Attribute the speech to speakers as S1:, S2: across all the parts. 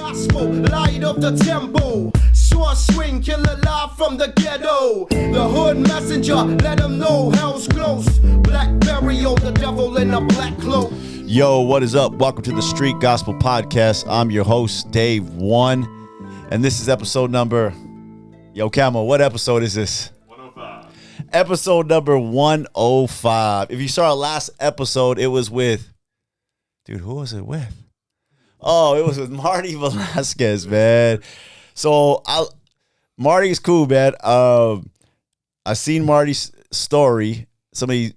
S1: gospel, light of the temple. Sword swing, killer live from the ghetto. The hood messenger, let them know hell's close. Blackberry on the devil in a black cloak.
S2: Yo, what is up? Welcome to the Street Gospel Podcast. I'm your host, Dave One, and this is episode number... Yo, Camo, what episode is this?
S3: 105.
S2: Episode number 105. If you saw our last episode, it was with... Dude, who was it with? Oh, it was with Marty Velasquez, man. So, Marty's cool, man. I seen Marty's story. Somebody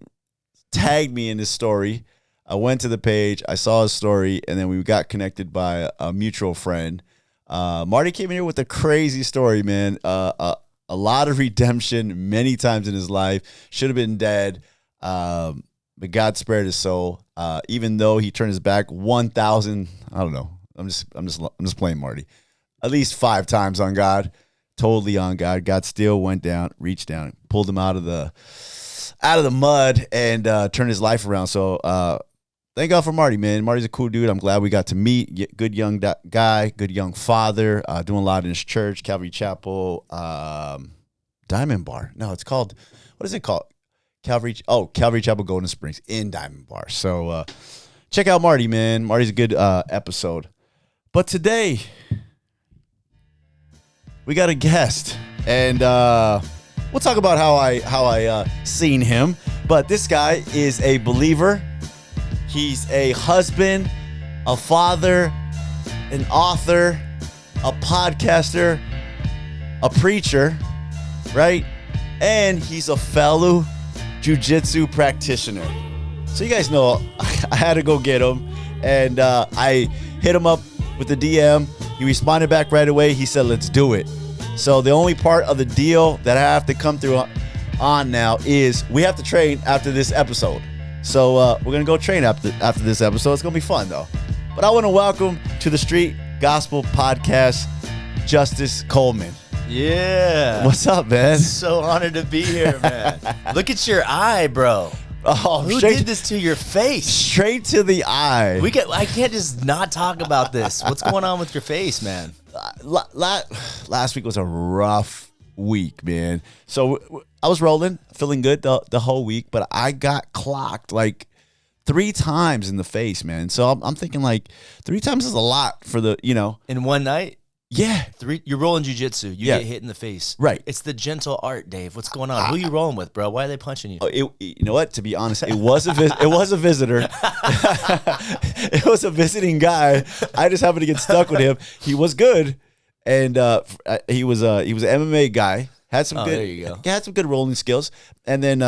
S2: tagged me in his story. I went to the page, I saw his story, and then we got connected by a mutual friend. Marty came in here with a crazy story, man. A lot of redemption many times in his life. Should have been dead, but God spared his soul. Even though he turned his back 1,000, I don't know. I'm just playing Marty. At least 5 times on God, totally on God. God still went down, reached down, pulled him out of the mud, and turned his life around. So. Thank God for Marty, man. Marty's a cool dude. I'm glad we got to meet. Good young guy, good young father, doing a lot in his church, Calvary Chapel, Diamond Bar. No, it's called, what is it called? Calvary Chapel Golden Springs in Diamond Bar. So check out Marty, man. Marty's a good episode. But today, we got a guest, and we'll talk about how I seen him. But this guy is a believer. He's a husband, a father, an author, a podcaster, a preacher, right? And he's a fellow Jiu Jitsu practitioner. So you guys know I had to go get him, and I hit him up with the DM. He responded back right away. He said, let's do it. So the only part of the deal that I have to come through on now is we have to train after this episode. So we're going to go train after this episode. It's going to be fun, though. But I want to welcome to the Street Gospel Podcast, Justice Coleman.
S4: Yeah.
S2: What's up, man?
S4: So honored to be here, man. Look at your eye, bro.
S2: Oh,
S4: who did this to your face?
S2: Straight to the eye.
S4: I can't just not talk about this. What's going on with your face, man?
S2: Last week was a rough week, man. So I was rolling, feeling good the whole week, but I got clocked like 3 times in the face, man. So I'm thinking like 3 times is a lot for the,
S4: In one night?
S2: Yeah.
S4: 3. You're rolling jiu-jitsu. You get hit in the face.
S2: Right.
S4: It's the gentle art, Dave. What's going on? Who are you rolling with, bro? Why are they punching you?
S2: You know what? To be honest, it was a visitor. It was a visiting guy. I just happened to get stuck with him. He was good, and he was an MMA guy. Had some good.
S4: There you go.
S2: Had some good rolling skills, and then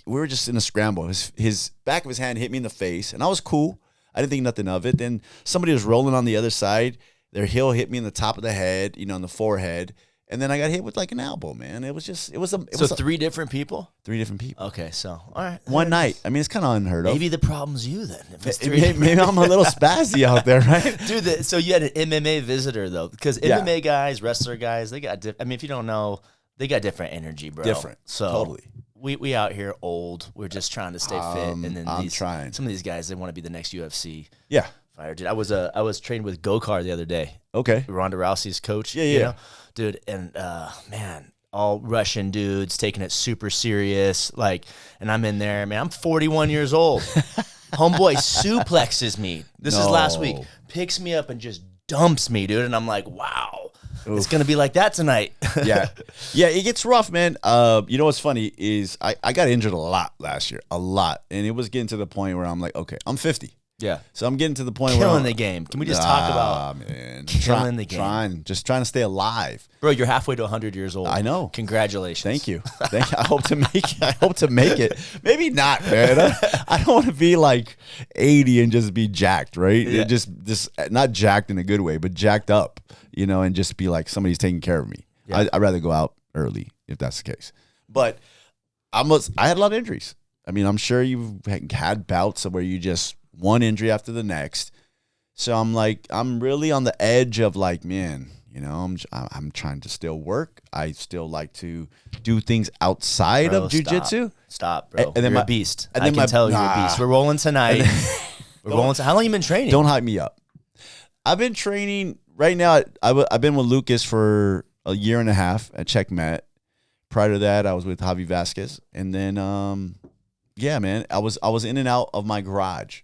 S2: we were just in a scramble. His back of his hand hit me in the face, and I was cool. I didn't think nothing of it. Then somebody was rolling on the other side. Their heel hit me in the top of the head, in the forehead, and then I got hit with like an elbow, man. It was
S4: 3 different people?
S2: 3 different people.
S4: Okay, so all right.
S2: One night. I mean, it's kind of unheard of.
S4: Maybe the problem's you then. If it's 3
S2: Maybe I'm a little spazzy out there, right?
S4: Dude, so you had an MMA visitor though, because MMA guys, wrestler guys, they got. If you don't know, they got different energy, bro.
S2: Different.
S4: So
S2: totally.
S4: We out here old. We're just trying to stay fit, and then
S2: trying.
S4: Some of these guys, they want to be the next UFC.
S2: Yeah.
S4: Fighter. Dude, I was trained with Gokar the other day.
S2: Okay.
S4: Ronda Rousey's coach.
S2: Yeah.
S4: You know? Dude, and man, all Russian dudes taking it super serious. And I'm in there, man. I'm 41 years old. Homeboy suplexes me. This is last week. Picks me up and just dumps me, dude. And I'm like, wow. Oof. It's going to be like that tonight.
S2: Yeah, it gets rough, man. You know what's funny is I got injured a lot last year. A lot. And it was getting to the point where I'm like, okay, I'm 50.
S4: Yeah.
S2: So I'm getting to the point
S4: killing
S2: where
S4: the game. Can we just talk about killing the game?
S2: Just trying to stay alive.
S4: Bro, you're halfway to 100 years old.
S2: I know.
S4: Congratulations.
S2: Thank you. I hope to make it. Maybe not, man. I don't want to be like 80 and just be jacked, right?
S4: Yeah.
S2: Just not jacked in a good way, but jacked up, and just be like somebody's taking care of me. Yeah. I'd rather go out early if that's the case. But I had a lot of injuries. I mean, I'm sure you've had bouts where you just one injury after the next. So I'm really on the edge of like, man, I'm trying to still work. I still like to do things outside of jiu-jitsu.
S4: Stop, bro.
S2: And then
S4: you're a beast. I can tell you're a beast. We're rolling tonight. How long you been training?
S2: Don't hype me up. I've been training right now. I've been with Lucas for a year and a half at Checkmate. Prior to that, I was with Javi Vasquez, and then yeah, man, I was in and out of my garage.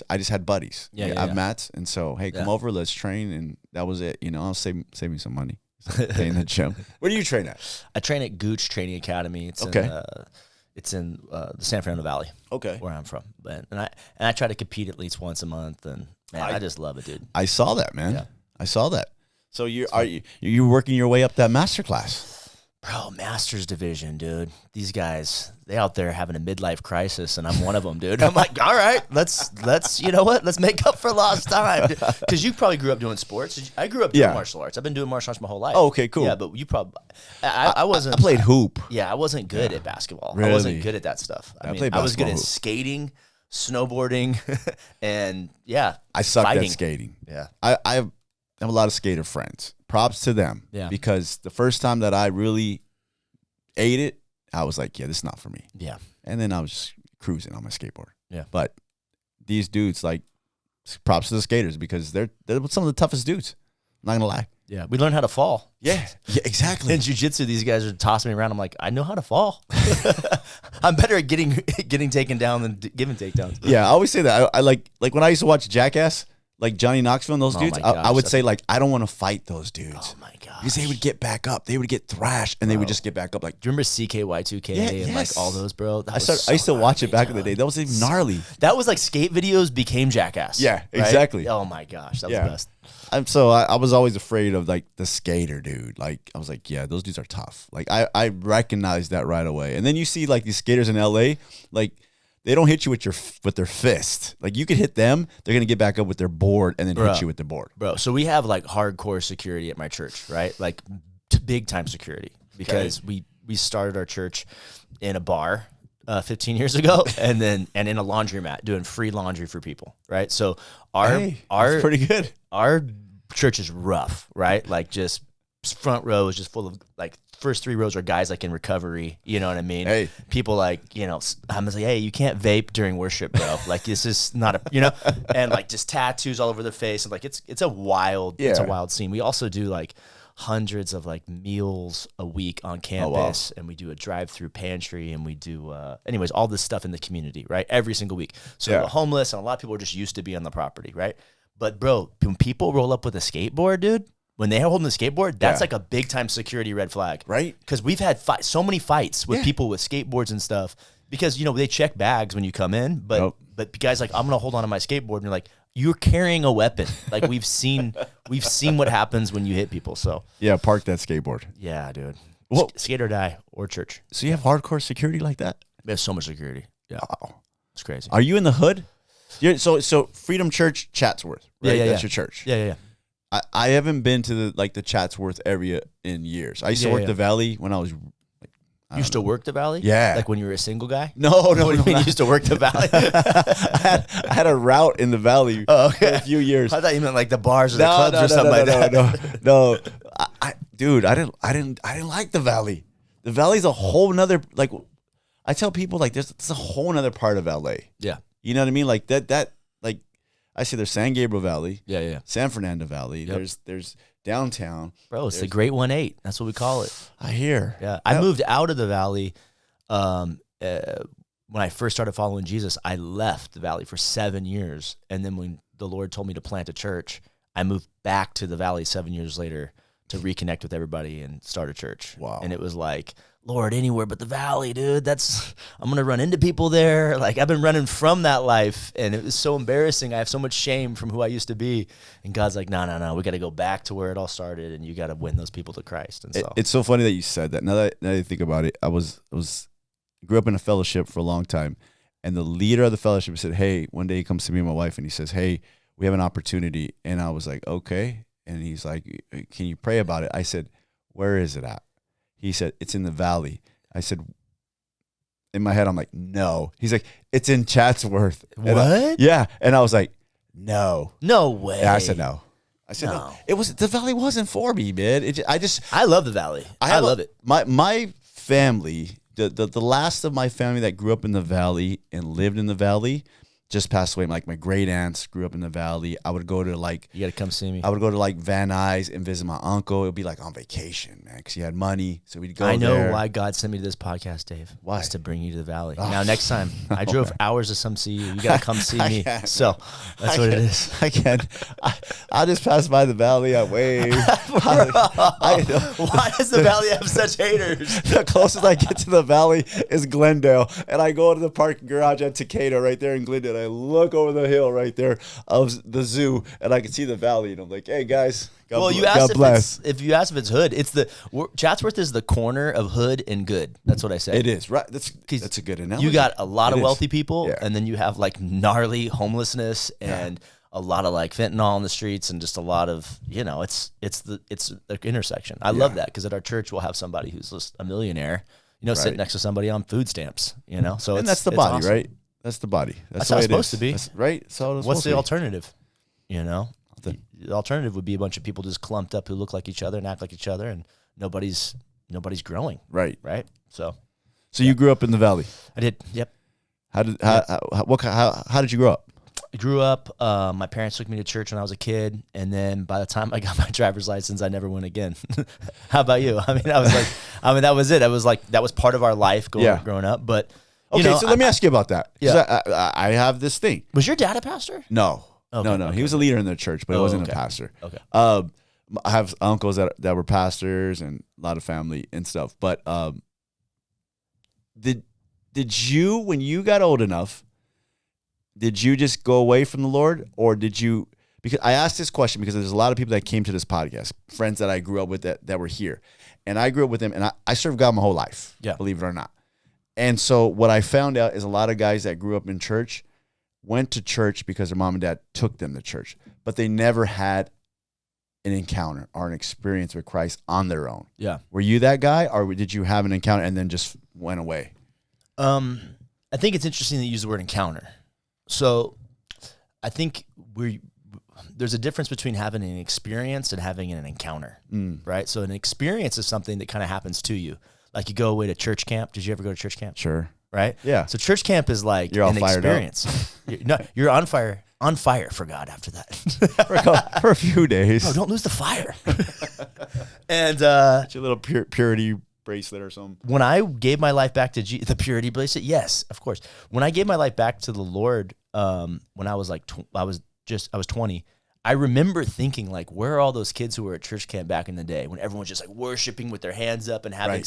S2: I just had buddies. I have mats, and so hey, come over, let's train, and that was it. You know, I'll save me some money. Stay in the gym. Where do you train at?
S4: I train at Gooch Training Academy. It's in the San Fernando Valley. Okay, where I'm from. And I try to compete at least once a month, and man, I just love it, dude.
S2: I saw that, man. Yeah. I saw that. So you're working your way up that master class.
S4: Bro, Masters Division, dude. These guys, they out there having a midlife crisis, and I'm one of them, dude. I'm like, all right, let's you know what? Let's make up for lost time. Because you probably grew up doing sports. I grew up doing martial arts. I've been doing martial arts my whole life.
S2: Oh, okay, cool.
S4: Yeah, but you probably, I wasn't.
S2: I played hoop.
S4: Yeah, I wasn't good at basketball.
S2: Really?
S4: I wasn't good at that stuff. I was good at
S2: hoop.
S4: Skating, snowboarding, and
S2: I sucked
S4: fighting.
S2: at skating.
S4: Yeah,
S2: I have a lot of skater friends. Props to them. Yeah. Because the first time that I really ate it, I was like, yeah, this is not for me.
S4: Yeah.
S2: And then I was just cruising on my skateboard.
S4: Yeah.
S2: But these dudes, like, props to the skaters because they're some of the toughest dudes. I'm not gonna lie.
S4: Yeah. We learned how to fall.
S2: Yeah, exactly.
S4: In jiu-jitsu, these guys are tossing me around. I'm like, I know how to fall. I'm better at getting taken down than giving takedowns.
S2: Yeah, I always say that. I like when I used to watch Jackass, like Johnny Knoxville and those dudes, I would say, like, I don't want to fight those dudes.
S4: Oh, my gosh.
S2: Because they would get back up. They would get thrashed, and they would just get back up. Like,
S4: do you remember CKY2K and, like, all those, bro?
S2: I used to watch it back in the day. That was even gnarly.
S4: That was, like, skate videos became Jackass.
S2: Yeah,
S4: right?
S2: exactly.
S4: Oh, my gosh. That was the best.
S2: I was always afraid of, like, the skater dude. Like, I was like, yeah, those dudes are tough. Like, I recognized that right away. And then you see, like, these skaters in L.A., like, they don't hit you with their fist. Like, you could hit them, they're gonna get back up with their board and then hit you with their board.
S4: Bro, so we have like hardcore security at my church, right? Like big time security because we started our church in a bar 15 years ago, and in a laundromat doing free laundry for people, right? So our
S2: pretty good.
S4: Our church is rough, right? Like just front row is just full of like. First 3 rows are guys like in recovery, you know what I mean?
S2: Hey.
S4: People like, you know, I'm like, hey, you can't vape during worship, bro. Like this is not a, you know, and like just tattoos all over their face. And like it's a wild scene. We also do like hundreds of like meals a week on campus, and we do a drive-through pantry, and we do anyways, all this stuff in the community, right? Every single week. So the homeless and a lot of people are just used to be on the property, right? But bro, when people roll up with a skateboard, dude, when they're holding the skateboard, that's like a big time security red flag,
S2: right?
S4: Because we've had so many fights with people with skateboards and stuff. Because you know they check bags when you come in, but guys like, I'm gonna hold on to my skateboard, and you're like, you're carrying a weapon. Like we've seen what happens when you hit people. So
S2: yeah, park that skateboard.
S4: Yeah, dude.
S2: Well,
S4: skate or die or church.
S2: So you have hardcore security like that?
S4: We have so much security. Yeah, it's crazy.
S2: Are you in the hood? So Freedom Church Chatsworth, right?
S4: Yeah,
S2: that's your church.
S4: Yeah.
S2: I haven't been to the Chatsworth area in years. I used to work the Valley when I was.
S4: You used to work the Valley?
S2: Yeah.
S4: Like when you were a single guy?
S2: No.
S4: What do you mean you used to work the Valley?
S2: I had a route in the Valley for a few years.
S4: I thought you meant like the bars or the clubs or something like that.
S2: No. Dude, I didn't like the Valley. The Valley's a whole nother, like, I tell people, like, there's a whole nother part of LA.
S4: Yeah.
S2: You know what I mean? Like that like, I say there's San Gabriel Valley.
S4: Yeah.
S2: San Fernando Valley.
S4: Yep.
S2: There's downtown.
S4: Bro, it's the Great 1-8. That's what we call it.
S2: I hear.
S4: Yeah. I moved out of the Valley when I first started following Jesus. I left the Valley for 7 years. And then when the Lord told me to plant a church, I moved back to the Valley 7 years later to reconnect with everybody and start a church.
S2: Wow.
S4: And it was like, Lord, anywhere but the Valley, dude. I'm going to run into people there. Like, I've been running from that life, and it was so embarrassing. I have so much shame from who I used to be. And God's like, no. We got to go back to where it all started, and you got to win those people to Christ. And so
S2: it's so funny that you said that. Now that I think about it, I grew up in a fellowship for a long time, and the leader of the fellowship said, hey, one day he comes to me and my wife, and he says, hey, we have an opportunity. And I was like, okay. And he's like, can you pray about it? I said, where is it at? He said, it's in the Valley. I said, in my head, I'm like, no. He's like, it's in Chatsworth.
S4: What?
S2: Yeah. And I was like, no.
S4: No way.
S2: Yeah, I said no. I said no. The Valley wasn't for me, man.
S4: I love the Valley. I love it.
S2: My family, the last of my family that grew up in the Valley and lived in the Valley, just passed away. Like my great aunts grew up in the valley. I would go to like
S4: You got to come see me.
S2: I would go to like Van Nuys and visit my uncle. It would be like on vacation, man, because he had money. So we'd go.
S4: I know
S2: there.
S4: why God sent me to this podcast, Dave.
S2: Why?
S4: It's to bring you to the valley. Now, next time, I drove hours to come see you. You got to come see me.
S2: can't.
S4: So that's what it is.
S2: I can't. I just passed by the valley. I wave.
S4: Why does the valley have such haters?
S2: The closest I get to the valley is Glendale, and I go to the parking garage at Takeda right there in Glendale. I look over the hill right there of the zoo, and I can see the valley, and I'm like, "Hey guys, God bless."
S4: If you ask if it's Hood, Chatsworth is the corner of Hood and Good. That's what I say.
S2: It is right. That's a good analogy.
S4: You got a lot
S2: It
S4: of
S2: is.
S4: wealthy people,
S2: Yeah.
S4: and then you have like gnarly homelessness and a lot of like fentanyl in the streets, and just a lot of it's the intersection. I love that because at our church we'll have somebody who's just a millionaire, sitting next to somebody on food stamps, So
S2: And that's the body,
S4: awesome.
S2: right? That's the body.
S4: That's
S2: the
S4: how
S2: way
S4: it's supposed to be.
S2: That's, right? So
S4: What's the alternative? The alternative would be a bunch of people just clumped up who look like each other and act like each other, and nobody's growing.
S2: Right.
S4: Right. So
S2: you grew up in the valley.
S4: I did. Yep.
S2: How did you grow up?
S4: I grew up. My parents took me to church when I was a kid, and then by the time I got my driver's license, I never went again. How about you? I mean, that was it. That was part of our life growing up. But
S2: so let me ask you about that.
S4: Yeah.
S2: I have this thing.
S4: Was your dad a pastor?
S2: No.
S4: Okay,
S2: No. He was a leader in the church, but he wasn't a pastor.
S4: Okay.
S2: I have uncles that were pastors and a lot of family and stuff. But did you, when you got old enough, did you just go away from the Lord, or did you? Because I asked this question because there's a lot of people that came to this podcast, friends that I grew up with that were here, and I grew up with them, and I served God my whole life.
S4: Yeah.
S2: Believe it or not. And so what I found out is a lot of guys that grew up in church went to church because their mom and dad took them to church, but they never had an encounter or an experience with Christ on their own.
S4: Yeah.
S2: Were you that guy, or did you have an encounter and then just went away?
S4: I think it's interesting that you use the word encounter. So I think there's a difference between having an experience and having an encounter, right? So an experience is something that kind of happens to you. Like you go away to church camp. Did you ever go to church camp?
S2: Sure.
S4: Right?
S2: Yeah.
S4: So church camp is like
S2: You're all
S4: an
S2: fired
S4: experience. You're on fire for God after that.
S2: for a few days.
S4: No, don't lose the fire. And
S2: Get your little purity bracelet or something.
S4: when I gave my life back to the purity bracelet, yes, of course. When I gave my life back to the Lord, when I was like, I was 20. I remember thinking like, where are all those kids who were at church camp back in the day when everyone was just like worshiping with their hands up and having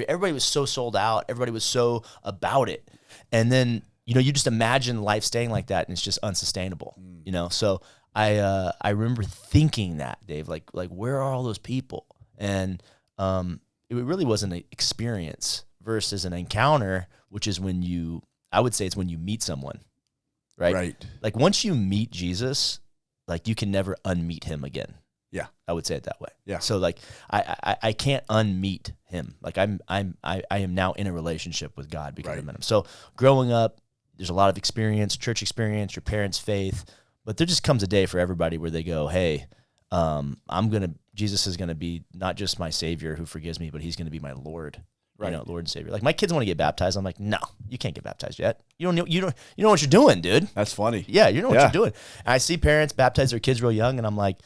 S4: everybody was so sold out. Everybody was so about it. And then, you just imagine life staying like that and it's just unsustainable, So I remember thinking that, Dave, like where are all those people? And, it really wasn't an experience versus an encounter, which is I would say it's when you meet someone, right?
S2: Right.
S4: Like once you meet Jesus, like you can never unmeet him again.
S2: Yeah.
S4: I would say it that way.
S2: Yeah.
S4: So like I can't unmeet him. Like I am now in a relationship with God because I met him. So growing up, there's a lot of experience, church experience, your parents' faith, but there just comes a day for everybody where they go, hey, Jesus is gonna be not just my Savior who forgives me, but he's gonna be my Lord. Right. Lord and Savior. Like my kids want to get baptized. I'm like, no, you can't get baptized yet. You don't know what you're doing, dude.
S2: That's funny.
S4: Yeah, you know what you're doing. And I see parents baptize their kids real young, and I'm like,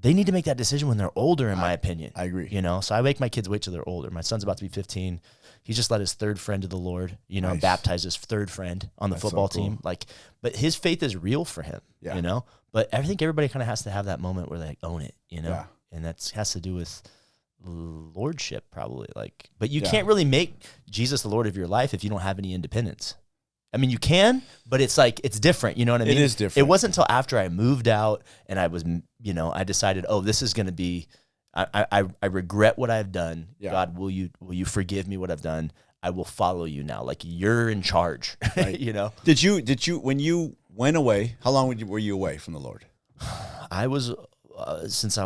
S4: they need to make that decision when they're older, in my opinion.
S2: I agree.
S4: So I make my kids wait till they're older. My son's about to be 15. He just led his third friend to the Lord,
S2: Nice.
S4: baptized his third friend on the football team. Like, but his faith is real for him, But I think everybody kind of has to have that moment where they own it,
S2: Yeah.
S4: And that has to do with lordship probably, but you can't really make Jesus the Lord of your life if you don't have any independence. I mean, you can, but it's like, it's different. You know what I mean?
S2: It is different.
S4: It wasn't until after I moved out and I was, I decided, this is going to be, I regret what I've done.
S2: Yeah.
S4: God, will you forgive me what I've done? I will follow you now. Like you're in charge,
S2: Right. Did you, when you went away, how long were you away from the Lord?
S4: I was, since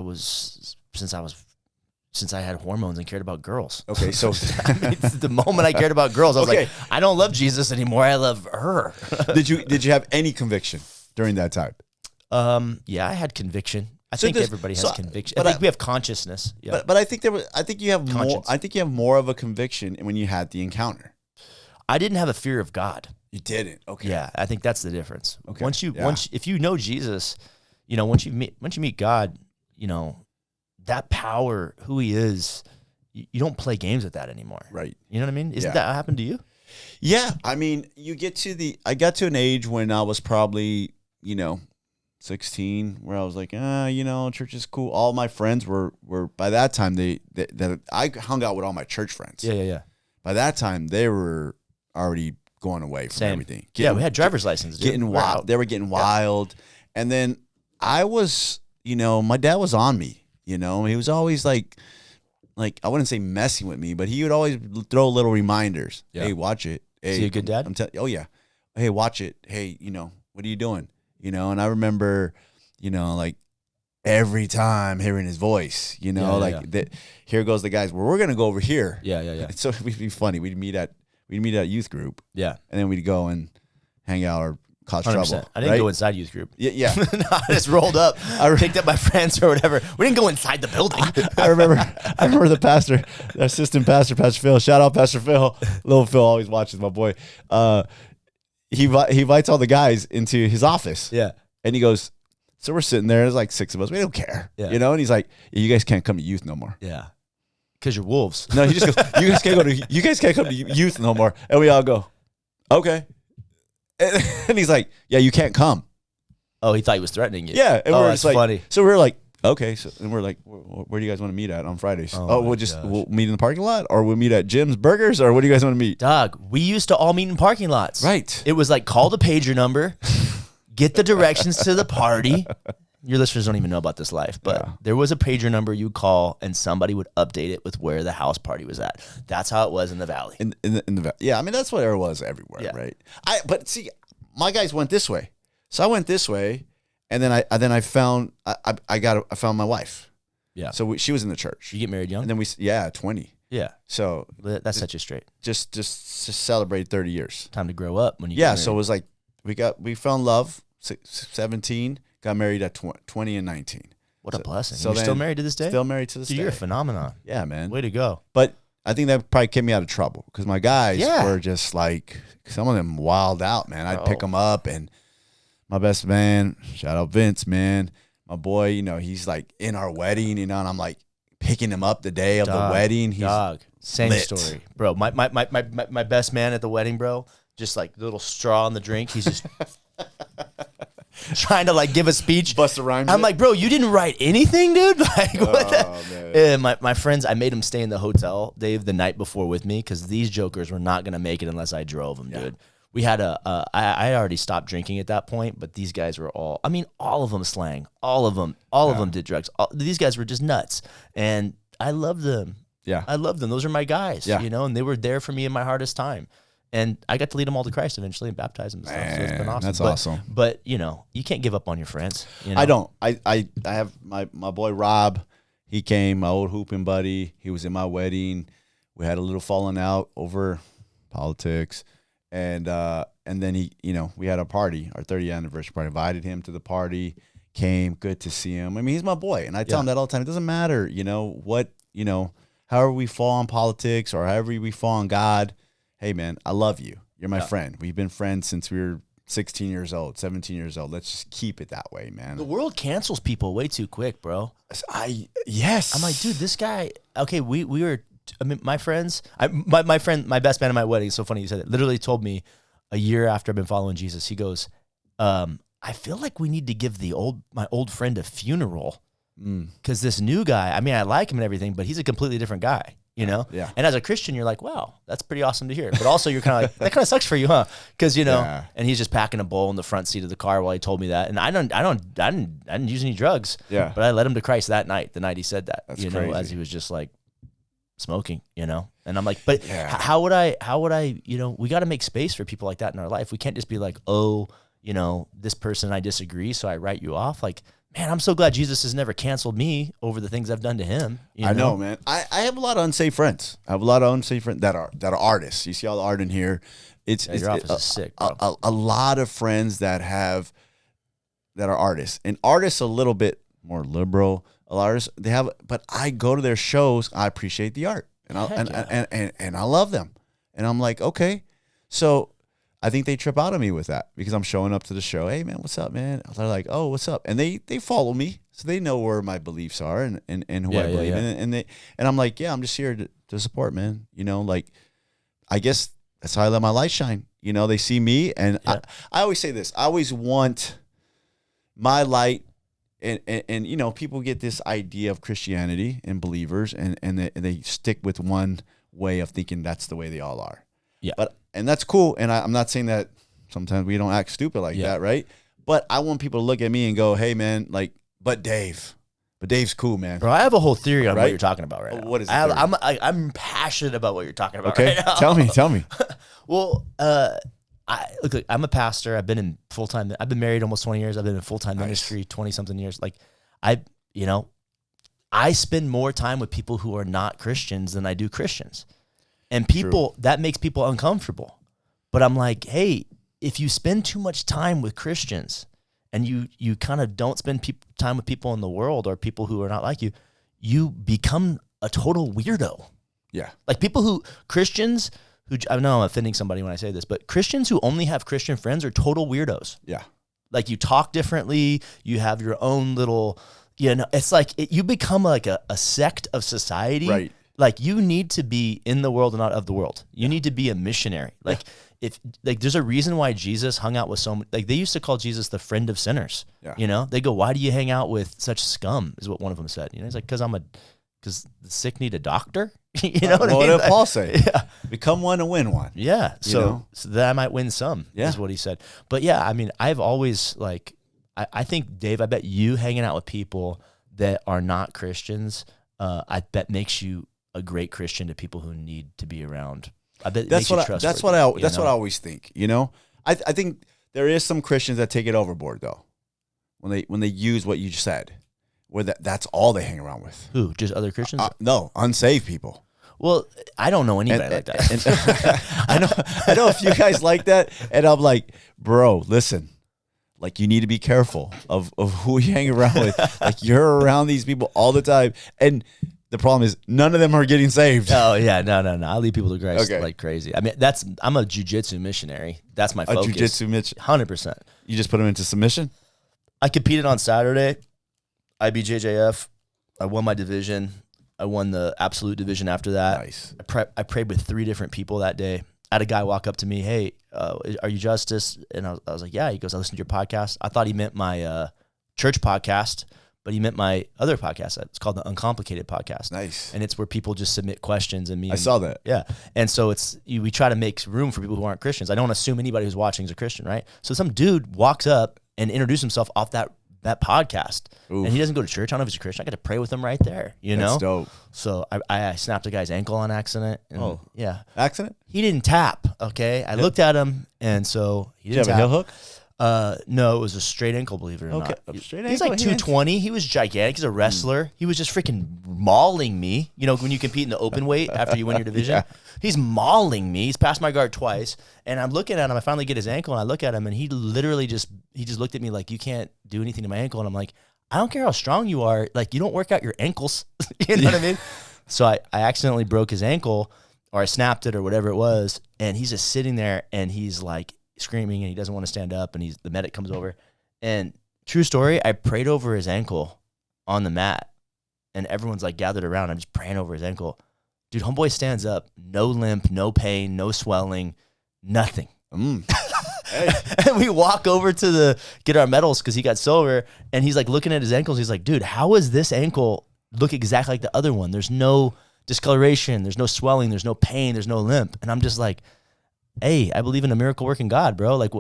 S4: I had hormones and cared about girls.
S2: Okay, so
S4: The moment I cared about girls, I was like, I don't love Jesus anymore. I love her.
S2: did you have any conviction during that time?
S4: Yeah, I had conviction. I
S2: So
S4: think
S2: there's-
S4: everybody has
S2: so-
S4: conviction.
S2: but
S4: I think we have consciousness. Yeah.
S2: But I think you have more.
S4: Conscience.
S2: I think you have more of a conviction when you had the encounter.
S4: I didn't have a fear of God.
S2: You didn't. Okay.
S4: Yeah, I think that's the difference.
S2: Okay.
S4: If you know Jesus, once you meet God, that power, who he is, you don't play games with that anymore.
S2: Right.
S4: You know what I mean? Isn't that happened to you?
S2: Yeah. I mean, I got to an age when I was probably, 16, where I was like, church is cool. All my friends were by that time, I hung out with all my church friends.
S4: Yeah.
S2: By that time, they were already going away from everything.
S4: We had driver's license. Dude.
S2: Getting wild. They were getting wild. And then I was, my dad was on me, he was always like, I wouldn't say messing with me, but he would always throw little reminders. Yeah. Hey, watch it. Hey,
S4: is he a good dad?
S2: Oh yeah. Hey, watch it. Hey, what are you doing? And I remember, like every time hearing his voice, that here goes the guys. Well, we're gonna go over here.
S4: Yeah.
S2: So it'd be funny. We'd meet at youth group.
S4: Yeah.
S2: And then we'd go and hang out or cause
S4: 100%.
S2: trouble.
S4: I didn't go inside youth group.
S2: Yeah.
S4: No, I just rolled up. I picked up my friends or whatever. We didn't go inside the building.
S2: I remember the pastor, the assistant pastor, Pastor Phil. Shout out Pastor Phil. Little Phil always watches, my boy. He invites all the guys into his office.
S4: Yeah.
S2: And he goes, so we're sitting there. There's like 6 of us. We don't care. Yeah. And he's like, you guys can't come to youth no more.
S4: Yeah. Because you're wolves.
S2: No, he just goes, you guys can't come to youth no more. And we all go, okay. And he's like, yeah, you can't come.
S4: Oh, he thought he was threatening you.
S2: Yeah. And we're
S4: that's
S2: just like,
S4: funny.
S2: So we're like, okay. So, and we're like, where do you guys want to meet at on Fridays? We'll meet in the parking lot, or we'll meet at Jim's Burgers, or what do you guys want to meet?
S4: Dog, we used to all meet in parking lots.
S2: Right.
S4: It was like, call the pager number, get the directions to the party. Your listeners don't even know about this life, but there was a pager number you call, and somebody would update it with where the house party was at. That's how it was in the valley.
S2: In the valley. Yeah, I mean, that's what it was everywhere, right? But see, my guys went this way. So I went this way, and then I found my wife. Yeah. So she was in the church.
S4: You get married young?
S2: And then 20.
S4: Yeah.
S2: So
S4: that set you straight.
S2: Just celebrate 30 years.
S4: Time to grow up when you
S2: get married. So it was like we fell in love 17, got married at 20 and 19.
S4: What a blessing. So you're still married to this day?
S2: Still married to this day.
S4: You're a phenomenon.
S2: Yeah, man.
S4: Way to go.
S2: But I think that probably kept me out of trouble because my guys were just like, some of them wild out, man. I'd pick them up, and my best man, shout out Vince, man. My boy, he's like in our wedding, and I'm like picking him up the day of the wedding. He's
S4: same
S2: lit.
S4: Story, bro. My best man at the wedding, bro. Just like little straw in the drink. He's just trying to like give a speech.
S2: Bust a rhyme.
S4: I'm like, bro, you didn't write anything, dude. Like, what the? My friends, I made them stay in the hotel, Dave, the night before with me because these jokers were not gonna make it unless I drove them, dude. We had I already stopped drinking at that point, but these guys were all of them slang. All of them did drugs. These guys were just nuts. And I love them.
S2: Yeah.
S4: I love them. Those are my guys, and they were there for me in my hardest time. And I got to lead them all to Christ eventually and baptize them. Man, so it's been awesome.
S2: That's awesome.
S4: But, you can't give up on your friends.
S2: I don't. I have my boy Rob. He came, my old hooping buddy. He was in my wedding. We had a little falling out over politics. And then we had a party, our 30th anniversary party. Invited him to the party, came, good to see him. I mean, he's my boy. And I tell him that all the time. It doesn't matter, however we fall on politics or however we fall on God. Hey, man, I love you. You're my friend. We've been friends since we were 16 years old, 17 years old. Let's just keep it that way, man.
S4: The world cancels people way too quick, bro.
S2: Yes.
S4: I'm like, dude, this guy, okay, we were, my friends, my friend, my best man at my wedding, it's so funny you said it, literally told me a year after I've been following Jesus, he goes, I feel like we need to give my old friend a funeral because this new guy, I like him and everything, but he's a completely different guy.
S2: Yeah.
S4: And as a Christian, you're like, wow, that's pretty awesome to hear. But also you're kind of like, that kind of sucks for you, huh? Because, and he's just packing a bowl in the front seat of the car while he told me that. And I didn't use any drugs.
S2: Yeah.
S4: But I led him to Christ that night, the night he said that,
S2: that's crazy.
S4: As he was just like smoking, And I'm like, but how would I, we got to make space for people like that in our life. We can't just be like, this person I disagree, so I write you off. Like, man, I'm so glad Jesus has never canceled me over the things I've done to him.
S2: I know, man. I have a lot of unsafe friends. I have a lot of unsafe friends that are artists. You see all the art in here.
S4: Your office is sick, bro.
S2: A lot of friends that are artists. And artists a little bit more liberal. A lot of they have, but I go to their shows. I appreciate the art, and I love them. And I'm like, okay. So I think they trip out on me with that because I'm showing up to the show. Hey, man, what's up, man? They're like, oh, what's up? And they follow me. So they know where my beliefs are and who I believe in. And I'm like, yeah, I'm just here to support, man. You know, like, I guess that's how I let my light shine. You know, they see me. And I always say this. I always want my light. And you know, people get this idea of Christianity and believers, and they stick with one way of thinking that's the way they all are. Yeah. And that's cool. And I'm not saying that sometimes we don't act stupid like that, right? But I want people to look at me and go, hey, man, like, but Dave's cool, man.
S4: Bro, I have a whole theory on what you're talking about right now.
S2: What is it?
S4: I'm passionate about what you're talking about right now.
S2: Tell me.
S4: Well, look, I'm a pastor. I've been married almost 20 years. I've been in full-time ministry 20 something years. Like I spend more time with people who are not Christians than I do Christians. And that makes people uncomfortable. But I'm like, hey, if you spend too much time with Christians and you kind of don't spend time with people in the world or people who are not like you, you become a total weirdo.
S2: Yeah.
S4: Like Christians who, I know I'm offending somebody when I say this, but Christians who only have Christian friends are total weirdos.
S2: Yeah.
S4: Like you talk differently, you have your own little, it's like you become like a sect of society.
S2: Right.
S4: Like you need to be in the world and not of the world. You need to be a missionary. Like there's a reason why Jesus hung out with so many, like they used to call Jesus the friend of sinners. Yeah. They go, why do you hang out with such scum? Is what one of them said. He's like, because the sick need a doctor. You know what I mean?
S2: What did Paul say? Yeah. Become one and win one.
S4: Yeah. So that I might win some, is what he said. But yeah, I mean, I've always I think, Dave, I bet you hanging out with people that are not Christians, I bet makes you a great Christian to people who need to be around. I bet that's what I
S2: always think. I think there is some Christians that take it overboard though. When they use what you just said, where that's all they hang around with.
S4: Who? Just other Christians?
S2: No, unsaved people.
S4: Well, I don't know anybody like that.
S2: I know a few guys like that, and I'm like, bro, listen, like you need to be careful of who you hang around with. Like you're around these people all the time, and the problem is none of them are getting saved.
S4: Oh yeah, no. I lead people to Christ like crazy. I mean, I'm a Jiu Jitsu missionary. That's my focus.
S2: A Jiu Jitsu missionary,
S4: 100%.
S2: You just put them into submission.
S4: I competed on Saturday, IBJJF. I won my division. I won the absolute division after that.
S2: Nice.
S4: I prayed with 3 different people that day. I had a guy walk up to me, hey, are you Justice? And I was like, yeah. He goes, I listened to your podcast. I thought he meant my church podcast, but he meant my other podcast. It's called the Uncomplicated Podcast.
S2: Nice.
S4: And it's where people just submit questions and me.
S2: I saw that.
S4: Yeah. And so we try to make room for people who aren't Christians. I don't assume anybody who's watching is a Christian, right? So some dude walks up and introduced himself off that podcast. Oof. And he doesn't go to church. I don't know if he's a Christian. I got to pray with him right there,
S2: That's dope.
S4: So I snapped a guy's ankle on accident. And yeah.
S2: Accident?
S4: He didn't tap, okay? I looked at him, and so he didn't tap.
S2: Did you have a heel hook?
S4: No, it was a straight ankle, believe it or not. He's like 220. He was gigantic. He's a wrestler. He was just freaking mauling me. When you compete in the open weight after you win your division, he's mauling me. He's passed my guard twice, and I'm looking at him. I finally get his ankle, and I look at him, and he literally just looked at me like, you can't do anything to my ankle. And I'm like, I don't care how strong you are. Like, you don't work out your ankles. You know what I mean? So I accidentally broke his ankle, or I snapped it, or whatever it was, and he's just sitting there, and he's like screaming, and he doesn't want to stand up, and the medic comes over, and true story, I prayed over his ankle on the mat, and everyone's like gathered around. I'm just praying over his ankle. Dude, homeboy stands up, no limp, no pain, no swelling, nothing. Hey. And we walk over to get our medals because he got silver, and he's like looking at his ankles. He's like, dude, how is this ankle look exactly like the other one? There's no discoloration, there's no swelling, there's no pain, there's no limp. And I'm just like, hey, I believe in a miracle working God, bro. Like,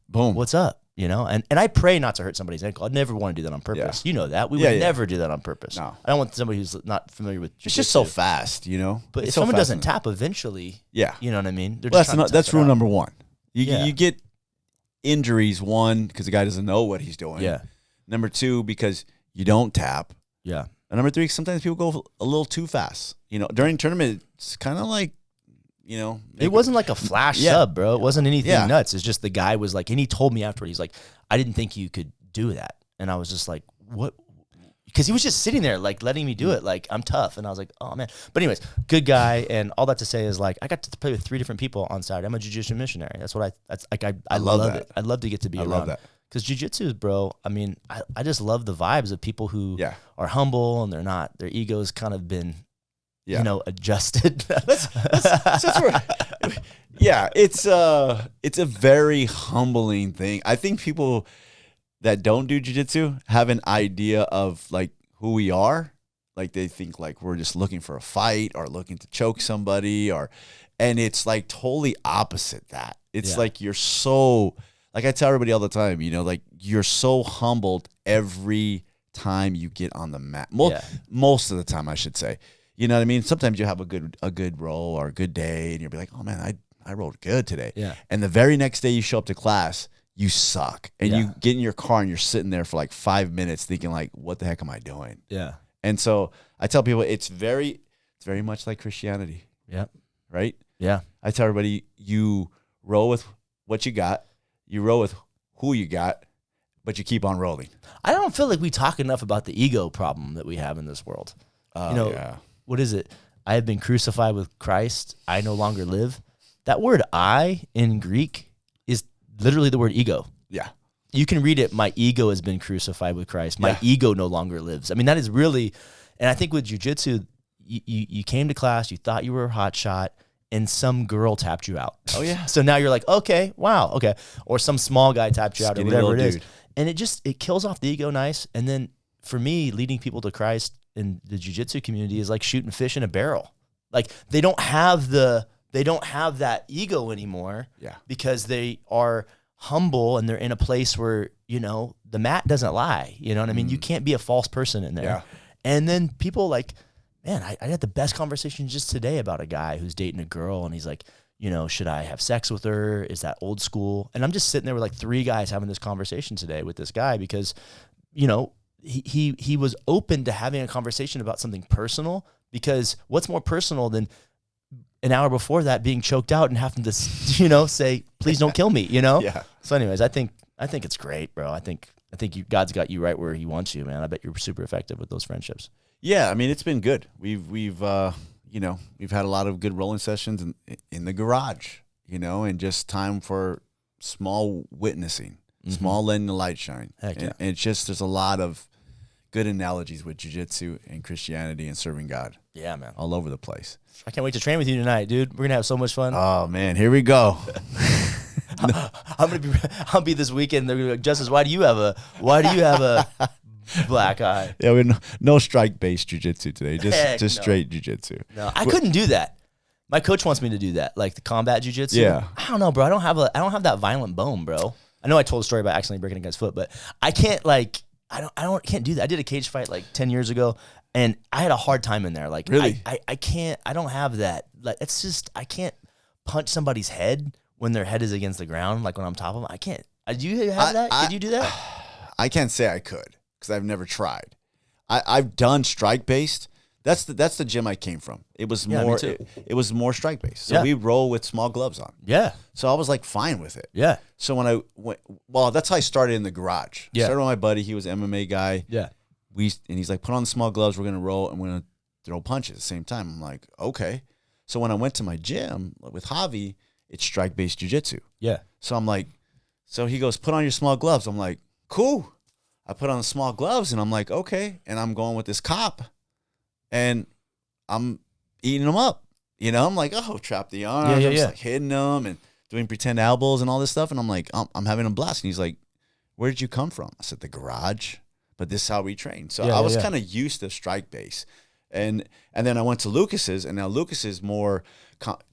S4: boom, what's up? And I pray not to hurt somebody's ankle. I'd never want to do that on purpose.
S2: Yeah.
S4: You know that. We would never do that on purpose.
S2: No.
S4: I don't want somebody who's not familiar with
S2: Jiu-Jitsu. It's just so fast,
S4: But if someone doesn't tap eventually, you know what I mean?
S2: That's rule number 1. You get injuries, 1, because the guy doesn't know what he's doing.
S4: Yeah.
S2: Number 2, because you don't tap.
S4: Yeah.
S2: And number 3, sometimes people go a little too fast. During tournament, it's kind of like,
S4: it wasn't like a flash sub, bro. It wasn't anything nuts. It's just the guy was like, and he told me afterward, he's like, I didn't think you could do that. And I was just like, what? because he was just sitting there like letting me do it. Like, I'm tough. And I was like, oh man. But anyways, good guy. And all that to say is like, I got to play with 3 different people on Saturday. I'm a jiu-jitsu missionary. That's what I love it. I'd love to get to be around.
S2: love that.
S4: Because jiu-jitsu, bro, I mean, I just love the vibes of people who are humble and their ego's kind of been, adjusted.
S2: Yeah, it's a very humbling thing. I think people that don't do jiu-jitsu have an idea of like who we are. Like they think like we're just looking for a fight or looking to choke somebody and it's like totally opposite that. It's like you're so, like I tell everybody all the time, like you're so humbled every time you get on the mat. Most of the time, I should say. You know what I mean? Sometimes you have a good roll or a good day and you'll be like, oh man, I rolled good today.
S4: Yeah.
S2: And the very next day you show up to class, you suck. And you get in your car and you're sitting there for like 5 minutes thinking like, what the heck am I doing?
S4: Yeah.
S2: And so I tell people it's very much like Christianity.
S4: Yeah.
S2: Right?
S4: Yeah.
S2: I tell everybody you roll with what you got, you roll with who you got, but you keep on rolling.
S4: I don't feel like we talk enough about the ego problem that we have in this world. What is it? I have been crucified with Christ. I no longer live. That word I in Greek is literally the word ego.
S2: Yeah.
S4: You can read it. My ego has been crucified with Christ. My ego no longer lives. I mean, that is really, and I think with jiu-jitsu, you came to class, you thought you were a hot shot, and some girl tapped you out.
S2: Oh, yeah.
S4: So now you're like, okay, wow, okay. Or some small guy tapped you out,
S2: Skinny
S4: or whatever it is.
S2: dude.
S4: And it kills off the ego nice. And then for me, leading people to Christ in the jiu-jitsu community is like shooting fish in a barrel. Like they don't have that ego anymore.
S2: Yeah.
S4: Because they are humble and they're in a place where, the mat doesn't lie. You know what I mean? You can't be a false person in there.
S2: Yeah.
S4: And then people like, man, I had the best conversation just today about a guy who's dating a girl and he's like, should I have sex with her? Is that old school? And I'm just sitting there with like 3 guys having this conversation today with this guy because, he was open to having a conversation about something personal, because what's more personal than an hour before that being choked out and having to, say, please don't kill me,
S2: Yeah.
S4: So anyways, I think it's great, bro. I think God's got you right where he wants you, man. I bet you're super effective with those friendships.
S2: Yeah, I mean it's been good. We've had a lot of good rolling sessions in the garage, and just time for small witnessing, small letting the light shine.
S4: Heck yeah.
S2: And it's just there's a lot of good analogies with jiu-jitsu and Christianity and serving God.
S4: Yeah, man.
S2: All over the place.
S4: I can't wait to train with you tonight, dude. We're gonna have so much fun.
S2: Oh man, here we go.
S4: I'll be this weekend. They're gonna be like, Justice, why do you have a black eye?
S2: Yeah, we no strike-based jiu-jitsu today. Just straight jiu-jitsu.
S4: No, I couldn't do that. My coach wants me to do that, like the combat jiu-jitsu.
S2: Yeah.
S4: I don't know, bro. I don't have that violent bone, bro. I know I told a story about accidentally breaking a guy's foot, but I can't can't do that. I did a cage fight like 10 years ago, and I had a hard time in there. Like,
S2: really?
S4: I can't. I don't have that. Like, it's just I can't punch somebody's head when their head is against the ground. Like when I'm top of them, I can't. Do you have that? Did you do that?
S2: I can't say I could because I've never tried. I've done strike based. That's the gym I came from. It was more it was more strike based. So we roll with small gloves on.
S4: Yeah.
S2: So I was like fine with it.
S4: Yeah.
S2: So when I went, that's how I started in the garage.
S4: Yeah.
S2: Started with my buddy. He was an MMA guy.
S4: Yeah.
S2: And he's like, put on the small gloves. We're gonna roll and we're gonna throw punches at the same time. I'm like, okay. So when I went to my gym with Javi, it's strike based jiu-jitsu.
S4: Yeah.
S2: So I'm like, so he goes, put on your small gloves. I'm like, cool. I put on the small gloves and I'm like, okay. And I'm going with this cop and I'm eating him up. I'm like, oh, trap the arms. I'm just like hitting them and doing pretend elbows and all this stuff. And I'm like, I'm having a blast. And he's like, where did you come from? I said, the garage. But this is how we train. So I was kind of used to strike base. And then I went to Lucas's, and now Lucas is more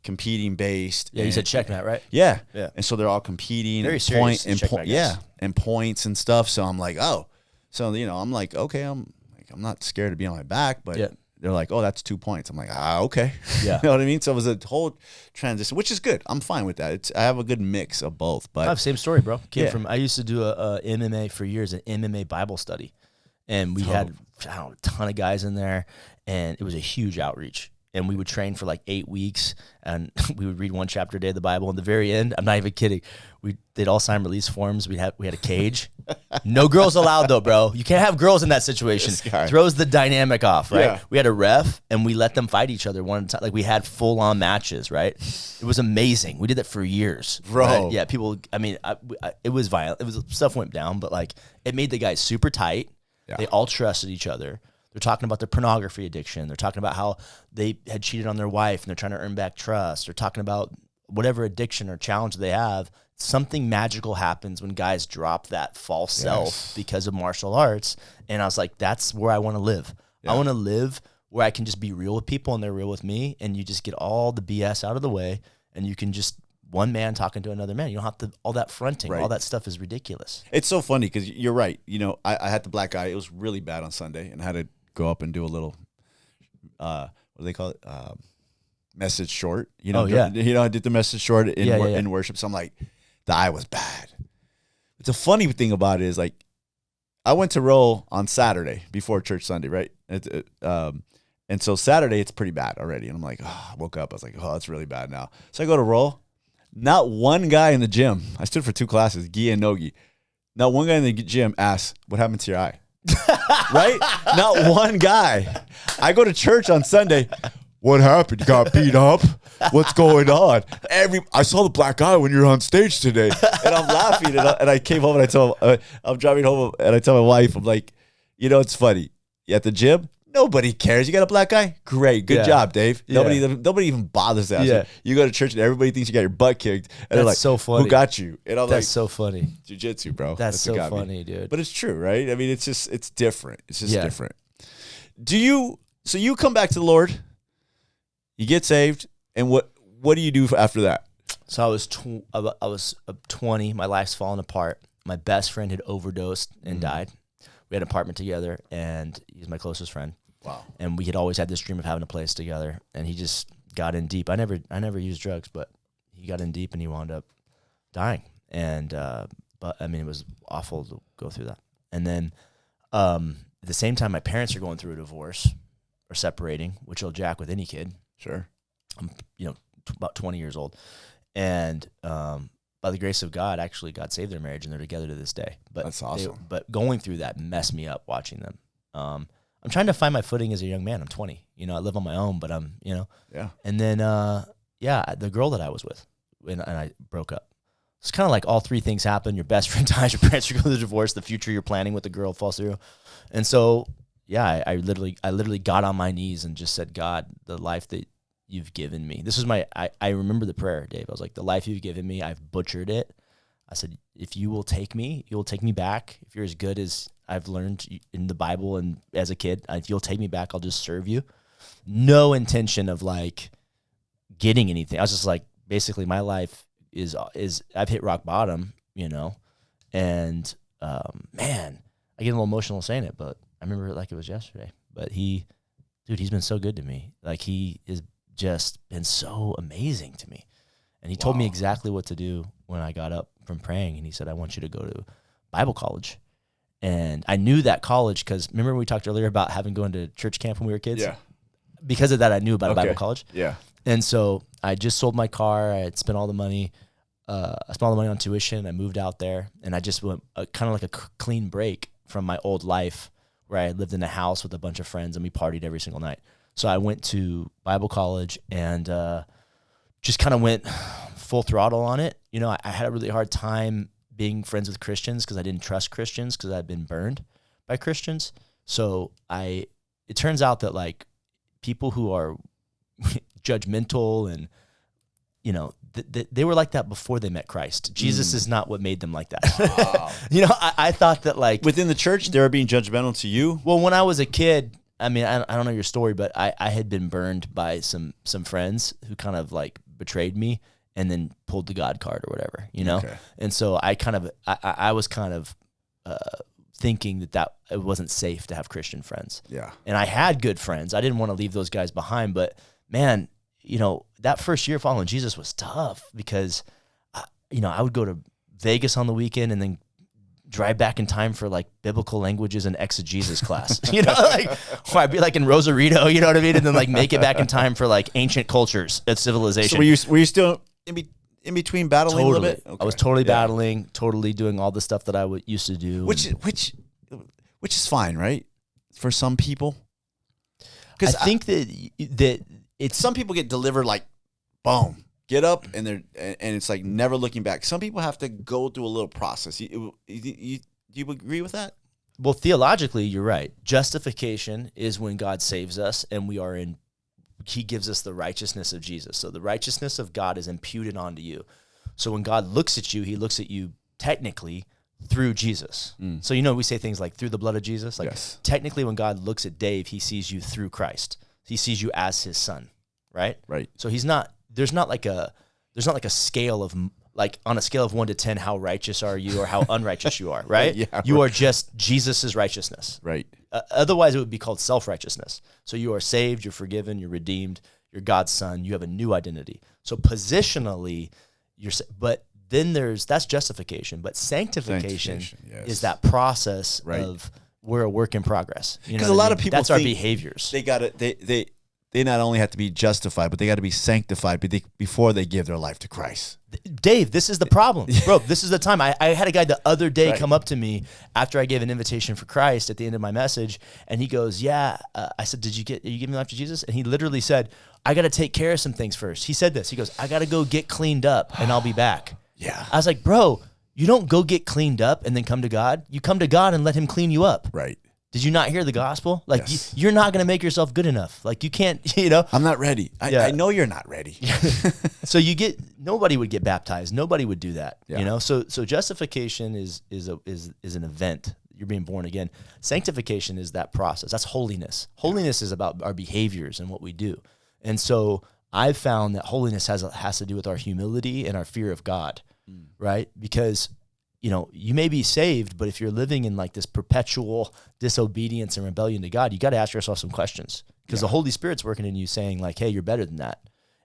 S2: competing based.
S4: Yeah, you said checkmate, right?
S2: Yeah.
S4: Yeah.
S2: And so they're all competing.
S4: Very serious.
S2: And points and stuff. So I'm like, oh. So, I'm like, okay, I'm not scared to be on my back, but they're like, oh, that's 2 points. I'm like, okay.
S4: Yeah.
S2: You know what I mean? So it was a whole transition, which is good. I'm fine with that. I have a good mix of both. But
S4: I have the same story, bro. I used to do a MMA for years, an MMA Bible study. And we had a ton of guys in there, and it was a huge outreach. and we would train for like 8 weeks, and we would read one chapter a day of the Bible. And the very end, I'm not even kidding, they'd all sign release forms. We had a cage. No girls allowed though, bro. You can't have girls in that situation. Throws the dynamic off, right?
S2: Yeah.
S4: We had a ref, and we let them fight each other one at a time. Like we had full on matches, right? It was amazing. We did that for years,
S2: bro.
S4: Right? Yeah, people. I mean, it was violent. It was stuff went down, but like it made the guys super tight. Yeah. They all trusted each other. They're talking about their pornography addiction. They're talking about how they had cheated on their wife and they're trying to earn back trust. They're talking about whatever addiction or challenge they have. Something magical happens when guys drop that false self because of martial arts. And I was like, that's where I want to live. Yeah. I want to live where I can just be real with people and they're real with me. And you just get all the BS out of the way and you can just one man talking to another man. You don't have to, all that fronting, all that stuff is ridiculous.
S2: It's so funny because you're right. You know, I had the black eye. It was really bad on Sunday and I had to go up and do a little, what do they call it? Message short. You know, I did the message short in worship. So I'm like, the eye was bad. It's a funny thing about it is like, I went to roll on Saturday before church Sunday, right? And so Saturday, it's pretty bad already. And I'm like, I woke up. I was like, oh, it's really bad now. So I go to roll. Not one guy in the gym. I stood for 2 classes, gi and no gi. Not one guy in the gym asked, what happened to your eye? Right? Not one guy. I go to church on Sunday. What happened? You got beat up? What's going on? I saw the black eye when you were on stage today. And I'm laughing. And I came home and I told I'm driving home and I tell my wife, I'm like, you know, it's funny. You at the gym? Nobody cares. You got a black eye? Great. Good job, Dave. Nobody even bothers to ask you. You go to church and everybody thinks you got your butt kicked. And they're like,
S4: so funny.
S2: Who got you? And I'm
S4: That's so funny.
S2: Jiu Jitsu, bro.
S4: That's so funny, dude.
S2: But it's true, right? I mean, it's different. It's just different. So you come back to the Lord, you get saved, and what do you do after that?
S4: So I was 20. My life's falling apart. My best friend had overdosed and died. We had an apartment together, and he's my closest friend.
S2: Wow.
S4: And we had always had this dream of having a place together, and he just got in deep. I never used drugs, but he got in deep and he wound up dying. And but I mean, it was awful to go through that. And then at the same time, my parents are going through a divorce or separating, which will jack with any kid.
S2: Sure.
S4: I'm about 20 years old, and by the grace of God, actually God saved their marriage and they're together to this day. But
S2: that's awesome.
S4: But going through that messed me up watching them. I'm trying to find my footing as a young man. I'm 20. You know, I live on my own, but I'm, you know.
S2: Yeah.
S4: And then, the girl that I was with, and I broke up. It's kind of like all 3 things happen. Your best friend dies, your parents are going through the divorce, the future you're planning with the girl falls through. And so, I literally got on my knees and just said, God, the life that you've given me. This is I remember the prayer, Dave. I was like, the life you've given me, I've butchered it. I said, if you will take me, you'll take me back. If you're as good as I've learned in the Bible and as a kid, if you'll take me back, I'll just serve you. No intention of like getting anything. I was just like, basically my life is I've hit rock bottom, you know, and man, I get a little emotional saying it, but I remember it like it was yesterday. But he's been so good to me. Like he is just been so amazing to me. And he told me exactly what to do when I got up from praying. And he said, I want you to go to Bible college. And I knew that college because remember we talked earlier about going to church camp when we were kids?
S2: Yeah.
S4: Because of that, I knew about a Bible college.
S2: Yeah.
S4: And so I just sold my car. I had spent all the money. I spent all the money on tuition. I moved out there. And I just went kind of like a clean break from my old life where I lived in a house with a bunch of friends and we partied every single night. So I went to Bible college and just kind of went full throttle on it. You know, I had a really hard time being friends with Christians because I didn't trust Christians because I'd been burned by Christians. So it turns out that like people who are judgmental and, you know, they were like that before they met Christ. Jesus is not what made them like that. Wow. You know, I thought that like
S2: within the church, they were being judgmental to you.
S4: Well, when I was a kid, I mean, I don't know your story, but I had been burned by some friends who kind of like betrayed me and then pulled the God card or whatever, you know? Okay. And so I was kind of thinking that it wasn't safe to have Christian friends.
S2: Yeah.
S4: And I had good friends. I didn't want to leave those guys behind, but man, you know, that first year following Jesus was tough because, you know, I would go to Vegas on the weekend and then drive back in time for like biblical languages and exegesis class, you know, like, or I'd be like in Rosarito, you know what I mean? And then like make it back in time for like ancient cultures of civilization.
S2: So were you still in between battling a little bit? Okay.
S4: I was totally battling, totally doing all the stuff that I used to do.
S2: Which is fine, right? For some people.
S4: I think that it's,
S2: some people get delivered like, boom, get up, and it's like never looking back. Some people have to go through a little process. Do you agree with that?
S4: well, theologically, you're right. Justification is when God saves us and he gives us the righteousness of Jesus. So the righteousness of God is imputed onto you. So when God looks at you, he looks at you technically through Jesus. So, we say things like through the blood of Jesus. Like
S2: yes.
S4: Technically, when God looks at Dave, he sees you through Christ. He sees you as his son, right?
S2: Right.
S4: So there's not like a scale of, like on a scale of 1 to 10, how righteous are you or how unrighteous you are, right?
S2: Yeah,
S4: you are just Jesus's righteousness.
S2: Right.
S4: Otherwise, it would be called self-righteousness. So you are saved, you're forgiven, you're redeemed, you're God's son, you have a new identity. So positionally, but then that's justification. But sanctification
S2: yes.
S4: is that process
S2: right.
S4: of we're a work in progress.
S2: Because a lot of people
S4: that's our behaviors.
S2: They not only have to be justified, but they got to be sanctified before they give their life to Christ.
S4: Dave, this is the problem. Bro, this is the time. I had a guy the other day
S2: right.
S4: come up to me after I gave an invitation for Christ at the end of my message, and he goes, I said, are you giving your life to Jesus? And he literally said, I got to take care of some things first. He said this. He goes, I got to go get cleaned up, and I'll be back.
S2: Yeah.
S4: I was like, bro, you don't go get cleaned up and then come to God. You come to God and let him clean you up.
S2: Right.
S4: Did you not hear the gospel? Like,
S2: yes.
S4: you're not going to make yourself good enough. Like, you can't,
S2: I'm not ready. I know you're not ready.
S4: So nobody would get baptized. Nobody would do that, So justification is an event. You're being born again. Sanctification is that process. That's holiness. Holiness is about our behaviors and what we do. And so I've found that holiness has to do with our humility and our fear of God, right? Because you may be saved, but if you're living in like this perpetual disobedience and rebellion to God, you got to ask yourself some questions, because the Holy Spirit's working in you saying like, hey, you're better than that.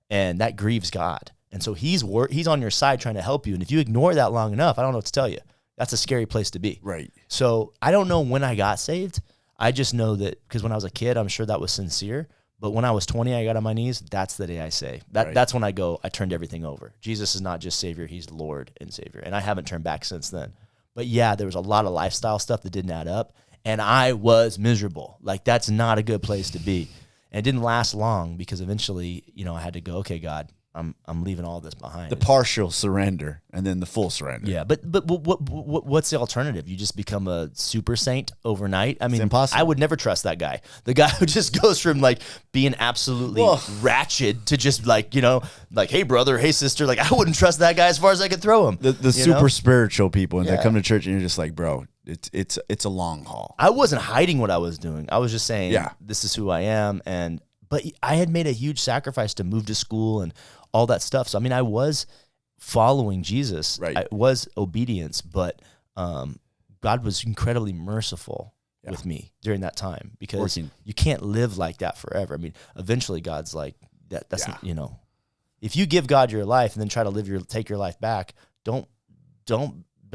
S4: And that grieves God. And so he's on your side trying to help you. And if you ignore that long enough, I don't know what to tell you. That's a scary place to be.
S2: Right.
S4: So I don't know when I got saved. I just know that because when I was a kid, I'm sure that was sincere. But when I was 20, I got on my knees. That's the day I say. That's when I turned everything over. Jesus is not just Savior. He's Lord and Savior. And I haven't turned back since then. But yeah, there was a lot of lifestyle stuff that didn't add up. And I was miserable. Like, that's not a good place to be. And it didn't last long, because eventually, I had to go, okay, God, I'm leaving all this behind.
S2: The partial surrender and then the full surrender.
S4: Yeah, but what's the alternative? You just become a super saint overnight? I mean,
S2: it's impossible.
S4: I would never trust that guy. The guy who just goes from like being absolutely ratchet to just like, like, hey brother, hey sister. Like, I wouldn't trust that guy as far as I could throw him.
S2: The super spiritual people, and they come to church and you're just like, bro, it's a long haul.
S4: I wasn't hiding what I was doing. I was just saying, this is who I am. But I had made a huge sacrifice to move to school and all that stuff. So, I mean, I was following Jesus.
S2: Right.
S4: I was obedience, but God was incredibly merciful with me during that time, because you can't live like that forever. I mean, eventually God's like, that's if you give God your life and then try to take your life back, don't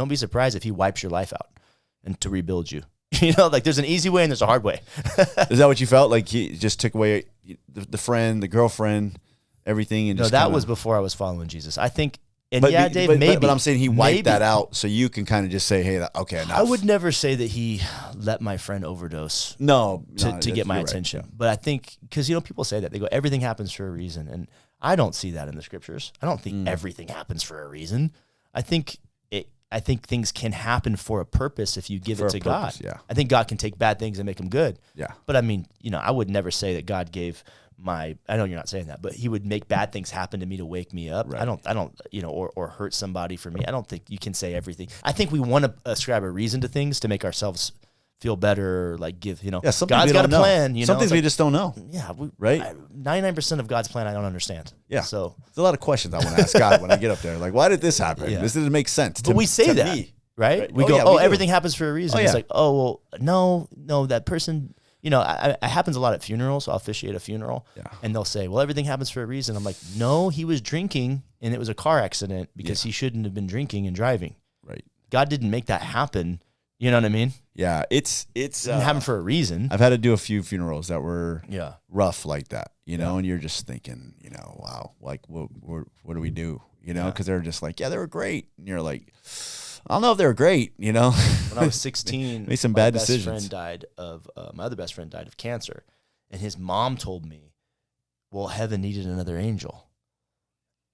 S4: be surprised if he wipes your life out and to rebuild you. Like, there's an easy way and there's a hard way.
S2: Is that what you felt? Like he just took away the friend, the girlfriend, everything? And
S4: that was before I was following Jesus, I think. And Dave,
S2: maybe. But I'm saying he wiped that out, so you can kind of just say, hey, okay, enough.
S4: I would never say that he let my friend overdose to get my attention. Right. But I think, because, people say that. They go, everything happens for a reason. And I don't see that in the scriptures. I don't think everything happens for a reason. I think things can happen for a purpose if you give it to God.
S2: Yeah.
S4: I think God can take bad things and make them good.
S2: Yeah.
S4: But I mean, I would never say that God gave I know you're not saying that, but he would make bad things happen to me to wake me up.
S2: Right.
S4: I don't, or hurt somebody for me. I don't think you can say everything. I think we want to ascribe a reason to things to make ourselves feel better, or like give, God's got a plan.
S2: Some things we just don't know.
S4: Yeah.
S2: Right?
S4: 99% of God's plan I don't understand.
S2: Yeah.
S4: So
S2: there's a lot of questions I want to ask God when I get up there. Like, why did this happen?
S4: Yeah.
S2: This didn't make sense
S4: But we say that,
S2: me.
S4: Right? We
S2: we
S4: go,
S2: do.
S4: everything happens for a reason. It's like, well, no, that person, it happens a lot at funerals. So I'll officiate a funeral, and they'll say, well, everything happens for a reason. I'm like, no, he was drinking and it was a car accident because he shouldn't have been drinking and driving.
S2: Right.
S4: God didn't make that happen. You know what I mean?
S2: Yeah, it's
S4: Didn't happen for a reason.
S2: I've had to do a few funerals that were
S4: Yeah.
S2: rough like that, you know, and you're just thinking, you know, wow, like what do we do, you know? Because they're just like, yeah, they were great, and you're like, I don't know if they were great, you know.
S4: When I was 16,
S2: made some
S4: my
S2: bad
S4: best
S2: decisions.
S4: friend died of my other best friend died of cancer, and his mom told me, "Well, heaven needed another angel,"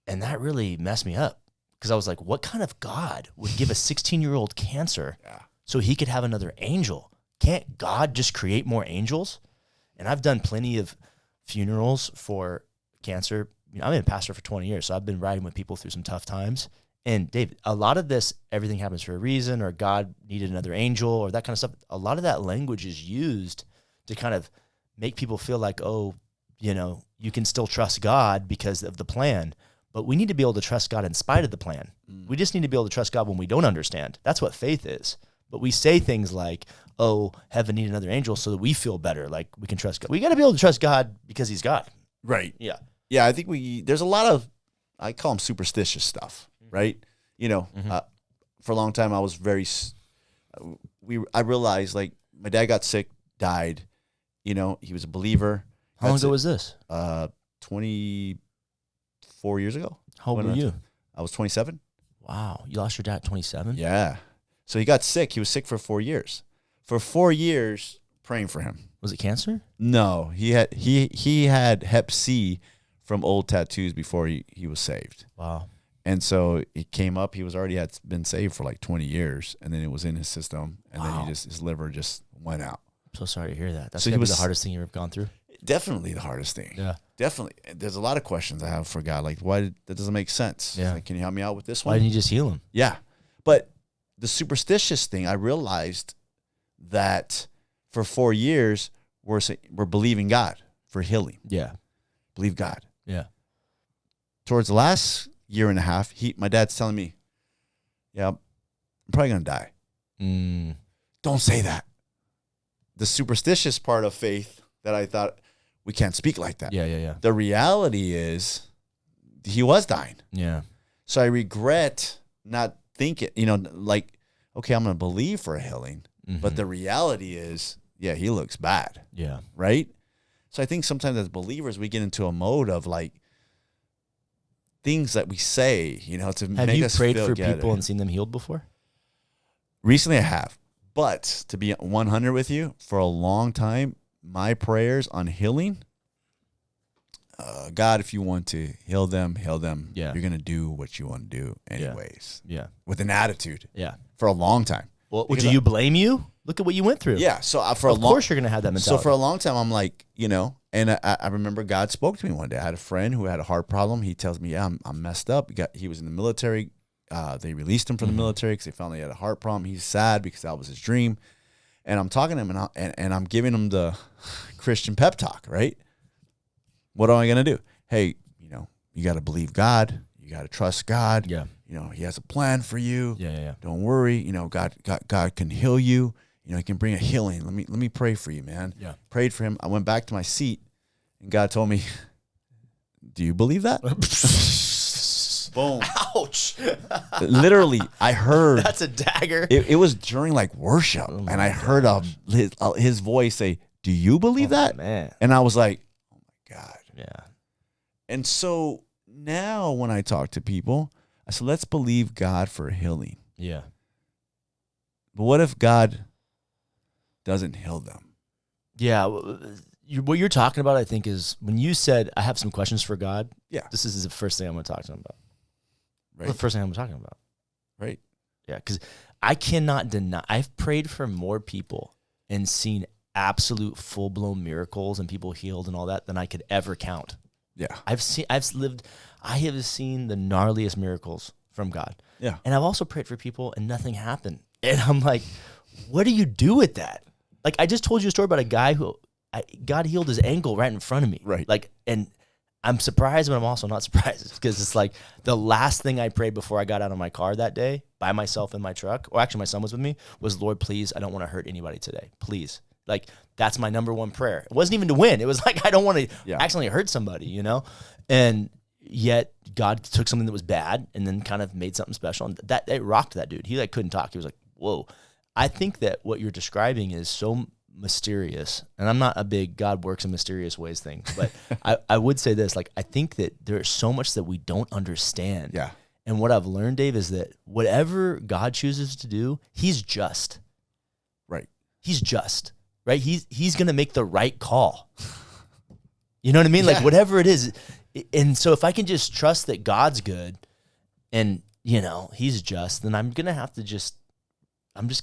S4: and that really messed me up because I was like, "What kind of God would give a 16-year-old cancer so he could have another angel? Can't God just create more angels?" And I've done plenty of funerals for cancer. You know, I've been a pastor for 20 years, so I've been riding with people through some tough times. And Dave, a lot of this, everything happens for a reason, or God needed another angel, or that kind of stuff. A lot of that language is used to kind of make people feel like, oh, you know, you can still trust God because of the plan. But we need to be able to trust God in spite of the plan. We just need to be able to trust God when we don't understand. That's what faith is. But we say things like, oh, heaven needed another angel so that we feel better, like we can trust God. We got to be able to trust God because he's God.
S2: Right.
S4: Yeah.
S2: Yeah, I think there's a lot of, I call them superstitious stuff, right? You know, for a long time I was I realized, like, my dad got sick, died, you know, he was a believer.
S4: How long ago was this?
S2: 24 years ago.
S4: How old were you?
S2: I was 27.
S4: Wow. You lost your dad at 27?
S2: Yeah. So he got sick. He was sick for 4 years. For 4 years, praying for him.
S4: Was it cancer?
S2: No, he had Hep C from old tattoos before he was saved.
S4: Wow.
S2: And so it came up. He had been saved for like 20 years, and then it was in his system, and then his liver just went out.
S4: I'm so sorry to hear that. That's
S2: So
S4: gotta be the hardest thing you've ever gone through.
S2: Definitely the hardest thing.
S4: Yeah.
S2: Definitely. There's a lot of questions I have for God. Like, that doesn't make sense.
S4: Yeah.
S2: Like, can you help me out with this
S4: Why
S2: one?
S4: didn't you just heal him?
S2: Yeah. But the superstitious thing, I realized that for 4 years, we're believing God for healing.
S4: Yeah.
S2: Believe God.
S4: Yeah.
S2: Towards the last year and a half, my dad's telling me, yeah, I'm probably going to die. Don't say that. The superstitious part of faith that I thought, we can't speak like that.
S4: Yeah.
S2: The reality is he was dying.
S4: Yeah.
S2: So I regret not thinking, you know, like, okay, I'm going to believe for a healing. But the reality is, yeah, he looks bad.
S4: Yeah.
S2: Right? So I think sometimes as believers, we get into a mode of like things that we say, you know, to
S4: Have
S2: make
S4: you
S2: us
S4: prayed
S2: feel
S4: for
S2: better.
S4: people and seen them healed before?
S2: Recently I have. But to be 100 with you, for a long time, my prayers on healing, God, if you want to heal them, heal them.
S4: Yeah.
S2: You're going to do what you want to do anyways.
S4: Yeah.
S2: With an attitude.
S4: Yeah.
S2: For a long time.
S4: Well,
S2: Because
S4: do you blame you? Look at what you went through.
S2: Yeah. So
S4: Of course you're going to have that mentality.
S2: So for a long time, I'm like, you know, and I remember God spoke to me one day. I had a friend who had a heart problem. He tells me, yeah, I'm messed up. He was in the military. They released him from the military because they found he had a heart problem. He's sad because that was his dream. And I'm talking to him and I'm giving him the Christian pep talk, right? What am I going to do? Hey, you know, you got to believe God. You got to trust God.
S4: Yeah.
S2: You know, he has a plan for you.
S4: Yeah.
S2: Don't worry. You know, God can heal you. You know, he can bring a healing. Let me pray for you, man.
S4: Yeah.
S2: Prayed for him. I went back to my seat and God told me, do you believe that? Boom.
S4: Ouch.
S2: Literally, I heard.
S4: That's a dagger.
S2: It was during like worship, and I heard his voice say, do you believe that?
S4: Man.
S2: And I was like, oh my God.
S4: Yeah.
S2: And so now when I talk to people, I said, let's believe God for healing.
S4: Yeah.
S2: But what if God doesn't heal them?
S4: Yeah. What you're talking about, I think, is when you said, I have some questions for God.
S2: Yeah.
S4: This is the first thing I'm going to talk to him about.
S2: Right.
S4: The first thing I'm talking about.
S2: Right.
S4: Yeah. Because I cannot deny, I've prayed for more people and seen absolute full-blown miracles and people healed and all that than I could ever count.
S2: Yeah.
S4: I have seen the gnarliest miracles from God.
S2: Yeah.
S4: And I've also prayed for people and nothing happened. And I'm like, what do you do with that? Like, I just told you a story about a guy who God healed his ankle right in front of me.
S2: Right.
S4: Like, and I'm surprised, but I'm also not surprised because it's like the last thing I prayed before I got out of my car that day by myself in my truck, or actually my son was with me, was, Lord, please, I don't want to hurt anybody today. Please. Like, that's my number one prayer. It wasn't even to win. It was like, I don't want to accidentally hurt somebody, you know? And yet God took something that was bad and then kind of made something special. And that it rocked that dude. He like couldn't talk. He was like, whoa. I think that what you're describing is so mysterious. And I'm not a big God works in mysterious ways thing, but I would say this, like, I think that there's so much that we don't understand.
S2: Yeah.
S4: And what I've learned, Dave, is that whatever God chooses to do, he's just.
S2: Right.
S4: He's just, right? He's going to make the right call. You know what I mean? Like whatever it is. And so if I can just trust that God's good and, you know, he's just, then I'm just going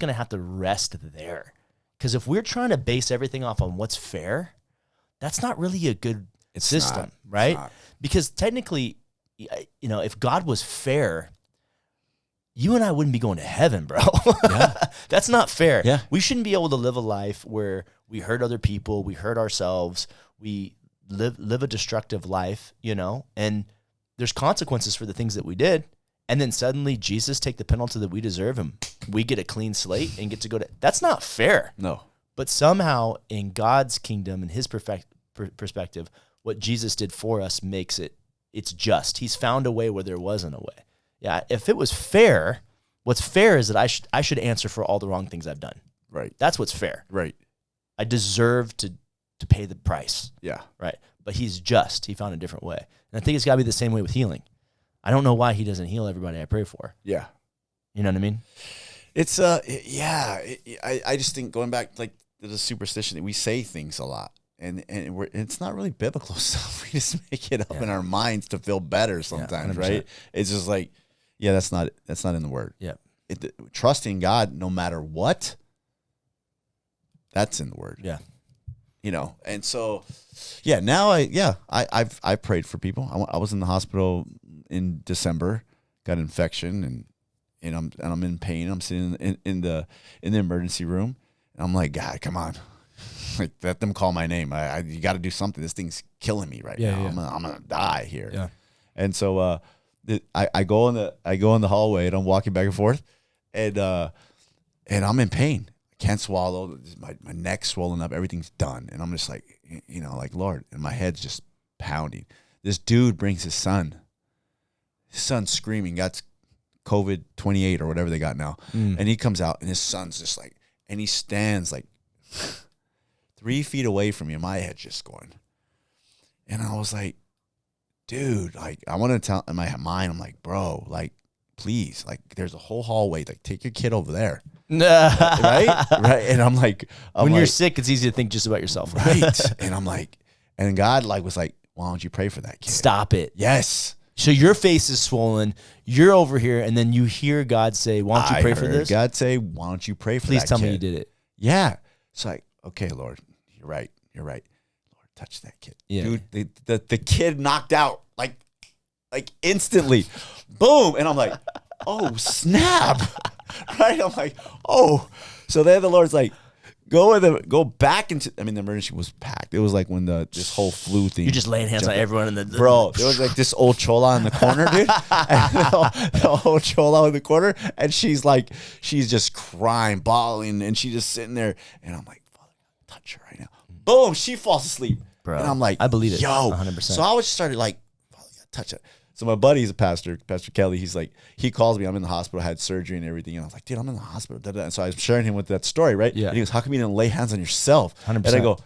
S4: to have to rest there. Because if we're trying to base everything off on what's fair, that's not really a good system, right? Because technically, you know, if God was fair, you and I wouldn't be going to heaven, bro. Yeah. That's not fair.
S2: Yeah.
S4: We shouldn't be able to live a life where we hurt other people, we hurt ourselves, we live a destructive life, you know, and there's consequences for the things that we did. And then suddenly Jesus take the penalty that we deserve and we get a clean slate and get to go to, that's not fair.
S2: No.
S4: But somehow in God's kingdom and his perspective, what Jesus did for us makes it's just. He's found a way where there wasn't a way. Yeah. If it was fair, what's fair is that I should answer for all the wrong things I've done.
S2: Right.
S4: That's what's fair.
S2: Right.
S4: I deserve to pay the price.
S2: Yeah.
S4: Right. But he's just. He found a different way. And I think it's got to be the same way with healing. I don't know why he doesn't heal everybody I pray for.
S2: Yeah.
S4: You know what I mean?
S2: It's, yeah. I just think going back like to the superstition that we say things a lot and it's not really biblical stuff. We just make it up in our minds to feel better sometimes, right? It's just like, yeah, that's not in the word.
S4: Yeah.
S2: Trusting God no matter what, that's in the word.
S4: Yeah.
S2: You know, and so, yeah, now I've prayed for people. I was in the hospital in December, got an infection, and I'm in pain. I'm sitting in the emergency room, and I'm like, God, come on, like let them call my name. You got to do something. This thing's killing me right now. Yeah. I'm gonna die here. Yeah. And so I go in the hallway, and I'm walking back and forth, and I'm in pain. Can't swallow, my neck's swollen up, everything's done. And I'm just like, you know, like, Lord, and my head's just pounding. This dude brings his son's screaming, got COVID 28 or whatever they got now. And he comes out and his son's just like, and he stands like 3 feet away from me and my head's just going. And I was like, dude, like, I want to tell, in my mind, I'm like, bro, like, please, like, there's a whole hallway, like, take your kid over there. right? And I'm like,
S4: when you're sick, it's easy to think just about yourself.
S2: Right. And I'm like, and God like was like, why don't you pray for that kid?
S4: Stop it.
S2: Yes.
S4: So your face is swollen. You're over here, and then you hear God say, why don't you pray for this?
S2: God say, why don't you pray for
S4: Please
S2: that
S4: tell
S2: kid?
S4: me you did it.
S2: Yeah. It's like, okay, Lord, you're right. Lord, touch that kid.
S4: Yeah.
S2: Dude, the kid knocked out like instantly. Boom. And I'm like, oh, snap. Right? I'm like, oh. So then the Lord's like, go back into, I mean, the emergency was packed. It was like when this whole flu thing.
S4: You're just laying hands on everyone in the
S2: bro, there was like this old chola in the corner, dude. And the old chola in the corner. And she's just crying, bawling, and she's just sitting there. And I'm like, Father, touch her right now. Boom, she falls asleep.
S4: Bro,
S2: and I'm like,
S4: I believe it.
S2: Yo.
S4: 100%.
S2: So I was just started like, Father, touch it. So my buddy's a pastor, Pastor Kelly. He's like, he calls me. I'm in the hospital, I had surgery and everything. And I was like, dude, I'm in the hospital. And so I was sharing him with that story, right?
S4: Yeah.
S2: And he goes, how come you didn't lay hands on yourself?
S4: 100%.
S2: And I go,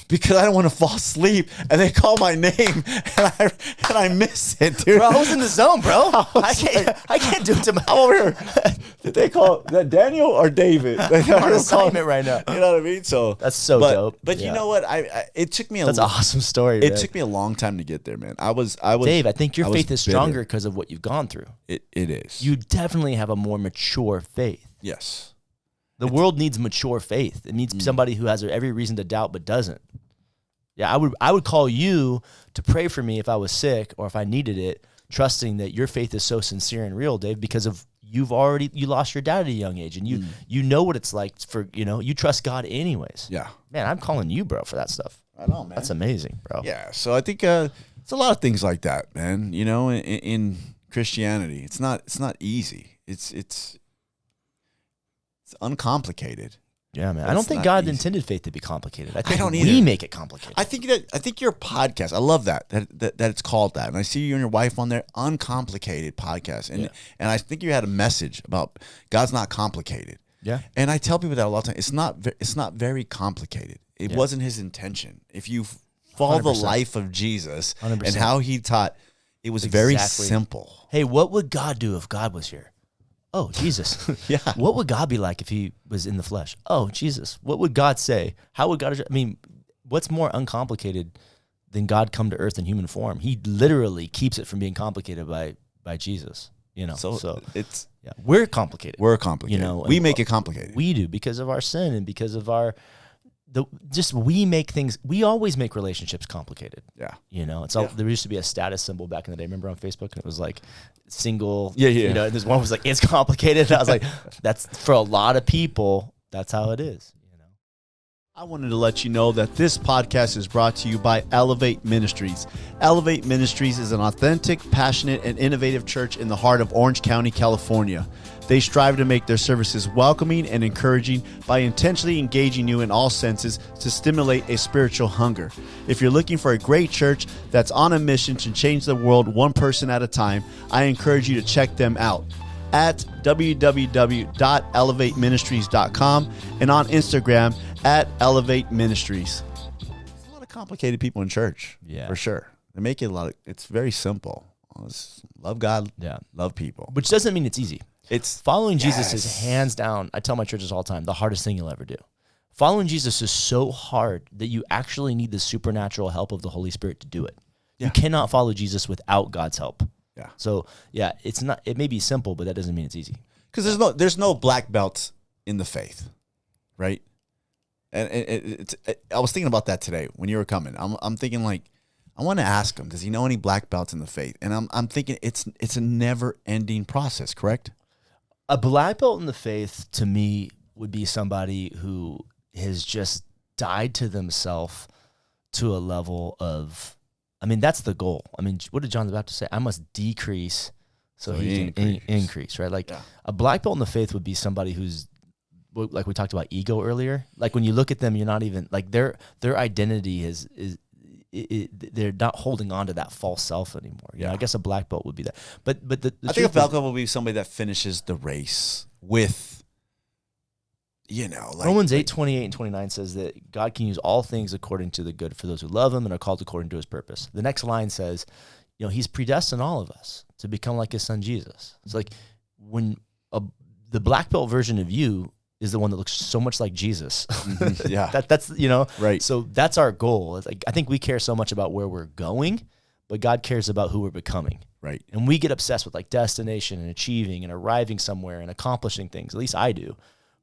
S2: because I don't want to fall asleep. And they call my name, and I miss it, dude.
S4: Bro, I was in the zone, bro. I can't do it to my.
S2: I'm over here. Did they call that Daniel or David?
S4: I'm on assignment right now.
S2: You know what I mean? So
S4: that's so dope.
S2: But you know what? It took me.
S4: That's an awesome story.
S2: It took me a long time to get there, man. I was.
S4: Dave, I think your faith is stronger because of what you've gone through.
S2: It is.
S4: You definitely have a more mature faith.
S2: Yes.
S4: The world needs mature faith. It needs somebody who has every reason to doubt but doesn't. Yeah, I would call you to pray for me if I was sick or if I needed it, trusting that your faith is so sincere and real, Dave, because of you lost your dad at a young age, and you know what it's like for, you trust God anyways.
S2: Yeah.
S4: Man, I'm calling you, bro, for that stuff.
S2: I know, man.
S4: That's amazing, bro.
S2: Yeah. So I think it's a lot of things like that, man. In Christianity, it's not easy. It's uncomplicated.
S4: Yeah, man.
S2: But
S4: I don't
S2: it's
S4: think
S2: not
S4: God
S2: easy.
S4: intended faith to be complicated. I think
S2: don't
S4: we
S2: either.
S4: make it complicated.
S2: I think your podcast. I love that it's called that, and I see you and your wife on there, uncomplicated podcast, and I think you had a message about God's not complicated.
S4: Yeah.
S2: And I tell people that a lot of times. It's not very complicated. It wasn't his intention. If you follow
S4: 100%.
S2: the life of Jesus
S4: 100%.
S2: and how he taught, it was very simple.
S4: Hey, what would God do if God was here? Oh, Jesus.
S2: Yeah.
S4: What would God be like if he was in the flesh? Oh, Jesus. What would God say? How would God, I mean, what's more uncomplicated than God come to earth in human form? He literally keeps it from being complicated by Jesus, you know?
S2: So it's,
S4: yeah, we're complicated.
S2: we're complicated.
S4: You know,
S2: we make it complicated.
S4: We do because of our sin and because of we make things, we always make relationships complicated.
S2: Yeah.
S4: You know, there used to be a status symbol back in the day. Remember on Facebook? And it was like single.
S2: Yeah.
S4: You know, this one was like, it's complicated. And I was like, that's for a lot of people, that's how it is. You know,
S2: I wanted to let you know that this podcast is brought to you by Elevate Ministries. Elevate Ministries is an authentic, passionate, and innovative church in the heart of Orange County, California. They strive to make their services welcoming and encouraging by intentionally engaging you in all senses to stimulate a spiritual hunger. If you're looking for a great church that's on a mission to change the world one person at a time, I encourage you to check them out at www.elevateministries.com and on Instagram at Elevate Ministries. There's a lot of complicated people in church, for sure. They make it it's very simple. Just love God, love people.
S4: which doesn't mean it's easy.
S2: It's
S4: Following Jesus is hands down, I tell my churches all the time, the hardest thing you'll ever do. Following Jesus is so hard that you actually need the supernatural help of the Holy Spirit to do it.
S2: Yeah.
S4: You cannot follow Jesus without God's help.
S2: Yeah.
S4: So it may be simple, but that doesn't mean it's easy.
S2: because there's no black belts in the faith, right? And I was thinking about that today when you were coming. I'm thinking like, I want to ask him, does he know any black belts in the faith? And I'm thinking it's a never ending process, correct?
S4: A black belt in the faith to me would be somebody who has just died to themselves to a level of, I mean, that's the goal. I mean, what did John the Baptist say? I must decrease so he can increase, right? Like a black belt in the faith would be somebody who's, like we talked about ego earlier. Like when you look at them, you're not even like their identity is they're not holding on to that false self anymore. You know, I guess a black belt would be that. But the
S2: I think a black belt will be somebody that finishes the race with, like
S4: Romans 8:28 and 29 says that God can use all things according to the good for those who love him and are called according to his purpose. The next line says, he's predestined all of us to become like his son Jesus. It's like when the black belt version of you is the one that looks so much like Jesus.
S2: Yeah.
S4: That's
S2: right.
S4: So that's our goal. It's like, I think we care so much about where we're going, but God cares about who we're becoming.
S2: Right.
S4: And we get obsessed with like destination and achieving and arriving somewhere and accomplishing things. At least I do.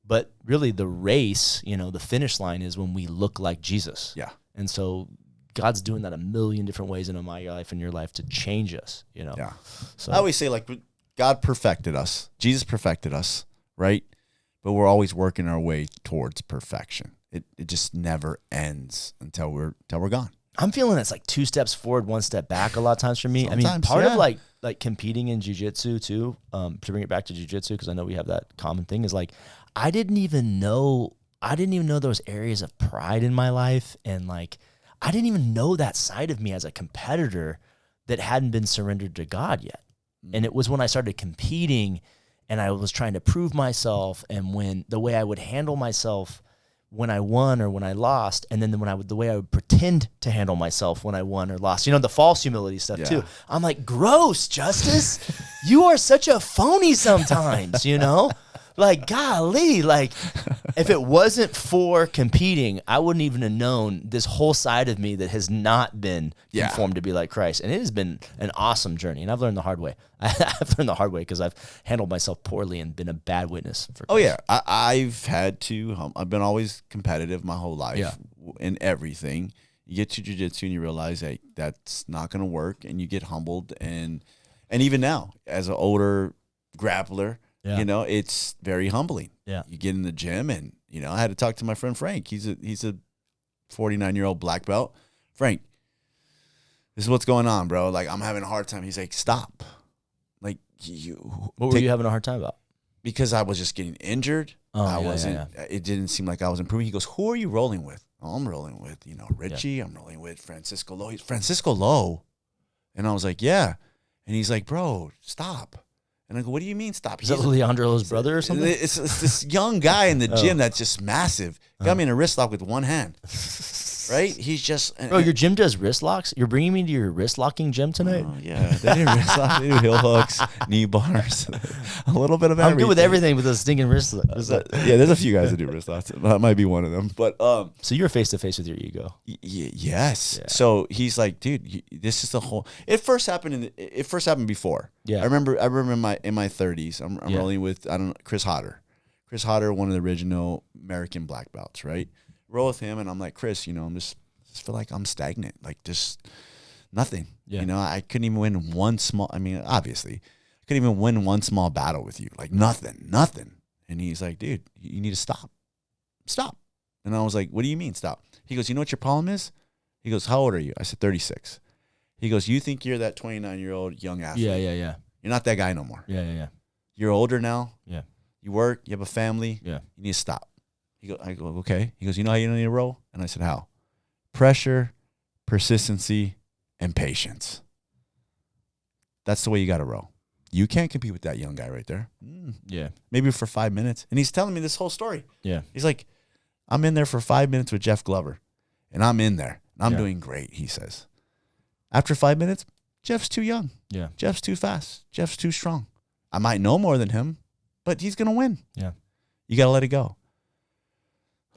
S4: But really the race, the finish line is when we look like Jesus.
S2: Yeah.
S4: And so God's doing that a million different ways in my life and your life to change us,
S2: Yeah.
S4: So
S2: I always say like God perfected us. Jesus perfected us, right? But we're always working our way towards perfection. It just never ends until we're gone.
S4: I'm feeling it's like 2 steps forward, 1 step back a lot of times for me.
S2: Sometimes,
S4: I mean, part of like competing in jiu-jitsu too, to bring it back to jiu-jitsu, because I know we have that common thing, is like I didn't even know there was areas of pride in my life, and like I didn't even know that side of me as a competitor that hadn't been surrendered to God yet. And it was when I started competing and I was trying to prove myself, and when the way I would handle myself when I won or when I lost, and then the way I would pretend to handle myself when I won or lost, the false humility stuff too. I'm like, gross, Justice. You are such a phony sometimes, Like, golly, like if it wasn't for competing, I wouldn't even have known this whole side of me that has not been conformed to be like Christ. And it has been an awesome journey. And I've learned the hard way. I've learned the hard way because I've handled myself poorly and been a bad witness for Christ.
S2: Oh, yeah. I've had to. I've been always competitive my whole life in everything. You get to jiu-jitsu and you realize that that's not going to work, and you get humbled. And even now, as an older grappler, it's very humbling.
S4: Yeah.
S2: You get in the gym and, I had to talk to my friend Frank. He's a 49-year-old black belt. Frank, this is what's going on, bro. Like, I'm having a hard time. He's like, stop. Like,
S4: What were you having a hard time about?
S2: Because I was just getting injured. I wasn't. It didn't seem like I was improving. He goes, "Who are you rolling with?" Oh, I'm rolling with, Richie. I'm rolling with Francisco Lowe. Francisco Lowe, and I was like, "Yeah," and he's like, "Bro, stop." And I go, "What do you mean stop?"
S4: Is that Leandro's brother or something?
S2: It's this young guy in the gym that's just massive. Got me in a wrist lock with one hand. Right? He's just...
S4: Bro, your gym does wrist locks? You're bringing me to your wrist locking gym tonight?
S2: Yeah, they do wrist locks. They do heel hooks, knee bars, a little bit of everything.
S4: I'm good with everything with those stinking wrist locks.
S2: Yeah, there's a few guys that do wrist locks. That might be one of them. But
S4: so you're face-to-face with your ego.
S2: Yes.
S4: Yeah.
S2: So he's like, dude, this is the whole... It first happened before.
S4: Yeah.
S2: I remember in my 30s, I'm rolling with, Chris Hodder. Chris Hodder, one of the original American black belts, right? Roll with him, and I'm like, Chris, I'm just feel like I'm stagnant, like just nothing. Yeah. I couldn't even win one small. Obviously, I couldn't even win one small battle with you, like nothing. And he's like, dude, you need to stop. And I was like, what do you mean stop? He goes, you know what your problem is? He goes, how old are you? I said 36. He goes, you think you're that 29-year-old young athlete?
S4: Yeah.
S2: You're not that guy no more.
S4: Yeah.
S2: You're older now.
S4: Yeah.
S2: You work. You have a family.
S4: Yeah.
S2: You need to stop. I go, okay. He goes, you know how you don't need to roll? And I said, how? Pressure, persistency, and patience. That's the way you got to roll. You can't compete with that young guy right there.
S4: Yeah.
S2: Maybe for 5 minutes. And he's telling me this whole story.
S4: Yeah.
S2: He's like, I'm in there for 5 minutes with Jeff Glover. And I'm in there. And I'm doing great, he says. After 5 minutes, Jeff's too young.
S4: Yeah.
S2: Jeff's too fast. Jeff's too strong. I might know more than him, but he's going to win.
S4: Yeah.
S2: You got to let it go.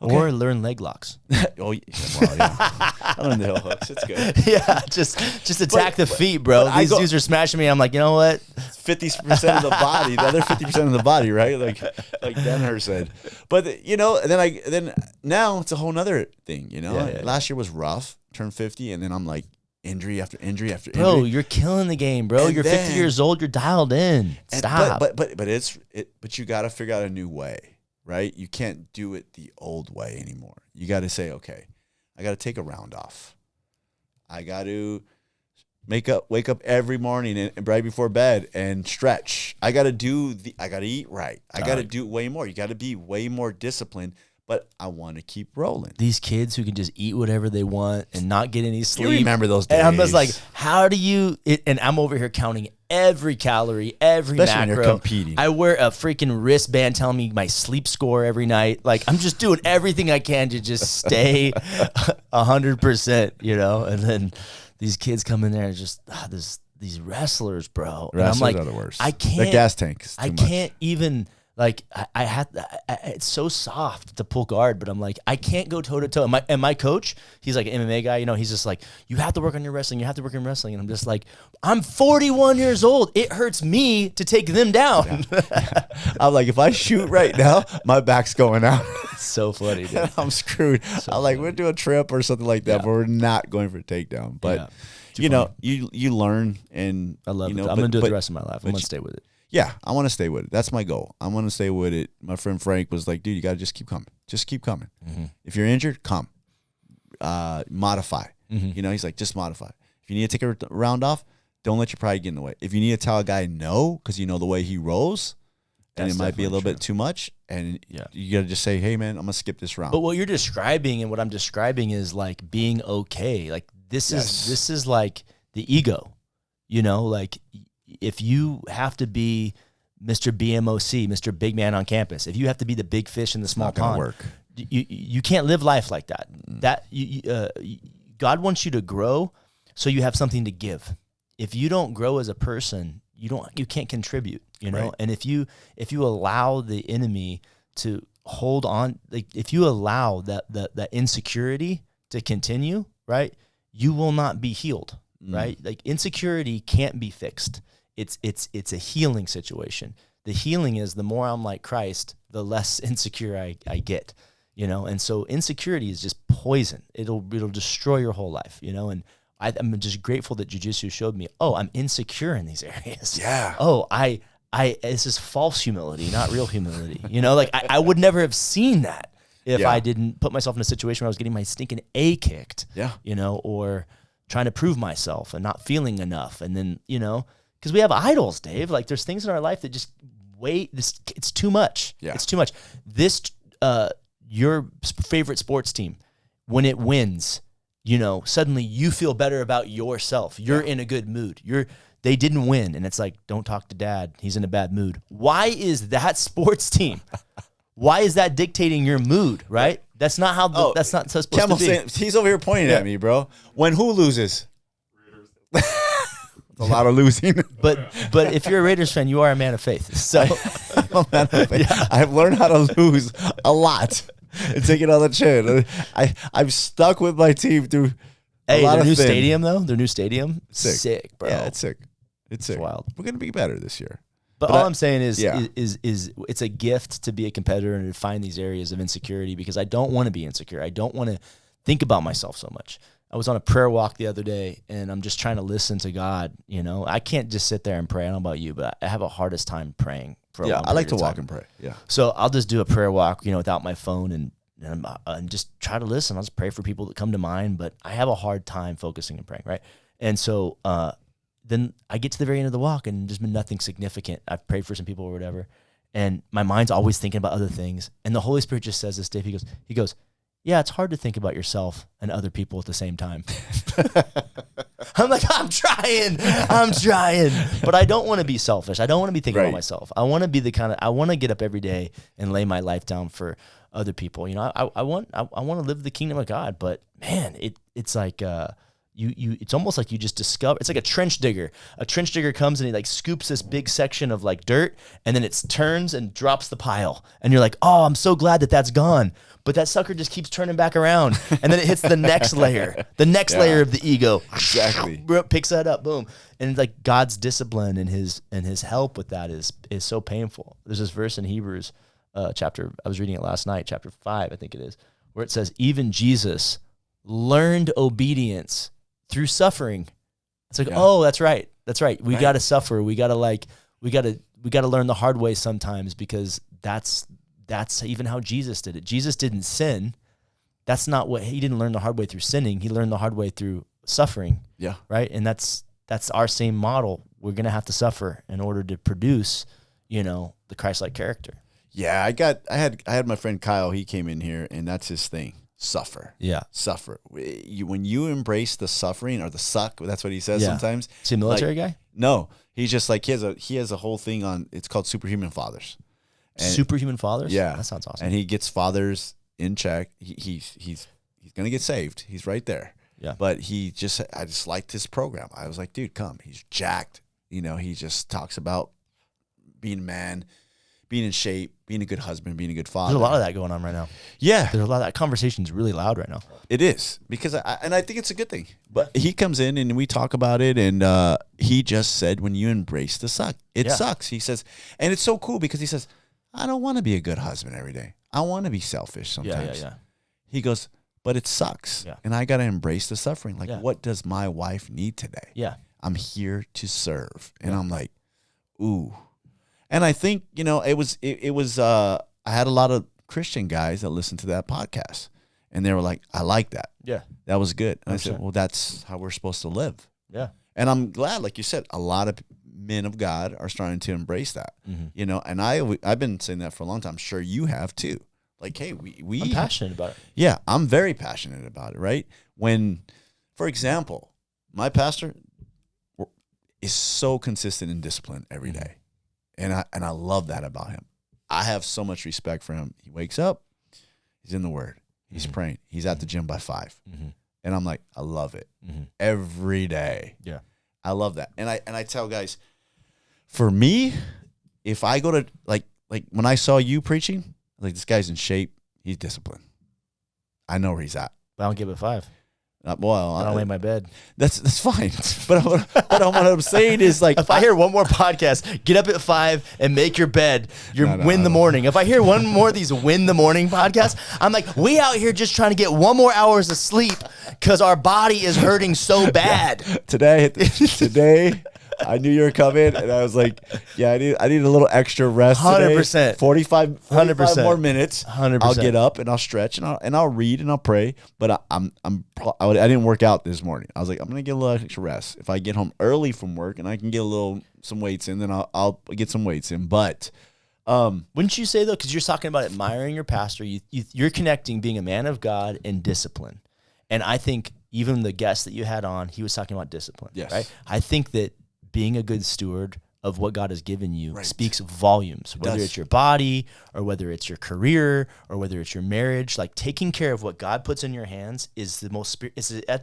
S2: Okay.
S4: Or learn leg locks.
S2: Oh, yeah. Well, yeah. I learned the heel hooks. It's good.
S4: Yeah, just attack the feet, bro. These dudes are smashing me. I'm like, you know what?
S2: 50% of the body, the other 50% of the body, right? Like Denher said. But then now it's a whole nother thing.
S4: Yeah.
S2: Last year was rough. Turned 50, and then I'm like injury after injury after injury.
S4: Bro, you're killing the game, bro. You're 50 years old. You're dialed in. Stop.
S2: But you got to figure out a new way. Right? You can't do it the old way anymore. You got to say, okay, I got to take a round off. I got to wake up every morning and right before bed and stretch. I got to eat right. I got to do way more. You got to be way more disciplined, but I want to keep rolling.
S4: These kids who can just eat whatever they want and not get any sleep.
S2: You remember those days.
S4: And I'm just like, how do you, and I'm over here counting every calorie, every
S2: Especially
S4: macro.
S2: when you're competing.
S4: I wear a freaking wristband telling me my sleep score every night. Like, I'm just doing everything I can to just stay 100%, And then these kids come in there and just, these wrestlers, bro.
S2: Wrestlers
S4: and I'm like,
S2: are the worst.
S4: I can't.
S2: The gas tank is too much.
S4: Can't even... Like it's so soft to pull guard, but I'm like, I can't go toe to toe. And my coach, he's like an MMA guy, he's just like, you have to work on your wrestling. You have to work on wrestling. And I'm just like, I'm 41 years old. It hurts me to take them down.
S2: Yeah. I'm like, if I shoot right now, my back's going out.
S4: It's so funny, dude.
S2: I'm screwed. I'm like, we'll do a trip or something like that, but we're not going for a takedown. But you learn, and
S4: I love it. I'm gonna do it the rest of my life. I'm gonna stay with it.
S2: Yeah, I want to stay with it. That's my goal. I want to stay with it. My friend Frank was like, dude, you got to just keep coming. Just keep coming. Mm-hmm. If you're injured, come. Modify. Mm-hmm. He's like, just modify. If you need to take a round off, don't let your pride get in the way. If you need to tell a guy no because you know the way he rolls, and it might be a little bit too much, and you got to just say, hey, man, I'm going to skip this round.
S4: But what you're describing and what I'm describing is like being okay. Like this is like the ego, like if you have to be Mr. BMOC, Mr. Big Man on campus, if you have to be the big fish in the small pond,
S2: work.
S4: You can't live life like that. God wants you to grow so you have something to give. If you don't grow as a person, you can't contribute,
S2: Right.
S4: And if you allow the enemy to hold on, like if you allow that insecurity to continue, right, you will not be healed, right? Like insecurity can't be fixed. It's a healing situation. The healing is the more I'm like Christ, the less insecure I get, and so insecurity is just poison. It'll destroy your whole life, and I'm just grateful that Jiu Jitsu showed me, I'm insecure in these areas.
S2: Yeah.
S4: This is false humility, not real humility. Like I would never have seen that if I didn't put myself in a situation where I was getting my stinking A kicked, or trying to prove myself and not feeling enough. And then, because we have idols, Dave. Like there's things in our life that just it's too much.
S2: Yeah.
S4: It's too much. This, your favorite sports team, when it wins, you know, suddenly you feel better about yourself. You're in a good mood. They didn't win, and it's like, don't talk to dad. He's in a bad mood. Why is that sports team? Why is that dictating your mood, right? That's not how. That's not supposed to be.
S2: He's over here pointing at me, bro. When who loses? It's a lot of losing.
S4: But if you're a Raiders fan, you are a man of faith. So
S2: I'm a man of faith. Yeah. I've learned how to lose a lot and take it on the chin. I'm stuck with my team through.
S4: Hey, their new stadium though. Their new stadium, sick, bro.
S2: Yeah, it's sick. It's sick.
S4: Wild.
S2: We're gonna be better this year.
S4: But all I'm saying is it's a gift to be a competitor and to find these areas of insecurity, because I don't want to be insecure. I don't want to think about myself so much. I was on a prayer walk the other day, and I'm just trying to listen to God. You know, I can't just sit there and pray. I don't know about you, but I have a hardest time praying for a long
S2: I like to
S4: period of
S2: walk
S4: time.
S2: and pray. Yeah.
S4: So I'll just do a prayer walk, you know, without my phone and just try to listen. I'll just pray for people that come to mind, but I have a hard time focusing and praying, right? And so then I get to the very end of the walk, and there's been nothing significant. I've prayed for some people or whatever, and my mind's always thinking about other things. And the Holy Spirit just says this, Dave. He goes, yeah, it's hard to think about yourself and other people at the same time. I'm like, I'm trying, but I don't want to be selfish. I don't want to be thinking about myself. I want to be I want to get up every day and lay my life down for other people. You know, I want to live the kingdom of God, but man, it's like, it's almost like you just discover. It's like a trench digger. A trench digger comes and he like scoops this big section of like dirt, and then it turns and drops the pile. And you're like, oh, I'm so glad that that's gone. But that sucker just keeps turning back around, and then it hits the next layer, layer of the ego.
S2: Exactly.
S4: Picks that up, boom. And it's like God's discipline and his help with that is so painful. There's this verse in Hebrews chapter, I was reading it last night, chapter 5, I think it is, where it says, even Jesus learned obedience through suffering. It's like, oh, that's right. We got to suffer. We got to learn the hard way sometimes, because that's even how Jesus did it. Jesus didn't sin. That's not what he didn't learn the hard way through sinning. He learned the hard way through suffering. Yeah. Right. And that's our same model. We're going to have to suffer in order to produce, you know, the Christ-like character.
S2: Yeah. I had my friend Kyle, he came in here, and that's his thing. Suffer. Yeah. Suffer. When you embrace the suffering or the suck, that's what he says sometimes.
S4: Is he a military guy?
S2: No. He's just like, he has a whole thing on, it's called Superhuman Fathers. And
S4: Superhuman Fathers?
S2: Yeah.
S4: That sounds awesome.
S2: And he gets fathers in check. He's going to get saved. He's right there. Yeah. But I just liked his program. I was like, dude, come. He's jacked. You know, he just talks about being a man, being in shape, being a good husband, being a good father.
S4: There's a lot of that going on right now.
S2: Yeah.
S4: There's a lot of that conversation's really loud right now.
S2: It is, because I think it's a good thing. But he comes in and we talk about it, and he just said, when you embrace the suck, it sucks. He says, and it's so cool because he says, I don't want to be a good husband every day. I want to be selfish sometimes. Yeah. He goes, but it sucks. Yeah. And I got to embrace the suffering. Like, what does my wife need today? Yeah. I'm here to serve. And I'm like, ooh. And I think, you know, it was I had a lot of Christian guys that listened to that podcast, and they were like, I like that. Yeah. That was good. And I said, well, that's how we're supposed to live. Yeah. And I'm glad, like you said, a lot of men of God are starting to embrace that, you know, and I've been saying that for a long time. I'm sure you have too. Like, hey, I'm
S4: passionate about it.
S2: Yeah. I'm very passionate about it. Right. When, for example, my pastor is so consistent in discipline every day. And I love that about him. I have so much respect for him. He wakes up, he's in the Word, he's praying, he's at the gym by 5. And I'm like, I love it every day. Yeah. I love that. And I tell guys, for me, if I go to like when I saw you preaching, like, this guy's in shape, he's disciplined. I know where he's at.
S4: But I don't give it 5.
S2: Well,
S4: I don't lay in my bed.
S2: That's fine. But what I'm saying is, like,
S4: if I hear one more podcast, get up at 5 and make your bed, win the morning. If I hear one more of these win the morning podcasts, I'm like, we out here just trying to get 1 more hours of sleep because our body is hurting so bad.
S2: Today, I knew you were coming, and I was like, yeah, I need a little extra rest.
S4: 100%.
S2: 45 more minutes.
S4: 100%.
S2: I'll get up and I'll stretch and I'll read and I'll pray. But I didn't work out this morning. I was like, I'm gonna get a little extra rest. If I get home early from work and I can get some weights in, then I'll get some weights in. But
S4: Wouldn't you say though? Because you're talking about admiring your pastor, you're connecting being a man of God and discipline, and I think even the guest that you had on, he was talking about discipline.
S2: Yes.
S4: Right. I think that being a good steward of what God has given you speaks volumes, whether it's your body or whether it's your career or whether it's your marriage. Like taking care of what God puts in your hands is the most,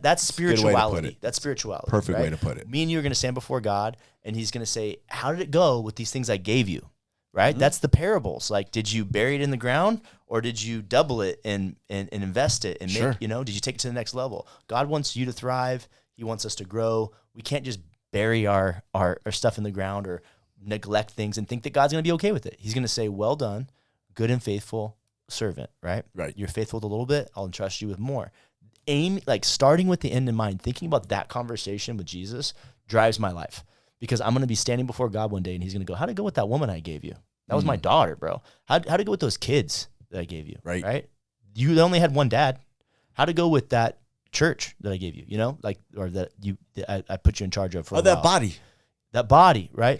S4: that's spirituality. That's spirituality.
S2: Perfect way to put it.
S4: Me and you are going to stand before God and he's going to say, how did it go with these things I gave you? Right? Mm-hmm. That's the parables. Like, did you bury it in the ground or did you double it and invest it and make, did you take it to the next level? God wants you to thrive. He wants us to grow. We can't just bury our stuff in the ground or neglect things and think that God's going to be okay with it. He's going to say, well done, good and faithful servant, right?
S2: Right.
S4: You're faithful with a little bit, I'll entrust you with more. Starting with the end in mind, thinking about that conversation with Jesus drives my life because I'm going to be standing before God one day and he's going to go, how'd it go with that woman I gave you? That was my daughter, bro. How'd it go with those kids that I gave you?
S2: Right.
S4: You only had one dad. How'd it go with that church that I gave you, or that I put you in charge of for a
S2: that
S4: while. That body, right?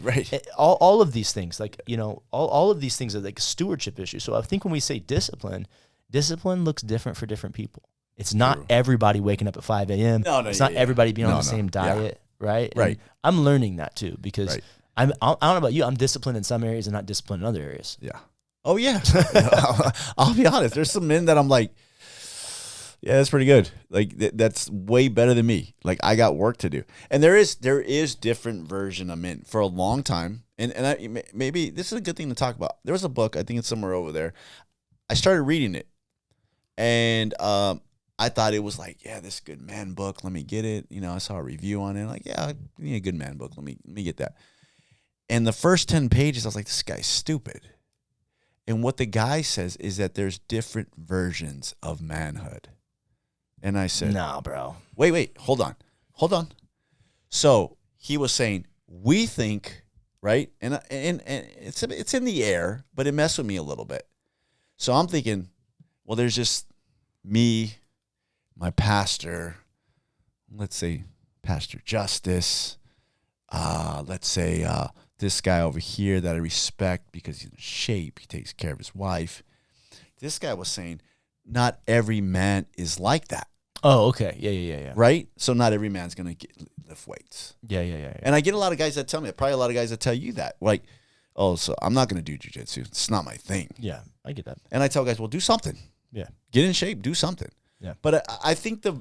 S4: All of these things, all of these things are like stewardship issues. So I think when we say discipline looks different for different people. It's not everybody waking up at 5 a.m. It's not everybody being on the same diet, right?
S2: Right.
S4: And I'm learning that too because I don't know about you. I'm disciplined in some areas and not disciplined in other areas.
S2: Yeah. Oh yeah. I'll be honest. There's some men that I'm like, yeah, that's pretty good. Like that's way better than me. Like I got work to do, and there is different version of men for a long time. And maybe this is a good thing to talk about. There was a book, I think it's somewhere over there. I started reading it, and I thought it was like, yeah, this is a good man book. Let me get it. I saw a review on it. Like, yeah, I need a good man book. Let me get that. And the first 10 pages, I was like, this guy's stupid. And what the guy says is that there's different versions of manhood. And I said,
S4: nah, bro.
S2: Wait, hold on. So he was saying, we think, right? And it's in the air, but it messed with me a little bit. So I'm thinking, well, there's just me, my pastor, let's say Pastor Justice, let's say this guy over here that I respect because he's in shape, he takes care of his wife. This guy was saying, not every man is like that.
S4: Oh, okay. Yeah.
S2: Right? So not every man's going to lift weights.
S4: Yeah.
S2: And I get a lot of guys that tell me, probably a lot of guys that tell you that. Like, oh, so I'm not going to do jiu-jitsu. It's not my thing.
S4: Yeah, I get that.
S2: And I tell guys, well, do something.
S4: Yeah.
S2: Get in shape. Do something.
S4: Yeah.
S2: But I think let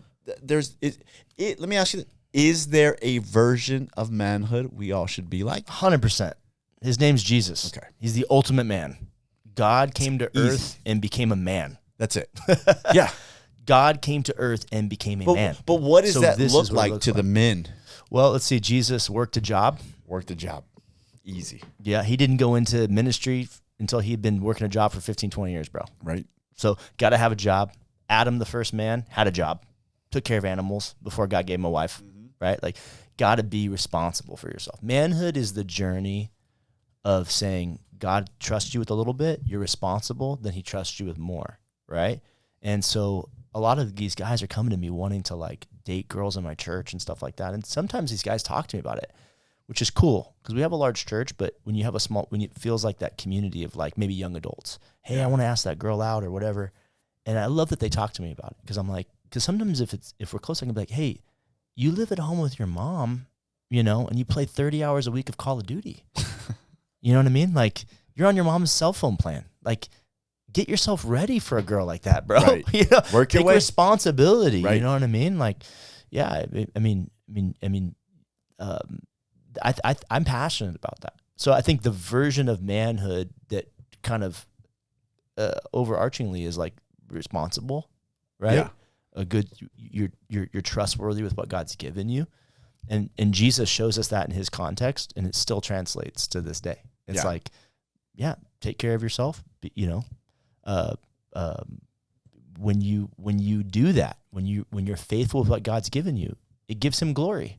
S2: me ask you, is there a version of manhood we all should be like?
S4: 100%. His name's Jesus.
S2: Okay.
S4: He's the ultimate man. God came to earth and became a man.
S2: That's it. Yeah.
S4: God came to earth and became a man.
S2: But what does that look like to the men?
S4: Well, let's see. Jesus worked a job.
S2: Easy.
S4: Yeah. He didn't go into ministry until he had been working a job for 15, 20 years, bro.
S2: Right.
S4: So got to have a job. Adam, the first man, had a job. Took care of animals before God gave him a wife. Mm-hmm. Right? Like, got to be responsible for yourself. Manhood is the journey of saying, God trusts you with a little bit, you're responsible, then he trusts you with more. Right? And so a lot of these guys are coming to me wanting to like date girls in my church and stuff like that. And sometimes these guys talk to me about it, which is cool because we have a large church, but when you have when it feels like that community of like maybe young adults, hey, I want to ask that girl out or whatever. And I love that they talk to me about it because I'm like, because sometimes if we're close, I can be like, hey, you live at home with your mom, and you play 30 hours a week of Call of Duty. You know what I mean? Like you're on your mom's cell phone plan. Like, get yourself ready for a girl like that, bro.
S2: Right. Work your
S4: Take
S2: way.
S4: Responsibility.
S2: Right.
S4: You know what I mean? Like, yeah. I'm passionate about that. So I think the version of manhood that kind of overarchingly is like responsible, right?
S2: Yeah.
S4: A good, you're trustworthy with what God's given you, and Jesus shows us that in His context, and it still translates to this day. It's like, yeah, take care of yourself. When you do that, when you're faithful with what God's given you, it gives Him glory.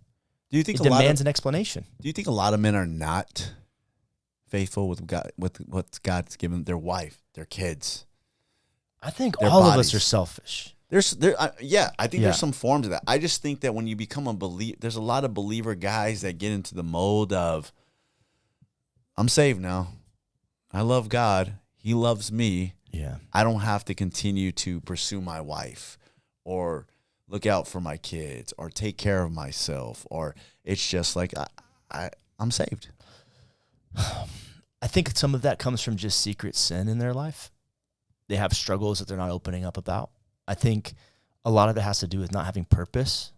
S2: Do you think
S4: it demands an explanation?
S2: Do you think a lot of men are not faithful with God, with what God's given their wife, their kids?
S4: I think
S2: their
S4: all
S2: bodies.
S4: of us are selfish.
S2: I think there's some forms of that. I just think that when you become a believer, there's a lot of believer guys that get into the mode of, I'm saved now. I love God. He loves me.
S4: Yeah.
S2: I don't have to continue to pursue my wife or look out for my kids or take care of myself, or it's just like I'm saved.
S4: I think some of that comes from just secret sin in their life. They have struggles that they're not opening up about. I think a lot of it has to do with not having purpose.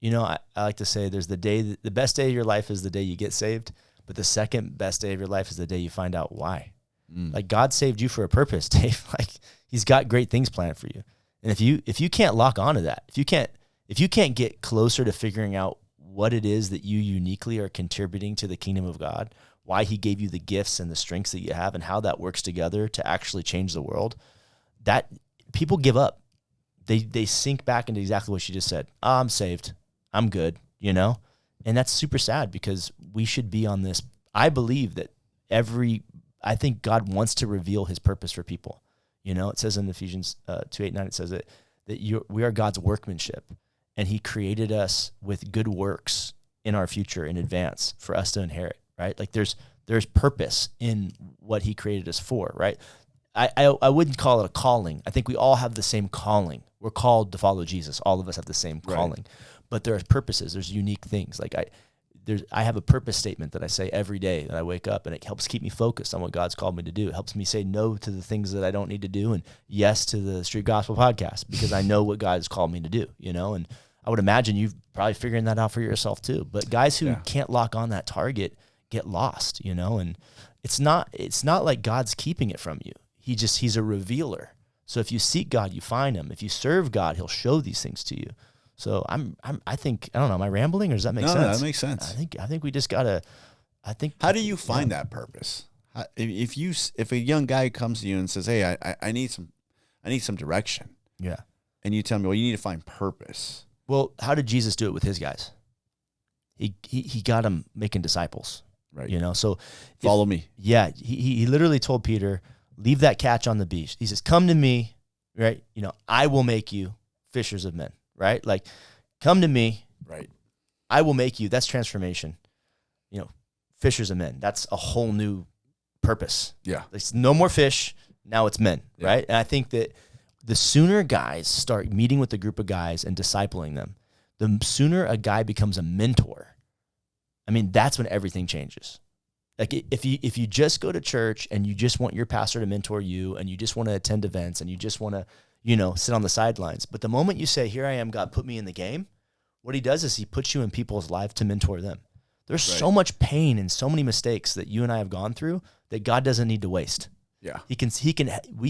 S4: You know, I like to say there's the best day of your life is the day you get saved, but the second best day of your life is the day you find out why. Like God saved you for a purpose, Dave. Like he's got great things planned for you. And if you can't lock onto that, if you can't get closer to figuring out what it is that you uniquely are contributing to the kingdom of God, why he gave you the gifts and the strengths that you have and how that works together to actually change the world, that people give up. They sink back into exactly what she just said. Oh, I'm saved. I'm good, you know? And that's super sad because we should be on this. I believe that I think God wants to reveal his purpose for people. You know, it says in Ephesians 2:8-9, it says that we are God's workmanship, and he created us with good works in our future in advance for us to inherit, right? Like there's purpose in what he created us for, right? I wouldn't call it a calling. I think we all have the same calling. We're called to follow Jesus. All of us have the same calling, but there are purposes. There's unique things. Like I have a purpose statement that I say every day that I wake up, and it helps keep me focused on what God's called me to do. It helps me say no to the things that I don't need to do and yes to the Street Gospel podcast because I know what God has called me to do, you know? And I would imagine you've probably figuring that out for yourself too. But guys who can't lock on that target get lost, you know? And it's not like God's keeping it from you. He's a revealer. So if you seek God, you find him. If you serve God, he'll show these things to you. So I think, I don't know, am I rambling or does that make sense?
S2: No, that makes sense.
S4: I think we just gotta,
S2: How do you find that purpose? If a young guy comes to you and says, hey, I need some direction.
S4: Yeah.
S2: And you tell me, well, you need to find purpose.
S4: Well, how did Jesus do it with his guys? He got them making disciples.
S2: Right.
S4: You know, so
S2: follow me.
S4: Yeah. He literally told Peter, leave that catch on the beach. He says, come to me, right? You know, I will make you fishers of men, right? Like, come to me.
S2: Right.
S4: I will make you. That's transformation. You know, fishers of men. That's a whole new purpose.
S2: Yeah.
S4: It's no more fish. Now it's men, right? And I think that the sooner guys start meeting with a group of guys and discipling them, the sooner a guy becomes a mentor. I mean, that's when everything changes. Like if you just go to church and you just want your pastor to mentor you and you just want to attend events and you just want to, you know, sit on the sidelines. But the moment you say, here I am, God, put me in the game, what he does is he puts you in people's life to mentor them. There's so much pain and so many mistakes that you and I have gone through that God doesn't need to waste.
S2: Yeah.
S4: We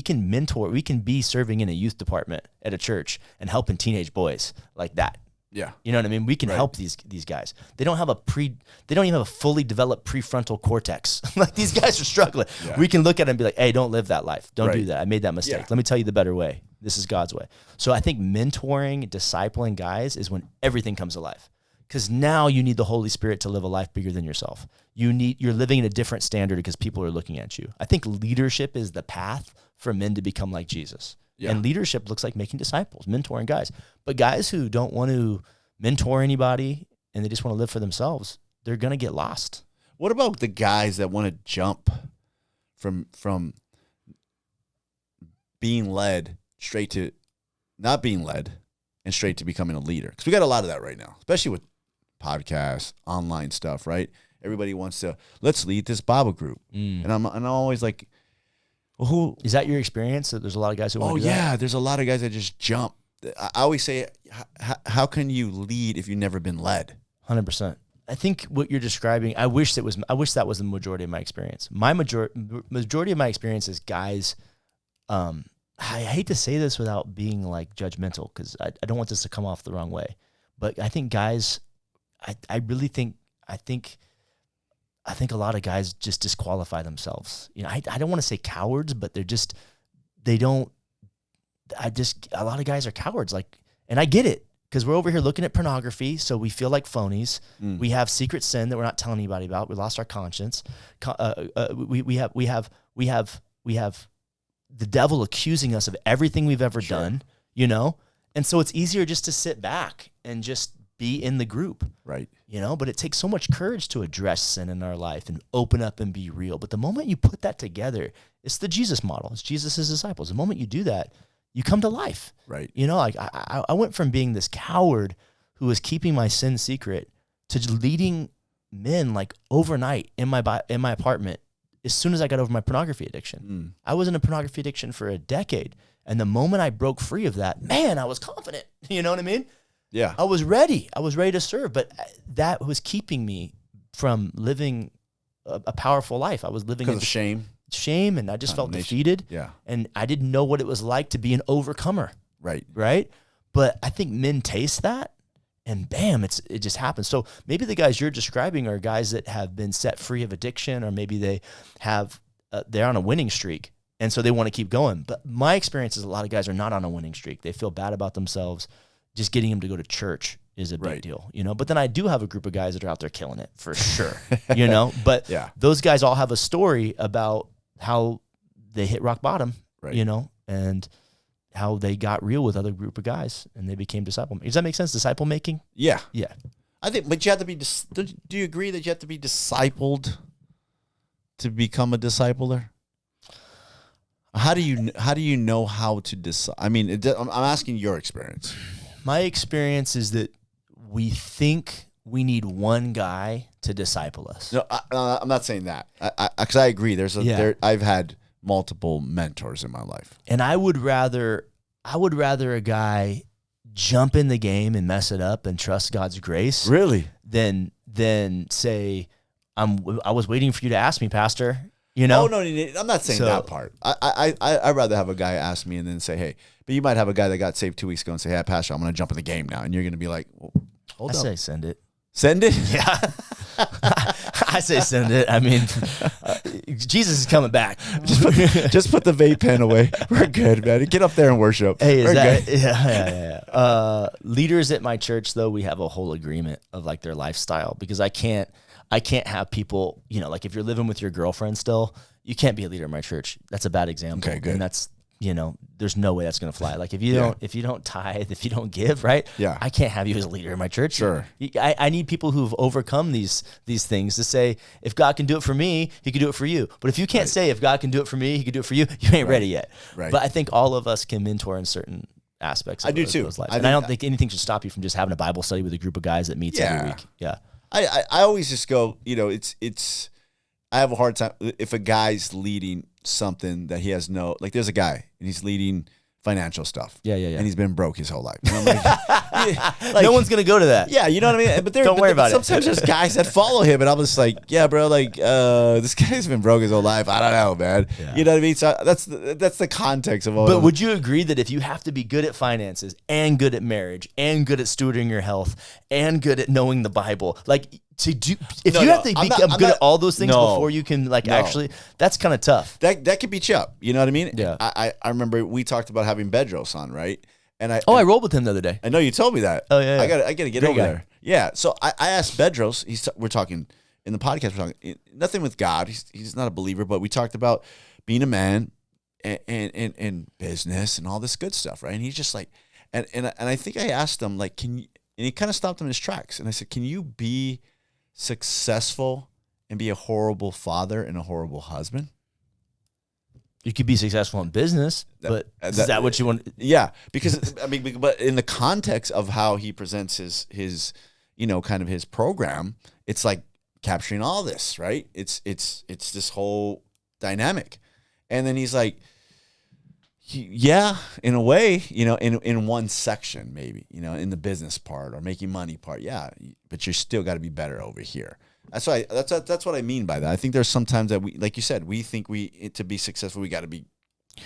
S4: can mentor, we can be serving in a youth department at a church and helping teenage boys like that.
S2: Yeah.
S4: You know what I mean? We can help these guys. They don't even have a fully developed prefrontal cortex. Like these guys are struggling. Yeah. We can look at it and be like, hey, don't live that life. Don't do that. I made that mistake. Yeah. Let me tell you the better way. This is God's way. So I think mentoring, discipling guys is when everything comes alive. Because now you need the Holy Spirit to live a life bigger than yourself. You're living in a different standard because people are looking at you. I think leadership is the path for men to become like Jesus. Yeah. And leadership looks like making disciples, mentoring guys. But guys who don't want to mentor anybody and they just want to live for themselves, they're going to get lost.
S2: What about the guys that want to jump from being led straight to not being led and straight to becoming a leader? Because we got a lot of that right now, especially with podcasts, online stuff, right? Everybody wants to, let's lead this Bible group. And I'm always like, well, who
S4: is that your experience? That there's a lot of guys who want to do that?
S2: There's a lot of guys that just jump. I always say, how can you lead if you've never been led?
S4: 100%. I think what you're describing, I wish that was the majority of my experience. My majority of my experience is guys. I hate to say this without being like judgmental because I don't want this to come off the wrong way, but I think guys, I really think a lot of guys just disqualify themselves. You know, I don't want to say cowards, but a lot of guys are cowards. Like, and I get it because we're over here looking at pornography. So we feel like phonies. We have secret sin that we're not telling anybody about. We lost our conscience. We have the devil accusing us of everything we've ever done, you know? And so it's easier just to sit back and just be in the group.
S2: Right.
S4: You know, but it takes so much courage to address sin in our life and open up and be real. But the moment you put that together, it's the Jesus model. It's Jesus' disciples. The moment you do that, you come to life.
S2: Right.
S4: You know, like I went from being this coward who was keeping my sin secret to leading men like overnight in my apartment as soon as I got over my pornography addiction. I was in a pornography addiction for a decade. And the moment I broke free of that, man, I was confident. You know what I mean?
S2: Yeah.
S4: I was ready. I was ready to serve. But that was keeping me from living a powerful life. I was living
S2: Because of shame.
S4: And I just felt defeated.
S2: Yeah.
S4: And I didn't know what it was like to be an overcomer.
S2: Right.
S4: Right. But I think men taste that and bam, it just happens. So maybe the guys you're describing are guys that have been set free of addiction, or maybe they have, they're on a winning streak. And so they want to keep going. But my experience is a lot of guys are not on a winning streak. They feel bad about themselves. Just getting them to go to church is a big deal, you know? But then I do have a group of guys that are out there killing it for sure, you know? But those guys all have a story about how they hit rock bottom, you know, and how they got real with other group of guys and they became disciple. Does that make sense? Disciple making?
S2: Yeah.
S4: Yeah.
S2: I think, but you have to be, do you agree that you have to be discipled to become a discipler? How do you know how to decide? I mean, I'm asking your experience.
S4: My experience is that we think we need one guy to disciple us.
S2: No, I'm not saying that. Because I agree. I've had multiple mentors in my life,
S4: and I would rather a guy jump in the game and mess it up and trust God's grace,
S2: really,
S4: than say, I was waiting for you to ask me, Pastor. You know?
S2: Oh no, I'm not saying that part. I'd rather have a guy ask me and then say, hey, but you might have a guy that got saved 2 weeks ago and say, hey, Pastor, I'm going to jump in the game now, and you're going to be like, well, hold up.
S4: I say send it.
S2: Send it?
S4: Yeah. I say send it. I mean, Jesus is coming back.
S2: Just put the vape pen away. We're good, man. Get up there and worship.
S4: Hey,
S2: We're good.
S4: yeah. Leaders at my church, though, we have a whole agreement of like their lifestyle, because I can't have people, you know, like if you're living with your girlfriend still, you can't be a leader in my church. That's a bad example.
S2: Okay, good.
S4: And that's, you know, there's no way that's going to fly. Like if you don't tithe, if you don't give, right?
S2: Yeah.
S4: I can't have you as a leader in my church.
S2: Sure.
S4: I need people who've overcome these things to say, if God can do it for me, he can do it for you. But if you can't say, if God can do it for me, he can do it for you, you ain't ready yet.
S2: Right.
S4: But I think all of us can mentor in certain aspects.
S2: I do too.
S4: Those lives. And I don't think anything should stop you from just having a Bible study with a group of guys that meets every week. Yeah.
S2: I always just go, you know, it's I have a hard time if a guy's leading something that he has like there's a guy and he's leading financial stuff.
S4: Yeah.
S2: And he's been broke his whole life. And I'm like,
S4: no one's going to go to that.
S2: Yeah, you know what I mean? But
S4: don't worry about it.
S2: Sometimes there's guys that follow him and I'm just like, yeah, bro, like this guy's been broke his whole life. I don't know, man. Yeah. You know what I mean? So that's the context of all
S4: But would you agree that if you have to be good at finances and good at marriage and good at stewarding your health and good at knowing the Bible, like to do, if you have to become good at all those things before you can actually, that's kind of tough.
S2: That could beat you up. You know what I mean?
S4: Yeah.
S2: I remember we talked about having Bedros on, right? And I
S4: rolled with him the other day.
S2: I know you told me that.
S4: Oh yeah.
S2: I gotta get
S4: Great
S2: over
S4: guy.
S2: there. Yeah. So I asked Bedros. We're talking in the podcast. We're talking nothing with God. He's not a believer, but we talked about being a man and business and all this good stuff, right? And he's just like, and I think I asked him like, can you? And he kind of stopped him in his tracks. And I said, can you be successful and be a horrible father and a horrible husband?
S4: You could be successful in business, but is that what you want?
S2: Yeah, because I mean, but in the context of how he presents his you know, kind of his program, it's like capturing all this, right? It's this whole dynamic, and then he's like, yeah, in a way, you know, in one section maybe, you know, in the business part or making money part, yeah, but you still got to be better over here. That's what I mean by that. I think there's sometimes that we, like you said, we think to be successful, we got to be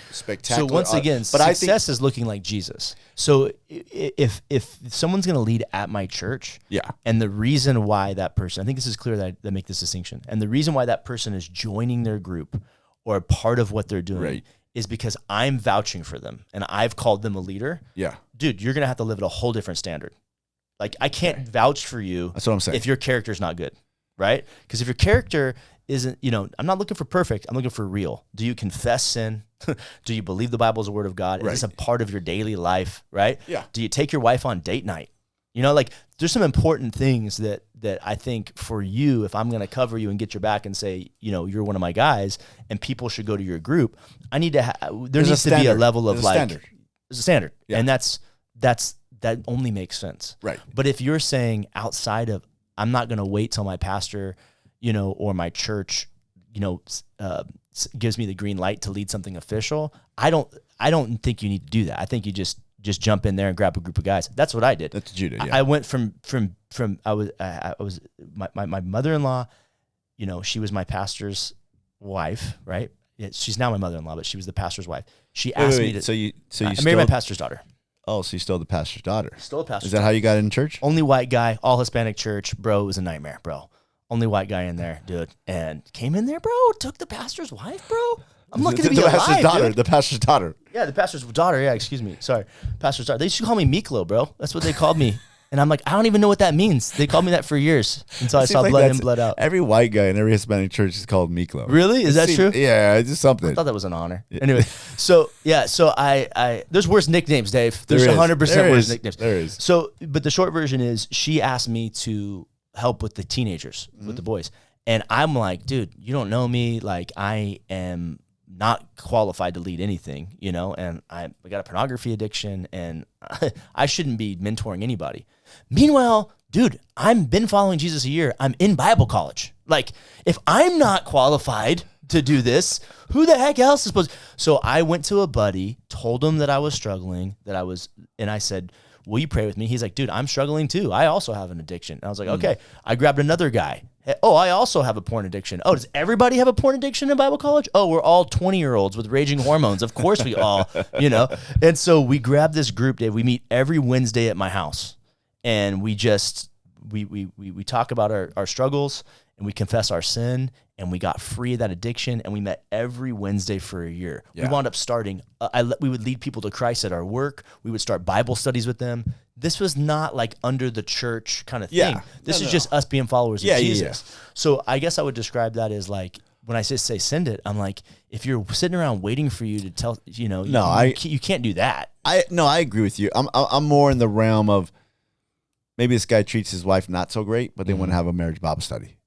S2: spectacular.
S4: So once again, success is looking like Jesus. So if someone's going to lead at my church,
S2: yeah,
S4: and the reason why that person, I think this is clear that I make this distinction, and the reason why that person is joining their group or a part of what they're doing,
S2: right,
S4: is because I'm vouching for them and I've called them a leader.
S2: Yeah,
S4: dude, you're going to have to live at a whole different standard. Like I can't vouch for you.
S2: That's what I'm saying.
S4: If your character's not good. Right? Because if your character isn't, you know, I'm not looking for perfect. I'm looking for real. Do you confess sin? Do you believe the Bible is the word of God? Is this a part of your daily life? Right?
S2: Yeah.
S4: Do you take your wife on date night? You know, like there's some important things that I think for you, if I'm going to cover you and get your back and say, you know, you're one of my guys and people should go to your group, I need to there needs to be a level of like
S2: standard.
S4: There's a standard.
S2: Yeah.
S4: And that only makes sense.
S2: Right.
S4: But if you're saying outside of, I'm not going to wait till my pastor, you know, or my church, you know, gives me the green light to lead something official, I don't think you need to do that. I think you just jump in there and grab a group of guys. That's what I did.
S2: That's what you did. Yeah.
S4: I went from I was my mother-in-law, you know, she was my pastor's wife, right? Yeah, she's now my mother-in-law, but she was the pastor's wife. She asked me to.
S2: So you
S4: I married my pastor's daughter.
S2: Oh, so you stole the pastor's daughter.
S4: Stole the pastor's
S2: Is that how you got in church?
S4: Only white guy, all Hispanic church, bro. It was a nightmare, bro. Only white guy in there, dude. And came in there, bro. Took the pastor's wife, bro. I'm lucky to be alive,
S2: pastor's daughter.
S4: dude.
S2: The pastor's daughter.
S4: Yeah, the pastor's daughter. Yeah, excuse me. Sorry, pastor's daughter. They used to call me Miklo, bro. That's what they called me. And I'm like, I don't even know what that means. They called me that for years until I saw blood in, blood out.
S2: Every white guy in every Hispanic church is called Miklo.
S4: Really? Is that true?
S2: Yeah, it's just something.
S4: I thought that was an honor. Anyway, so I there's worse nicknames, Dave. There's 100% worse nicknames.
S2: There is.
S4: So, but the short version is she asked me to help with the teenagers, with the boys. And I'm like, dude, you don't know me. Like, I am not qualified to lead anything, you know, and I got a pornography addiction and I shouldn't be mentoring anybody. Meanwhile, dude, I've been following Jesus a year. I'm in Bible college. Like, if I'm not qualified to do this, who the heck else is supposed to? So I went to a buddy, told him that I was struggling, and I said, will you pray with me? He's like, dude, I'm struggling too. I also have an addiction. And I was like, okay. I grabbed another guy. Oh, I also have a porn addiction. Oh, does everybody have a porn addiction in Bible college? Oh, we're all 20-year-olds with raging hormones. Of course we all, you know. And so we grabbed this group, Dave. We meet every Wednesday at my house. And we just, we talk about our struggles and we confess our sin and we got free of that addiction and we met every Wednesday for a year.
S2: Yeah.
S4: We wound up starting, we would lead people to Christ at our work. We would start Bible studies with them. This was not like under the church kind of thing.
S2: Yeah.
S4: This is just us being followers of Jesus.
S2: Yeah.
S4: So I guess I would describe that as like, when I say send it, I'm like, if you're sitting around waiting for you to tell, you know, you can't do that.
S2: I agree with you. I'm more in the realm of maybe this guy treats his wife not so great, but they want to have a marriage Bible study.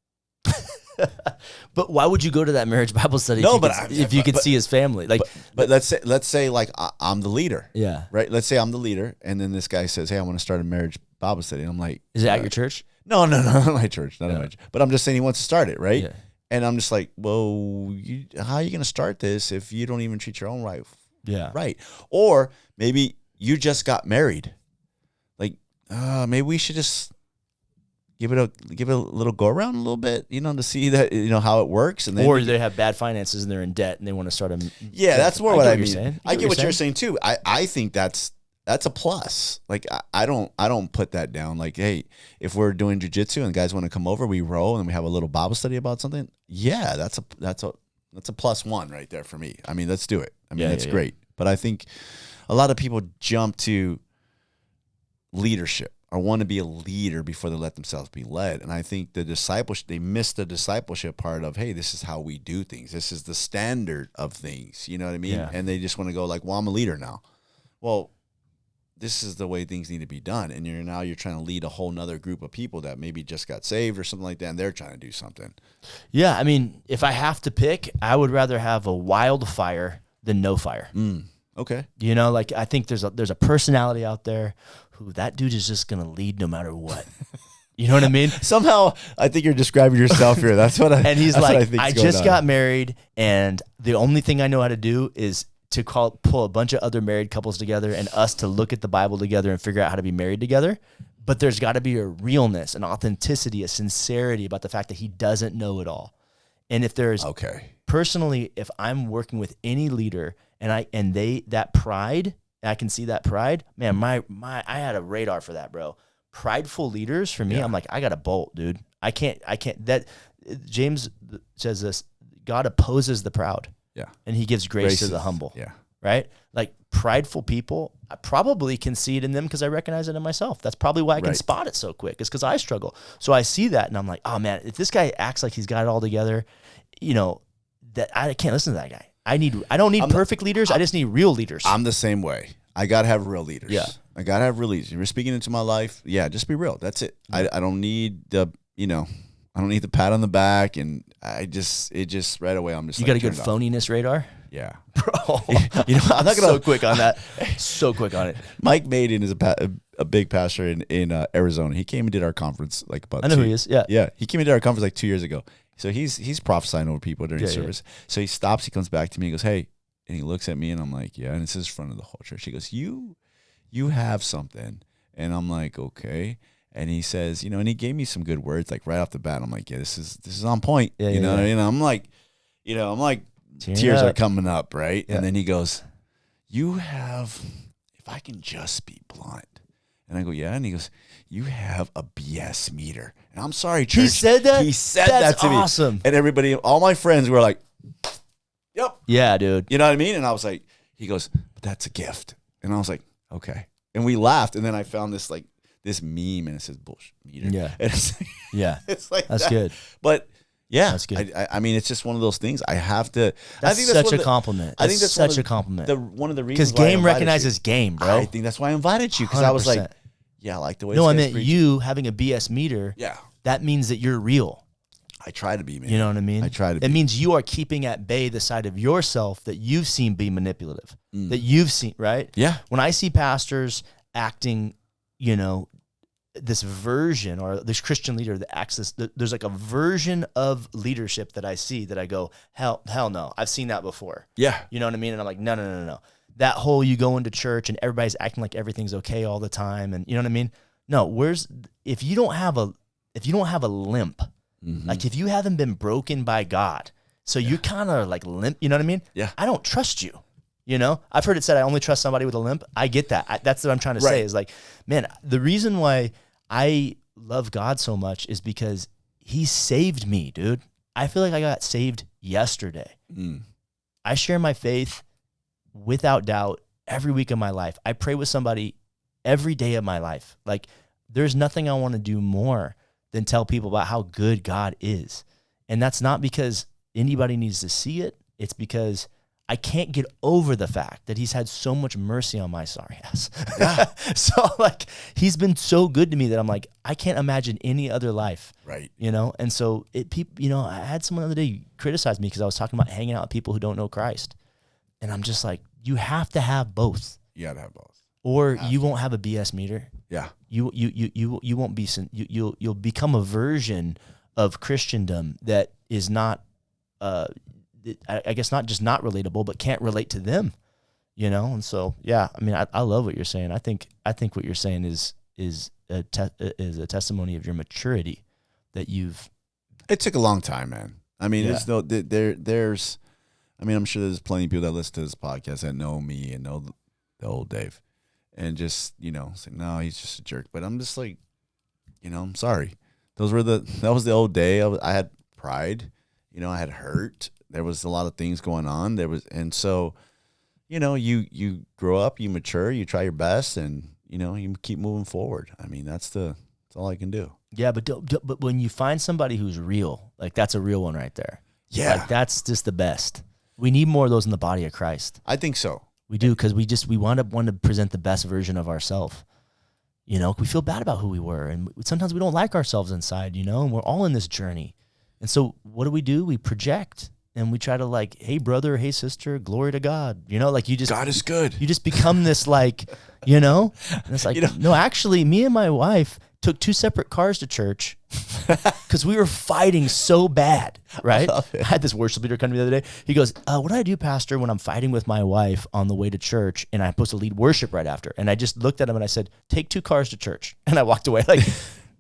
S4: But why would you go to that marriage Bible study if you could see his family? Like,
S2: but let's say like I'm the leader.
S4: Yeah.
S2: Right. Let's say I'm the leader, and then this guy says, "Hey, I want to start a marriage Bible study." And I'm like,
S4: is it at your church?
S2: No, not my church, not my church. But I'm just saying he wants to start it, right?
S4: Yeah.
S2: And I'm just like, well, how are you going to start this if you don't even treat your own wife?
S4: Yeah.
S2: Right. Or maybe you just got married. Like, maybe we should just give it a little go around a little bit, you know, to see that, you know, how it works. And then
S4: or they have bad finances and they're in debt and they want to start a.
S2: Yeah, that's more what I mean.
S4: I
S2: get what you're saying too. I think that's a plus. Like I don't put that down. Like, hey, if we're doing jiu-jitsu and guys want to come over, we roll and we have a little Bible study about something. Yeah, that's a plus one right there for me. I mean, let's do it. I mean, that's great. But I think a lot of people jump to leadership or want to be a leader before they let themselves be led. And I think they miss the discipleship part of, hey, this is how we do things. This is the standard of things. You know what I mean?
S4: Yeah.
S2: And they just want to go like, well, I'm a leader now. Well, this is the way things need to be done. And you're trying to lead a whole nother group of people that maybe just got saved or something like that. And they're trying to do something.
S4: Yeah. I mean, if I have to pick, I would rather have a wildfire than no fire.
S2: Okay.
S4: You know, like I think there's a personality out there who that dude is just going to lead no matter what. You know what I mean?
S2: Somehow I think you're describing yourself here. That's what
S4: and he's like, I just got
S2: married.
S4: married and the only thing I know how to do is to pull a bunch of other married couples together and us to look at the Bible together and figure out how to be married together. But there's got to be a realness, an authenticity, a sincerity about the fact that he doesn't know it all. And if there's personally, if I'm working with any leader and that pride, I can see that pride, man, I had a radar for that, bro. Prideful leaders for me, I'm like, I got to bolt, dude. I can't that James says this, God opposes the proud. Yeah. And he gives grace to the humble.
S2: Yeah.
S4: Right? Like prideful people, I probably can see it in them because I recognize it in myself. That's probably why I can spot it so quick. It's because I struggle. So I see that and I'm like, oh man, if this guy acts like he's got it all together, you know, that I can't listen to that guy. I don't need perfect leaders. I just need real leaders.
S2: I'm the same way. I got to have real leaders.
S4: Yeah.
S2: I got to have real leaders. You're speaking into my life. Yeah, just be real. That's it. I don't need the, I don't need the pat on the back. And it just right away, I'm just
S4: You got a good phoniness radar?
S2: Yeah.
S4: Bro.
S2: I'm not going to.
S4: So quick on that. So quick on it.
S2: Mike Maiden is a big pastor in Arizona. He came and did our conference like about
S4: I know who he is. Yeah.
S2: Yeah. He came and did our conference like 2 years ago. So he's prophesying over people during service. Yeah. So he stops, he comes back to me, he goes, hey, and he looks at me and I'm like, yeah, and it's in front of the whole church. He goes, you have something. And I'm like, okay. And he says, and he gave me some good words like right off the bat. I'm like, yeah, this is on point.
S4: Yeah,
S2: you know what I mean? I'm like, tears are coming up, right? Yeah. And then he goes, if I can just be blunt. And I go, yeah. And he goes, you have a BS meter. And I'm sorry, church.
S4: He said that?
S2: He said that to me.
S4: That's awesome.
S2: And everybody, all my friends were like, yep.
S4: Yeah, dude.
S2: You know what I mean? And I was like, he goes, but that's a gift. And I was like, okay. And we laughed. And then I found this meme and it says bullshit meter.
S4: Yeah.
S2: And it's like,
S4: yeah.
S2: It's like
S4: that's
S2: that.
S4: Good.
S2: But yeah,
S4: that's good.
S2: I mean, it's just one of those things. I have to.
S4: I think that's such a compliment. I think that's such a compliment.
S2: One of the reasons
S4: because game recognizes game, bro.
S2: I think that's why I invited you because I was like, yeah, I like the way.
S4: No, I meant you having a BS meter.
S2: Yeah,
S4: that means that you're real.
S2: I try to be, man.
S4: You know what I mean?
S2: I try to.
S4: It means you are keeping at bay the side of yourself that you've seen be manipulative. That you've seen, right?
S2: Yeah.
S4: When I see pastors acting, this version or this Christian leader that acts this, there's like a version of leadership that I see that I go, hell no. I've seen that before.
S2: Yeah.
S4: You know what I mean? And I'm like, no. That whole you go into church and everybody's acting like everything's okay all the time. And you know what I mean? No, if you don't have a limp, like if you haven't been broken by God, so you're kind of like limp, you know what I mean?
S2: Yeah.
S4: I don't trust you. I've heard it said, I only trust somebody with a limp. I get that. That's what I'm trying to say is like, man, the reason why I love God so much is because he saved me, dude. I feel like I got saved yesterday. I share my faith without doubt every week of my life. I pray with somebody every day of my life. Like there's nothing I want to do more than tell people about how good God is. And that's not because anybody needs to see it. It's because I can't get over the fact that he's had so much mercy on my sorry ass. Yeah. So like he's been so good to me that I'm like, I can't imagine any other life.
S2: Right.
S4: And so I had someone the other day criticize me because I was talking about hanging out with people who don't know Christ. And I'm just like, you have to have both.
S2: You gotta have both.
S4: Or you won't have a BS meter.
S2: Yeah.
S4: You won't be, you'll become a version of Christendom that is not, I guess not just not relatable, but can't relate to them, And so, yeah, I mean, I love what you're saying. I think what you're saying is a testimony of your maturity that you've.
S2: It took a long time, man. I mean, there's, I'm sure there's plenty of people that listen to this podcast that know me and know the old Dave, and just say no, he's just a jerk. But I'm just like, I'm sorry. That was the old day. I had pride, I had hurt. There was a lot of things going on. And so, you grow up, you mature, you try your best, and you keep moving forward. I mean, that's all I can do.
S4: Yeah, but when you find somebody who's real, like that's a real one right there.
S2: Yeah,
S4: like that's just the best. We need more of those in the body of Christ.
S2: I think so.
S4: We do because we want to present the best version of ourselves. We feel bad about who we were, and sometimes we don't like ourselves inside. And we're all in this journey. And so, what do? We project. And we try to like, hey, brother, hey, sister, glory to God. Like you just.
S2: God is good.
S4: You just become this like, and it's like, no, actually, me and my wife took 2 separate cars to church because we were fighting so bad, right? I had this worship leader come to me the other day. He goes, what do I do, pastor, when I'm fighting with my wife on the way to church and I'm supposed to lead worship right after? And I just looked at him and I said, take 2 cars to church. And I walked away like,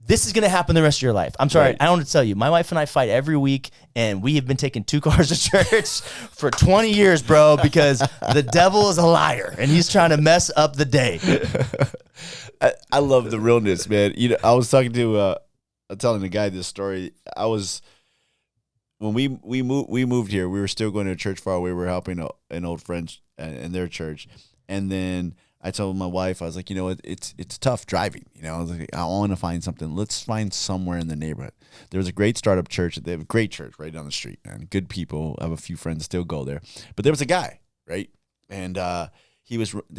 S4: this is going to happen the rest of your life. I'm sorry. Right. I don't want to tell you. My wife and I fight every week, and we have been taking 2 cars to church for 20 years, bro, because the devil is a liar, and he's trying to mess up the day.
S2: I love the realness, man. I was talking to, telling the guy this story. When we moved here, we were still going to a church far away. We were helping an old friend in their church, and then I told my wife, I was like, it's tough driving. I was like, I want to find something. Let's find somewhere in the neighborhood. There was a great startup church. They have a great church right down the street, man. Good people. I have a few friends still go there. But there was a guy, right? And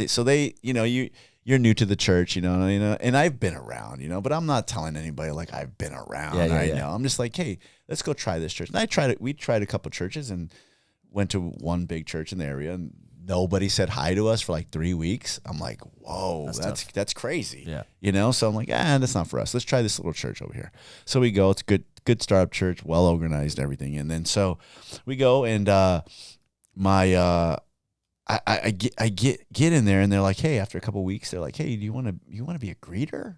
S2: so they, you're new to the church, and I've been around, but I'm not telling anybody like I've been around.
S4: Yeah.
S2: I'm just like, hey, let's go try this church. And we tried a couple churches and went to one big church in the area, and nobody said hi to us for like 3 weeks. I'm like, whoa, that's crazy.
S4: Yeah.
S2: So I'm like, that's not for us. Let's try this little church over here. So we go. It's a good startup church, well organized, and everything. And then so we go, and I get in there, and they're like, hey, after a couple of weeks, they're like, hey, do you want to be a greeter?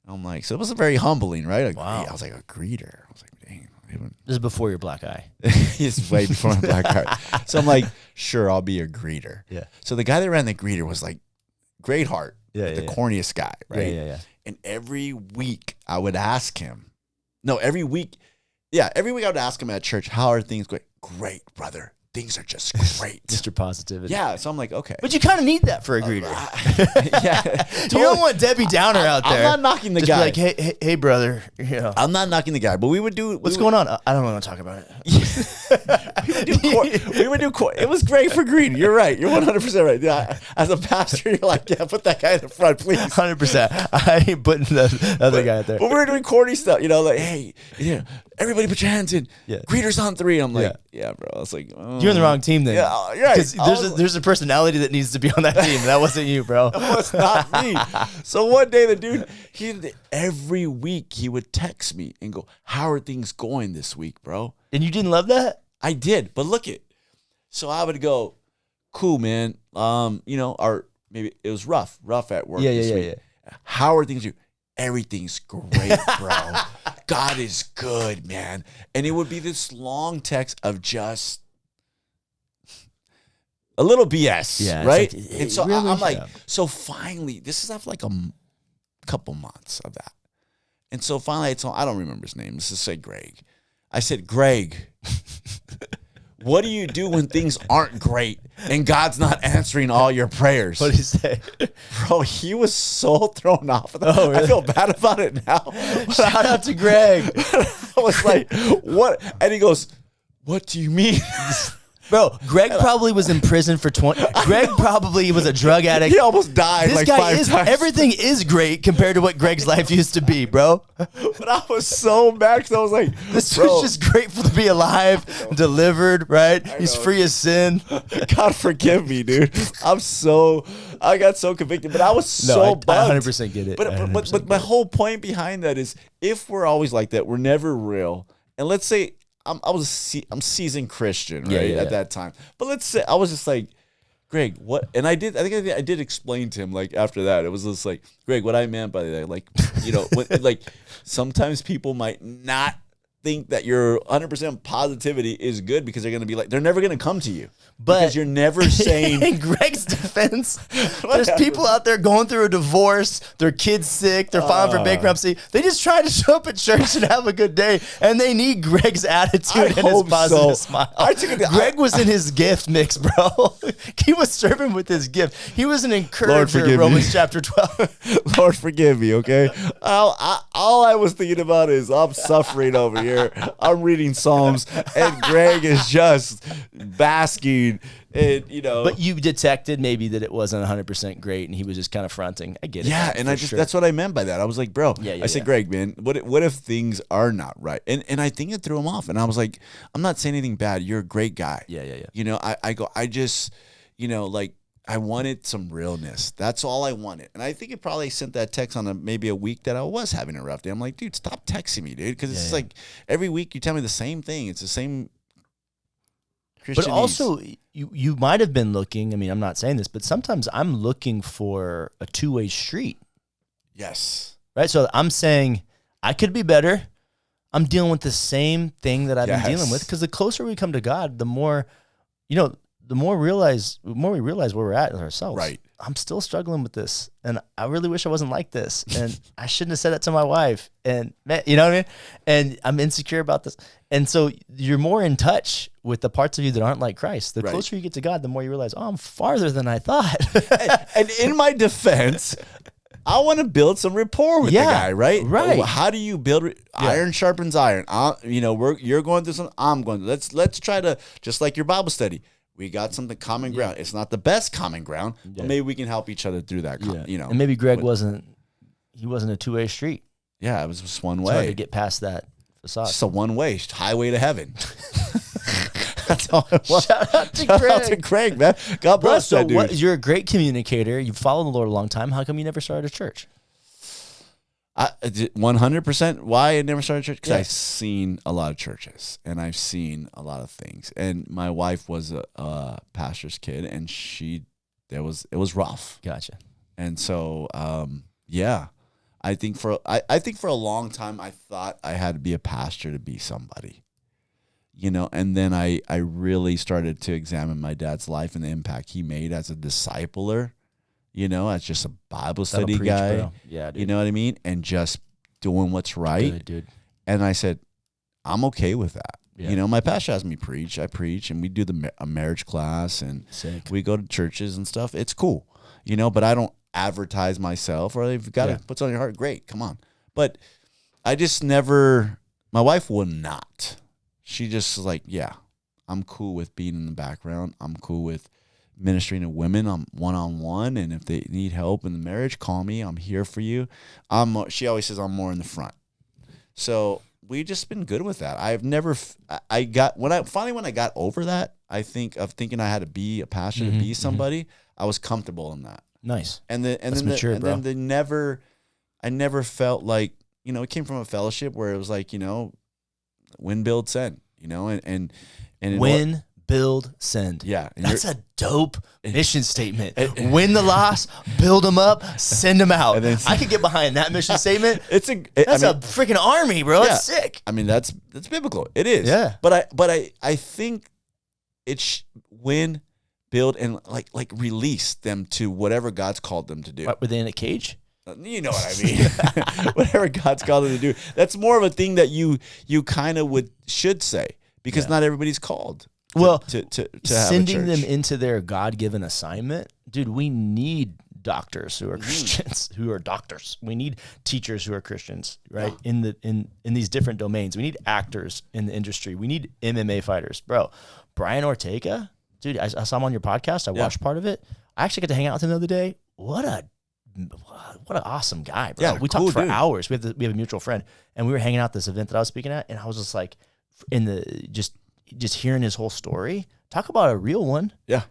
S2: I'm like, so it was very humbling, right?
S4: Wow.
S2: I was like, a greeter. I was like, dang.
S4: This is before your black eye.
S2: It's way before my black eye. So I'm like, sure, I'll be a greeter.
S4: Yeah.
S2: So the guy that ran the greeter was like, great heart, the corniest guy, right?
S4: Yeah.
S2: And every week I would ask him, every week I would ask him at church, how are things going? Great, brother. Things are just great.
S4: Mr. Positivity.
S2: Yeah, so I'm like, okay.
S4: But you kind of need that for a greeter.
S2: Yeah.
S4: You don't want Debbie Downer out there.
S2: I'm not knocking the
S4: Just
S2: guy.
S4: be like, hey, brother.
S2: I'm not knocking the guy, but we would do.
S4: What's going on? I don't want to talk about it.
S2: We would do court. It was great for green. You're right. You're 100% right. Yeah, as a pastor, you're like, yeah, put that guy in the front, please.
S4: 100%. I ain't putting the other guy out there.
S2: But we were doing corny stuff, like, hey, everybody put your hands in.
S4: Yeah.
S2: Greeters on 3. I'm like, yeah, bro. I was like,
S4: you're in the wrong team then.
S2: Yeah, you're right.
S4: Because there's a personality that needs to be on that team. That wasn't you, bro.
S2: That was not me. So one day the dude, every week he would text me and go, how are things going this week, bro?
S4: And you didn't love that?
S2: I did, but look it. So I would go, cool, man. Maybe it was rough at work this week.
S4: Yeah.
S2: How are things? Everything's great, bro. God is good, man. And it would be this long text of just a little BS, right?
S4: Like,
S2: and so
S4: really,
S2: I'm like, so finally, this is after like a couple months of that. And so finally, I don't remember his name. Let's just say Greg. I said, Greg, what do you do when things aren't great and God's not answering all your prayers?
S4: What did he say?
S2: Bro, he was so thrown off.
S4: Oh, really?
S2: I feel bad about it now.
S4: Shout out to Greg.
S2: I was like, what? And he goes, what do you mean?
S4: Bro, Greg probably was in prison for 20. Greg probably was a drug addict.
S2: He almost died
S4: This
S2: like
S4: guy
S2: 5 times.
S4: Everything is great compared to what Greg's life used to be, bro.
S2: But I was so mad because I was like,
S4: This
S2: bro,
S4: dude's just grateful to be alive, delivered, right? He's free of sin.
S2: God forgive me, dude. I got so convicted, but I was so
S4: I
S2: bummed.
S4: 100% get it.
S2: But my whole point behind that is, if we're always like that, we're never real. And let's say I'm seasoned Christian, right, at that time. But let's say I was just like, Greg, what? And I did explain to him, like, after that, it was just like, Greg, what I meant by that, like, like, sometimes people might not think that your 100% positivity is good because they're going to be like, they're never going to come to you.
S4: But
S2: because you're never saying.
S4: In Greg's defense, there's people out there going through a divorce, their kid's sick, they're filing for bankruptcy. They just try to show up at church and have a good day, and they need Greg's attitude and his positive smile. Greg was in his gift mix, bro. He was serving with his gift. He was an encourager in Romans chapter 12.
S2: Lord, forgive me, okay? All I was thinking about is I'm suffering over here. I'm reading Psalms, and Greg is just basking. And,
S4: But you detected maybe that it wasn't 100% great, and he was just kind of fronting. I get it.
S2: Yeah, and that's what I meant by that. I was like, bro, I said, Greg, man, what if things are not right? And I think it threw him off. And I was like, I'm not saying anything bad. You're a great guy.
S4: Yeah.
S2: I wanted some realness. That's all I wanted. And I think it probably sent that text on maybe a week that I was having a rough day. I'm like, dude, stop texting me, dude. Because it's like every week you tell me the same thing. It's the same Christianese.
S4: But also, you might have been looking, I mean, I'm not saying this, but sometimes I'm looking for a two-way street.
S2: Yes.
S4: Right? So I'm saying I could be better. I'm dealing with the same thing that I've been dealing with. Because the closer we come to God, the more, the more we realize where we're at ourselves.
S2: Right.
S4: I'm still struggling with this, and I really wish I wasn't like this, and I shouldn't have said that to my wife, and you know what I mean? And I'm insecure about this, and so you're more in touch with the parts of you that aren't like Christ. The closer you get to God, the more you realize, oh, I'm farther than I thought.
S2: and in my defense, I want to build some rapport with the guy, right?
S4: Right.
S2: How do you build iron sharpens iron? You're going through something, I'm going through. Let's try to, just like your Bible study. We got something common ground. It's not the best common ground, but maybe we can help each other through that.
S4: And maybe Greg wasn't a two-way street.
S2: Yeah, it was just one
S4: It's
S2: way.
S4: hard to get past that facade.
S2: It's just a one-way highway to heaven. That's all it was.
S4: Shout out to
S2: Shout
S4: Greg.
S2: out to Craig, man. God
S4: Bro,
S2: bless
S4: so
S2: that dude.
S4: you're a great communicator. You've followed the Lord a long time. How come you never started a church?
S2: 100% why I never started church, because
S4: Yeah.
S2: I've seen a lot of churches and I've seen a lot of things. And my wife was a pastor's kid, and it was rough.
S4: Gotcha.
S2: And so, I think for a long time I thought I had to be a pastor to be somebody, and then I really started to examine my dad's life and the impact he made as a discipler, as just a Bible study
S4: preach,
S2: guy.
S4: bro. Yeah, dude.
S2: You know what I mean? And just doing what's right.
S4: Good, dude.
S2: And I said, I'm okay with that.
S4: Yeah.
S2: My pastor has me preach. I preach, and we do a marriage class, and
S4: Sick.
S2: we go to churches and stuff. It's cool, but I don't advertise myself. Or if you've got to put on your heart, great, come on. But I just never. My wife will not. She just is like, yeah, I'm cool with being in the background. I'm cool with ministering to women. I'm one-on-one, and if they need help in the marriage, call me. I'm here for you. She always says I'm more in the front. So we just been good with that. I've never. When I got over that, I think of thinking I had to be a pastor to be somebody. I was comfortable in that.
S4: Nice.
S2: And then I never felt like, it came from a fellowship where it was like, win, build, send, and
S4: Win, build, send.
S2: Yeah.
S4: That's a dope mission statement. Win the loss, build them up, send them out. I could get behind that mission statement. That's a freaking army, bro.
S2: Yeah.
S4: It's sick.
S2: I mean, that's biblical. It is.
S4: Yeah.
S2: But I think it's win, build, and like release them to whatever God's called them to do.
S4: What, were they in a cage?
S2: You know what I mean? Whatever God's called them to do. That's more of a thing that you kind of should say, because not everybody's called. To
S4: Sending
S2: have a
S4: them
S2: church.
S4: into their God-given assignment, dude. We need doctors who are Christians, who are doctors. We need teachers who are Christians, right?
S2: Yeah.
S4: In these different domains. We need actors in the industry. We need MMA fighters, bro. Brian Ortega, dude. I saw him on your podcast. I watched part of it. I actually got to hang out with him the other day. What an awesome guy, bro.
S2: Yeah,
S4: we
S2: cool
S4: talked for
S2: dude.
S4: hours. We have a mutual friend, and we were hanging out at this event that I was speaking at, and I was just like, just hearing his whole story. Talk about a real one.
S2: Yeah.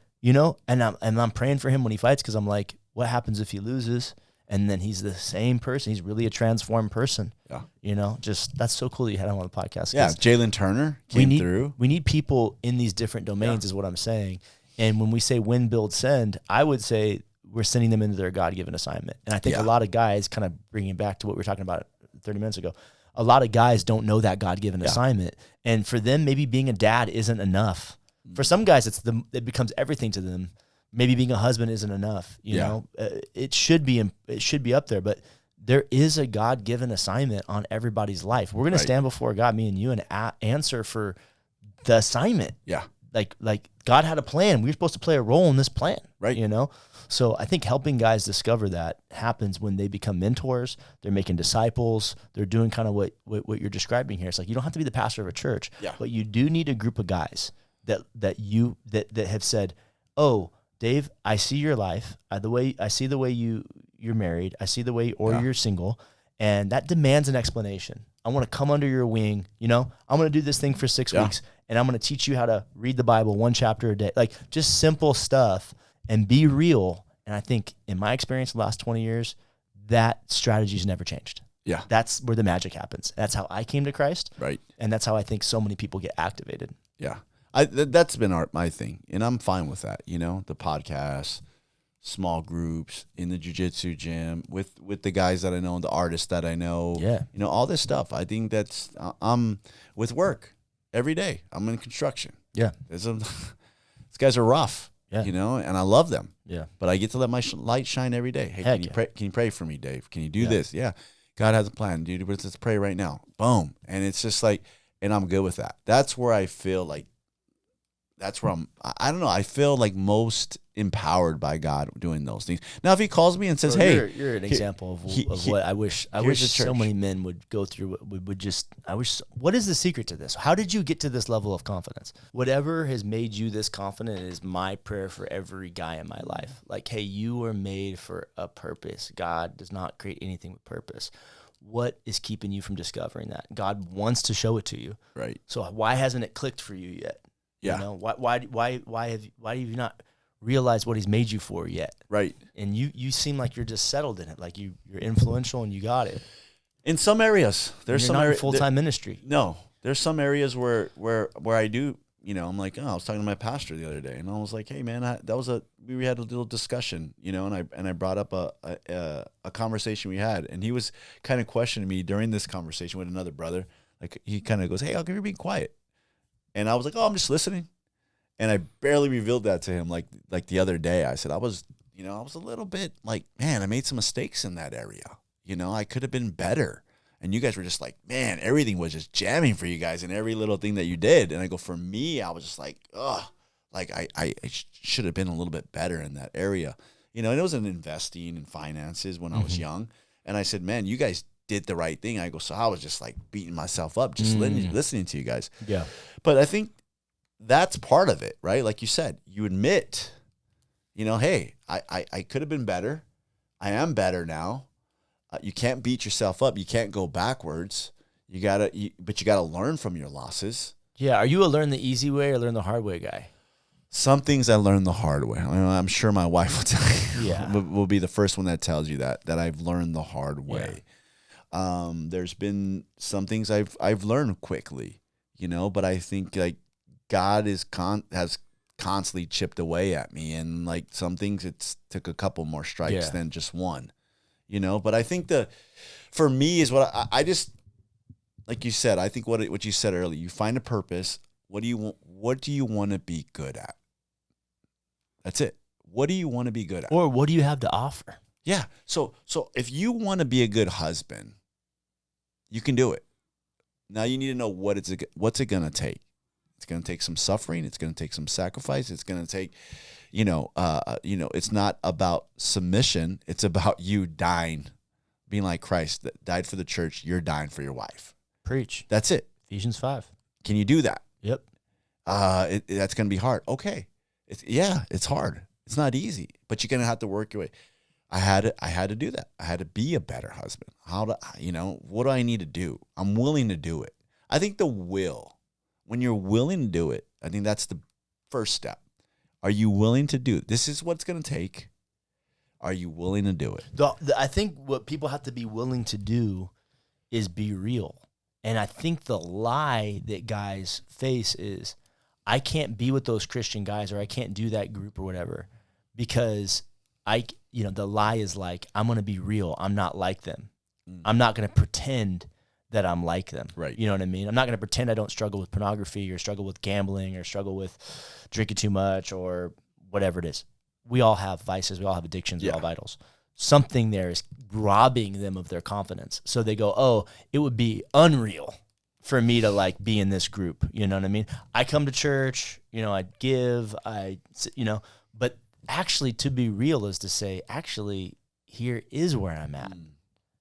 S4: And I'm praying for him when he fights, because I'm like, what happens if he loses? And then he's the same person. He's really a transformed person.
S2: Yeah.
S4: That's so cool that you had him on the podcast.
S2: Yeah. Jalen Turner came through.
S4: We need people in these different domains is what I'm saying. And when we say win, build, send, I would say we're sending them into their God-given assignment. And I think a lot of guys, kind of bringing back to what we were talking about 30 minutes ago, a lot of guys don't know that God-given assignment. And for them, maybe being a dad isn't enough. For some guys, it becomes everything to them. Maybe being a husband isn't enough. You know, it should be up there, but there is a God-given assignment on everybody's life. We're going to stand before God, me and you, and answer for the assignment.
S2: Yeah.
S4: Like God had a plan. We were supposed to play a role in this plan.
S2: Right.
S4: So I think helping guys discover that happens when they become mentors. They're making disciples. They're doing kind of what you're describing here. It's like, you don't have to be the pastor of a church, but you do need a group of guys that have said, oh, Dave, I see your life. I see the way you're married. I see the way you're single, and that demands an explanation. I want to come under your wing. I'm going to do this thing for 6 weeks, and I'm going to teach you how to read the Bible 1 chapter a day. Like, just simple stuff, and be real. And I think in my experience the last 20 years, that strategy's never changed.
S2: Yeah.
S4: That's where the magic happens. That's how I came to Christ.
S2: Right.
S4: And that's how I think so many people get activated.
S2: Yeah. That's been my thing, and I'm fine with that. The podcast, small groups, in the Jiu Jitsu gym, with the guys that I know, the artists that I know.
S4: Yeah.
S2: All this stuff. I think that's with work every day. I'm in construction.
S4: Yeah.
S2: These guys are rough.
S4: Yeah.
S2: And I love them.
S4: Yeah.
S2: But I get to let my light shine every day. Hey,
S4: Heck
S2: can you pray for me, Dave? Can you do this? Yeah. God has a plan, dude. Let's pray right now. Boom. And it's just like, and I'm good with that. That's where I feel like, I don't know. I feel like most empowered by God doing those things. Now, if he calls me and says,
S4: Well,
S2: "Hey,
S4: you're an example of what I wish
S2: here's the
S4: so
S2: church.
S4: many men would go through. Would just I wish. What is the secret to this? How did you get to this level of confidence? Whatever has made you this confident is my prayer for every guy in my life. Like, hey, you were made for a purpose. God does not create anything with purpose. What is keeping you from discovering that? God wants to show it to you.
S2: right,
S4: So why hasn't it clicked for you yet?
S2: Yeah.
S4: You know, why have you not realized what he's made you for yet?
S2: right."
S4: And you seem like you're just settled in it, like you're influential and you got it.
S2: In some areas, there's
S4: You're
S2: some
S4: not in
S2: area,
S4: full-time ministry.
S2: No, there's some areas where I do. You know, I'm like, I was talking to my pastor the other day, and I was like, "Hey, man, we had a little discussion, you know," and I brought up a conversation we had, and he was kind of questioning me during this conversation with another brother. Like, he kind of goes, "Hey, how come you're being quiet?" And I was like, "Oh, I'm just listening." And I barely revealed that to him. Like the other day, I said I was a little bit like, man, I made some mistakes in that area. You know, I could have been better. And you guys were just like, man, everything was just jamming for you guys and every little thing that you did. And I go, for me, I was just like, like I should have been a little bit better in that area. You know, and it was in investing and finances when I was young. And I said, man, you guys did the right thing. I go, so I was just like beating myself up, just listening to you guys.
S4: Yeah.
S2: But I think that's part of it, right? Like you said, you admit, you know, hey, I could have been better. I am better now. You can't beat yourself up. You can't go backwards. But you gotta learn from your losses.
S4: Yeah. Are you a learn the easy way or learn the hard way guy?
S2: Some things I learned the hard way. I'm sure my wife will tell you.
S4: Yeah.
S2: will be the first one that tells you that I've learned the hard way. Yeah. There's been some things I've learned quickly, you know, but I think like God has constantly chipped away at me, and like some things it took a couple more strikes than just one. You know, but I think for me is what I just, like you said, I think what you said earlier, you find a purpose. What do you want to be good at? That's it. What do you want to be good at?
S4: Or what do you have to offer?
S2: Yeah. So if you want to be a good husband, you can do it. Now you need to know what's it going to take. It's going to take some suffering. It's going to take some sacrifice. It's going to take, it's not about submission. It's about you dying, being like Christ that died for the church. You're dying for your wife.
S4: Preach.
S2: That's it.
S4: Ephesians 5.
S2: Can you do that?
S4: Yep.
S2: That's going to be hard. Okay. It's hard. It's not easy, but you're going to have to work your way. I had to do that. I had to be a better husband. What do I need to do? I'm willing to do it. I think when you're willing to do it, I think that's the first step. Are you willing to do it? This is what it's going to take. Are you willing to do it?
S4: I think what people have to be willing to do is be real. And I think the lie that guys face is, I can't be with those Christian guys, or I can't do that group or whatever, because the lie is like, I'm going to be real. I'm not like them. I'm not going to pretend that I'm like them.
S2: Right.
S4: You know what I mean? I'm not going to pretend I don't struggle with pornography or struggle with gambling or struggle with drinking too much or whatever it is. We all have vices. We all have addictions. We all have idols. Something there is robbing them of their confidence. So they go, oh, it would be unreal for me to like be in this group. You know what I mean? I come to church, I give, but actually to be real is to say, actually, here is where I'm at.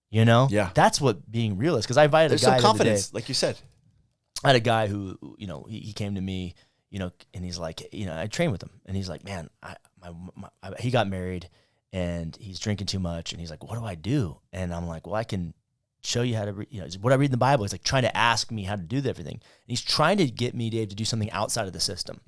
S2: Yeah.
S4: That's what being real is. Because I invited
S2: There's
S4: a guy
S2: some confidence,
S4: the other day.
S2: like you said.
S4: I had a guy who, he came to me, and he's like, I train with him, and he's like, man, he got married, and he's drinking too much, and he's like, what do I do? And I'm like, well, I can show you how to, what I read in the Bible. He's like trying to ask me how to do everything, and he's trying to get me, Dave, to do something outside of the system,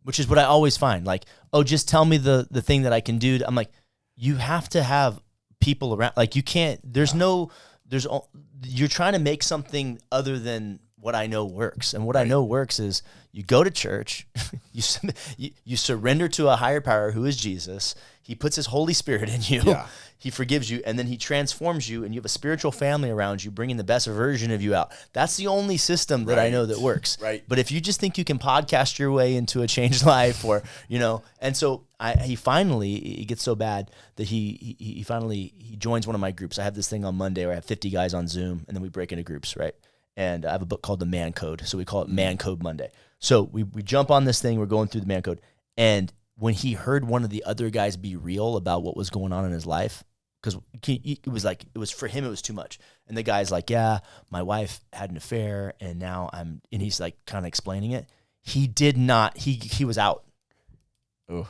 S4: which is what I always find. Like, oh, just tell me the thing that I can do. I'm like, you have to have people around. Like, you can't. You're trying to make something other than what I know works. And what I know works is you go to church, you surrender to a higher power who is Jesus. He puts his Holy Spirit in you. Yeah. He forgives you, and then he transforms you, and you have a spiritual family around you, bringing the best version of you out. That's the only system that I know that works.
S2: Right.
S4: But if you just think you can podcast your way into a changed life, or, and so he gets so bad that he finally joins one of my groups. I have this thing on Monday where I have 50 guys on Zoom, and then we break into groups, right? And I have a book called The Man Code, so we call it Man Code Monday. So we jump on this thing, we're going through the Man Code, and when he heard one of the other guys be real about what was going on in his life, because it was for him, it was too much. And the guy's like, yeah, my wife had an affair and now and he's like kind of explaining it. He did not, he was out.
S2: Oh.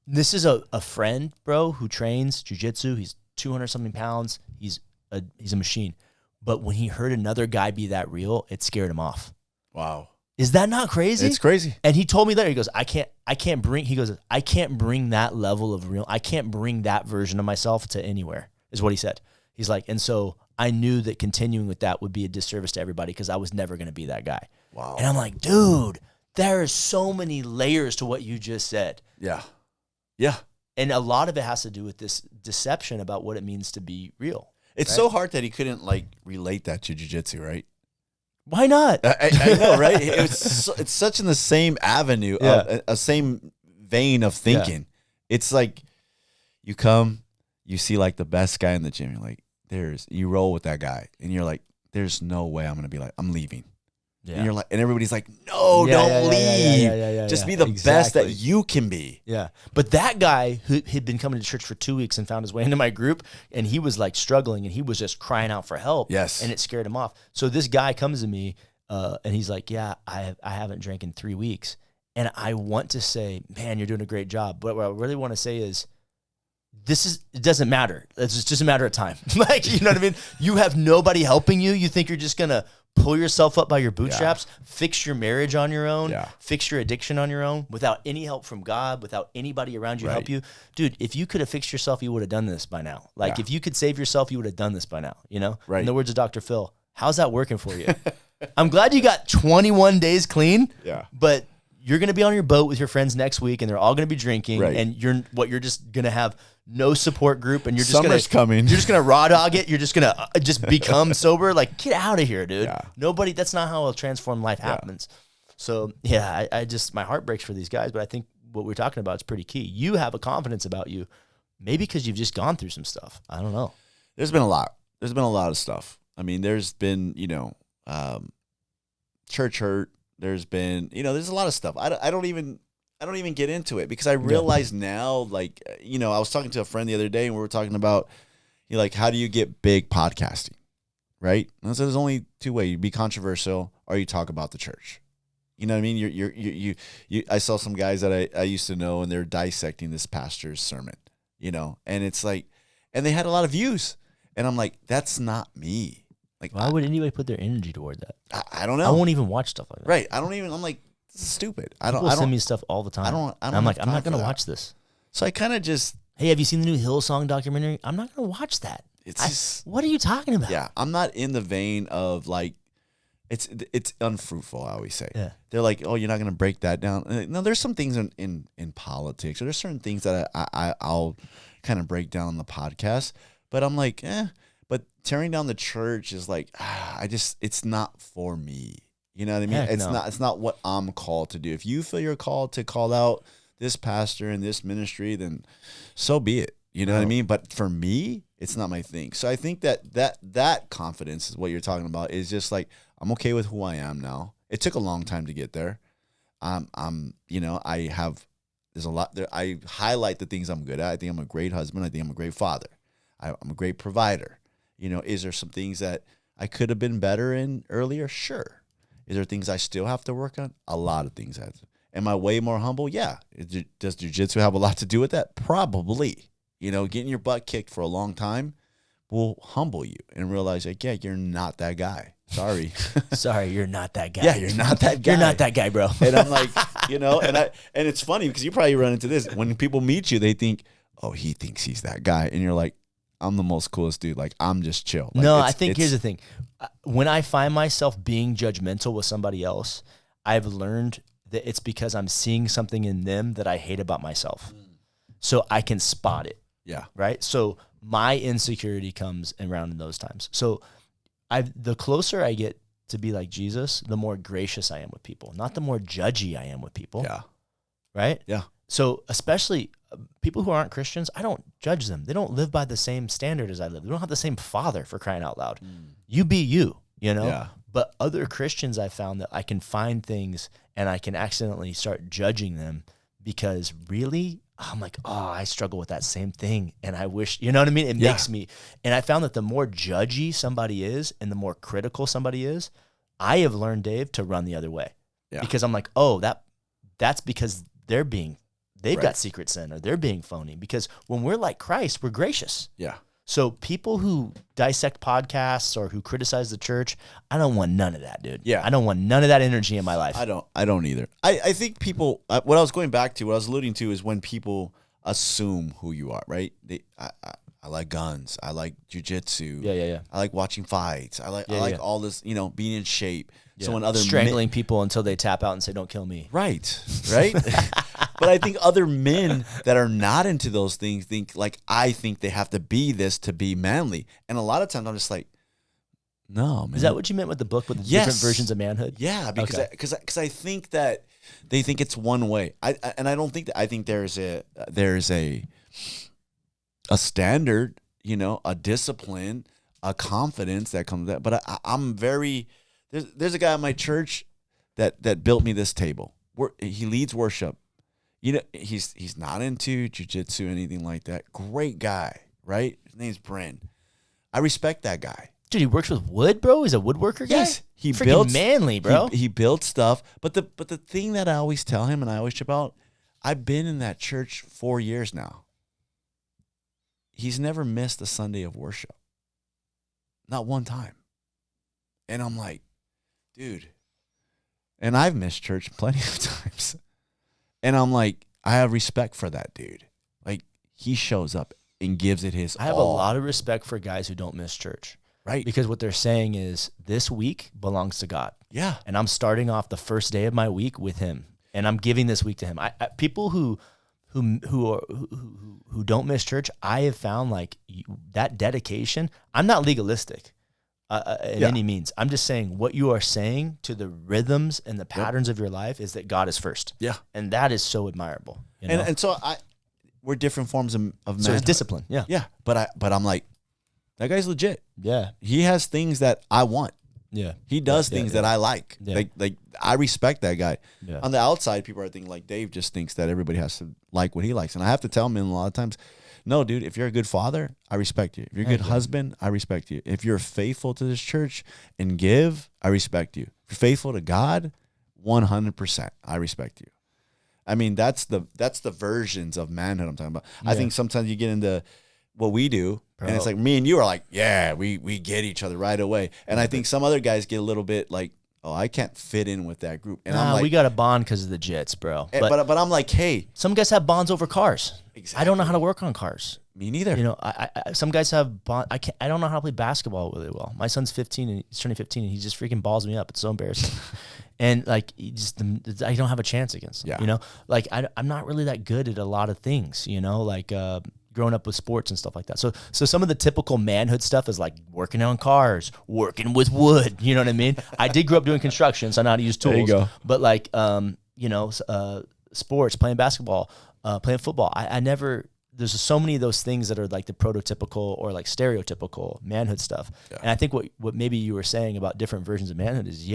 S4: This is a friend, bro, who trains jiu-jitsu. He's 200 something pounds. He's a machine. But when he heard another guy be that real, it scared him off.
S2: Wow.
S4: Is that not crazy?
S2: It's crazy.
S4: And he told me later, he goes, I can't bring that level of real, I can't bring that version of myself to anywhere, is what he said. He's like, and so I knew that continuing with that would be a disservice to everybody because I was never going to be that guy.
S2: Wow.
S4: And I'm like, dude, there are so many layers to what you just said.
S2: Yeah. Yeah.
S4: And a lot of it has to do with this deception about what it means to be real.
S2: It's so hard that he couldn't like relate that to jiu-jitsu, right?
S4: Why not?
S2: I know, right? It's such in the same avenue, of a same vein of thinking. Yeah. It's like you come, you see like the best guy in the gym. You're like, you roll with that guy, and you're like, there's no way I'm gonna be like, I'm leaving. Yeah. And you're like, and everybody's like, no, don't leave. Just be the best that you can be.
S4: Yeah. But that guy who had been coming to church for 2 weeks and found his way into my group, and he was like struggling and he was just crying out for help.
S2: Yes.
S4: And it scared him off. So this guy comes to me and he's like, yeah, I haven't drank in 3 weeks. And I want to say, man, you're doing a great job. But what I really want to say is, it doesn't matter. It's just a matter of time. Like, you know what I mean? You have nobody helping you. You think you're just going to pull yourself up by your bootstraps, fix your marriage on your own, fix your addiction on your own without any help from God, without anybody around you to help you. Dude, if you could have fixed yourself, you would have done this by now. Like if you could save yourself, you would have done this by now, you know?
S2: Right.
S4: In the words of Dr. Phil, how's that working for you? I'm glad you got 21 days clean, but you're going to be on your boat with your friends next week and they're all going to be drinking and you're just going to have no support group and you're just
S2: Summer's coming.
S4: You're just going to raw dog it. You're just going to just become sober. Like, get out of here, dude.
S2: Yeah.
S4: Nobody, that's not how a transformed life happens. So yeah, I just, my heart breaks for these guys, but I think what we're talking about is pretty key. You have a confidence about you, maybe because you've just gone through some stuff. I don't know.
S2: There's been a lot. There's been a lot of stuff. I mean, there's been, church hurt. There's been, there's a lot of stuff. I don't even get into it because I realize now, like, I was talking to a friend the other day and we were talking about, like, how do you get big podcasting, right? And so there's only two ways: you be controversial or you talk about the church. You know what I mean? You I saw some guys that I used to know and they're dissecting this pastor's sermon, and it's like, and they had a lot of views, and I'm like, that's not me. Like,
S4: why would anybody put their energy toward that?
S2: I don't know.
S4: I won't even watch stuff like that.
S2: Right. I'm like, this is stupid.
S4: People send me stuff all the time. I'm like, I'm not going to watch this.
S2: So I kind of just,
S4: hey, have you seen the new Hillsong documentary? I'm not going to watch that. What are you talking about?
S2: Yeah. I'm not in the vein of like, it's unfruitful, I always say.
S4: Yeah.
S2: They're like, oh, you're not going to break that down. No, there's some things in politics, or there's certain things that I'll kind of break down on the podcast, but I'm like, but tearing down the church is like, it's not for me. You know what I mean?
S4: Heck,
S2: it's not what I'm called to do. If you feel you're called to call out this pastor and this ministry, then so be it. You know what I mean? But for me, it's not my thing. So I think that confidence is what you're talking about, is just like, I'm okay with who I am now. It took a long time to get there. There's a lot there. I highlight the things I'm good at. I think I'm a great husband. I think I'm a great father. I'm a great provider. Is there some things that I could have been better in earlier? Sure. Is there things I still have to work on? A lot of things. Am I way more humble? Yeah. Does jiu-jitsu have a lot to do with that? Probably. Getting your butt kicked for a long time will humble you and realize, like, yeah, you're not that guy. Sorry.
S4: Sorry, you're not that guy.
S2: Yeah, you're not that guy.
S4: You're not that guy, bro.
S2: And I'm like, and it's funny because you probably run into this. When people meet you, they think, oh, he thinks he's that guy. And you're like, I'm the most coolest dude. Like, I'm just chill. Like,
S4: no, I think here's the thing. When I find myself being judgmental with somebody else, I've learned that it's because I'm seeing something in them that I hate about myself. So I can spot it.
S2: Yeah.
S4: Right? So my insecurity comes around in those times. So the closer I get to be like Jesus, the more gracious I am with people, not the more judgy I am with people.
S2: Yeah.
S4: Right?
S2: Yeah.
S4: So especially people who aren't Christians, I don't judge them. They don't live by the same standard as I live. They don't have the same father, for crying out loud. You be you,
S2: Yeah.
S4: But other Christians, I found that I can find things and I can accidentally start judging them because really, I'm like, oh, I struggle with that same thing. And I wish, you know what I mean? It makes me, and I found that the more judgy somebody is and the more critical somebody is, I have learned, Dave, to run the other way. Yeah. Because I'm like, oh, that's because they've got secret sin or they're being phony. Because when we're like Christ, we're gracious. Yeah. So people who dissect podcasts or who criticize the church, I don't want none of that, dude. Yeah. I don't want none of that energy in my life.
S2: I don't either. I think people, what I was going back to, what I was alluding to is when people assume who you are, right? I like guns. I like Jiu Jitsu. Yeah. I like watching fights. I like all this, being in shape. Yeah. So when other
S4: strangling people until they tap out and say, "Don't kill me."
S2: Right. But I think other men that are not into those things think I think they have to be this to be manly. And a lot of times I'm just like, no, man.
S4: Is that what you meant with the book with the different versions of manhood?
S2: Yeah, because I think that they think it's one way. I don't think that. I think there's a standard, a discipline, a confidence that comes with that. But I'm very. There's a guy at my church that built me this table. He leads worship. He's not into jiu-jitsu or anything like that. Great guy, right? His name's Bryn. I respect that guy.
S4: Dude, he works with wood, bro? He's a woodworker guy?
S2: Yes. He
S4: freaking
S2: builds
S4: manly, bro.
S2: He builds stuff. But the thing that I always tell him and I always chip out, I've been in that church 4 years now. He's never missed a Sunday of worship. Not one time. And I'm like, dude. And I've missed church plenty of times. And I'm like, I have respect for that dude. Like, he shows up and gives it his all.
S4: I have a lot of respect for guys who don't miss church.
S2: Right.
S4: Because what they're saying is this week belongs to God.
S2: Yeah.
S4: And I'm starting off the first day of my week with him. And I'm giving this week to him. People who don't miss church, I have found that dedication. I'm not legalistic. In any means. I'm just saying what you are saying to the rhythms and the patterns of your life is that God is first. Yeah. And that is so admirable.
S2: And so we're different forms of manhood.
S4: So it's discipline. Yeah.
S2: Yeah. But I'm like, that guy's legit.
S4: Yeah.
S2: He has things that I want.
S4: Yeah.
S2: He does things that I like. Yeah. Like I respect that guy.
S4: Yeah.
S2: On the outside, people are thinking Dave just thinks that everybody has to like what he likes. And I have to tell him a lot of times, no, dude, if you're a good father, I respect you. If you're a good husband, I respect you. If you're faithful to this church and give, I respect you. If you're faithful to God, 100%, I respect you. I mean, that's the versions of manhood I'm talking about. Yeah. I think sometimes you get into what we do, and it's like me and you are like, yeah, we get each other right away. And I think some other guys get a little bit like, oh, I can't fit in with that group. And I'm like,
S4: we got a bond because of the jits, bro.
S2: But I'm like, hey.
S4: Some guys have bonds over cars.
S2: Exactly.
S4: I don't know how to work on cars.
S2: Me neither.
S4: Some guys have bond. I don't know how to play basketball really well. My son's 15 and he's turning 15 and he just freaking balls me up. It's so embarrassing. And I don't have a chance against him. Yeah. I'm not really that good at a lot of things, growing up with sports and stuff like that. So some of the typical manhood stuff is like working on cars, working with wood. You know what I mean? I did grow up doing construction, so I know how to use tools.
S2: There you go.
S4: But sports, playing basketball, playing football. I never. There's so many of those things that are like the prototypical or like stereotypical manhood stuff. Yeah. And I think what maybe you were saying about different versions of manhood is,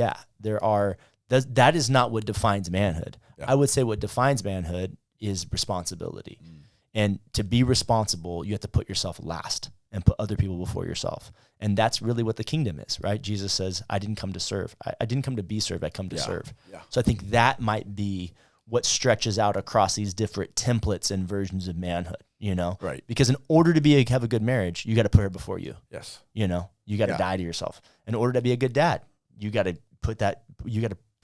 S4: that is not what defines manhood. Yeah. I would say what defines manhood is responsibility. And to be responsible, you have to put yourself last and put other people before yourself. And that's really what the kingdom is, right? Jesus says, I didn't come to serve. I didn't come to be served. I come to serve. Yeah. So I think that might be what stretches out across these different templates and versions of manhood, Right. Because in order to have a good marriage, you got to put her before you.
S2: Yes.
S4: You got to die to yourself. In order to be a good dad, you got to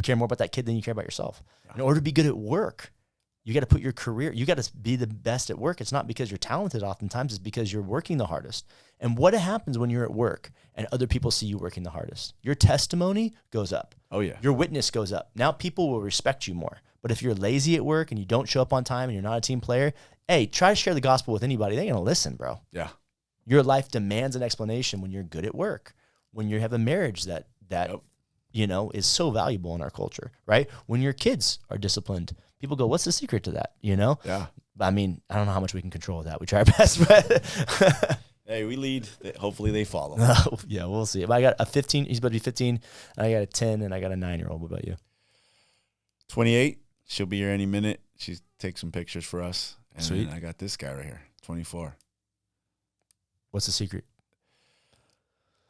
S4: care more about that kid than you care about yourself. Yeah. In order to be good at work, you got to put your career, you got to be the best at work. It's not because you're talented oftentimes, it's because you're working the hardest. And what happens when you're at work and other people see you working the hardest? Your testimony goes up.
S2: Oh, yeah.
S4: Your witness goes up. Now people will respect you more. But if you're lazy at work and you don't show up on time and you're not a team player, hey, try to share the gospel with anybody. They ain't going to listen, bro.
S2: Yeah.
S4: Your life demands an explanation when you're good at work, when you have a marriage that is so valuable in our culture, right? When your kids are disciplined, people go, what's the secret to that?
S2: Yeah.
S4: I mean, I don't know how much we can control that. We try our best, but
S2: hey, we lead. Hopefully they follow.
S4: Yeah, we'll see. But I got a 15, he's about to be 15, and I got a 10, and I got a 9-year-old. What about you?
S2: 28, she'll be here any minute. She takes some pictures for us. And
S4: Sweet.
S2: then I got this guy right here, 24.
S4: What's the secret?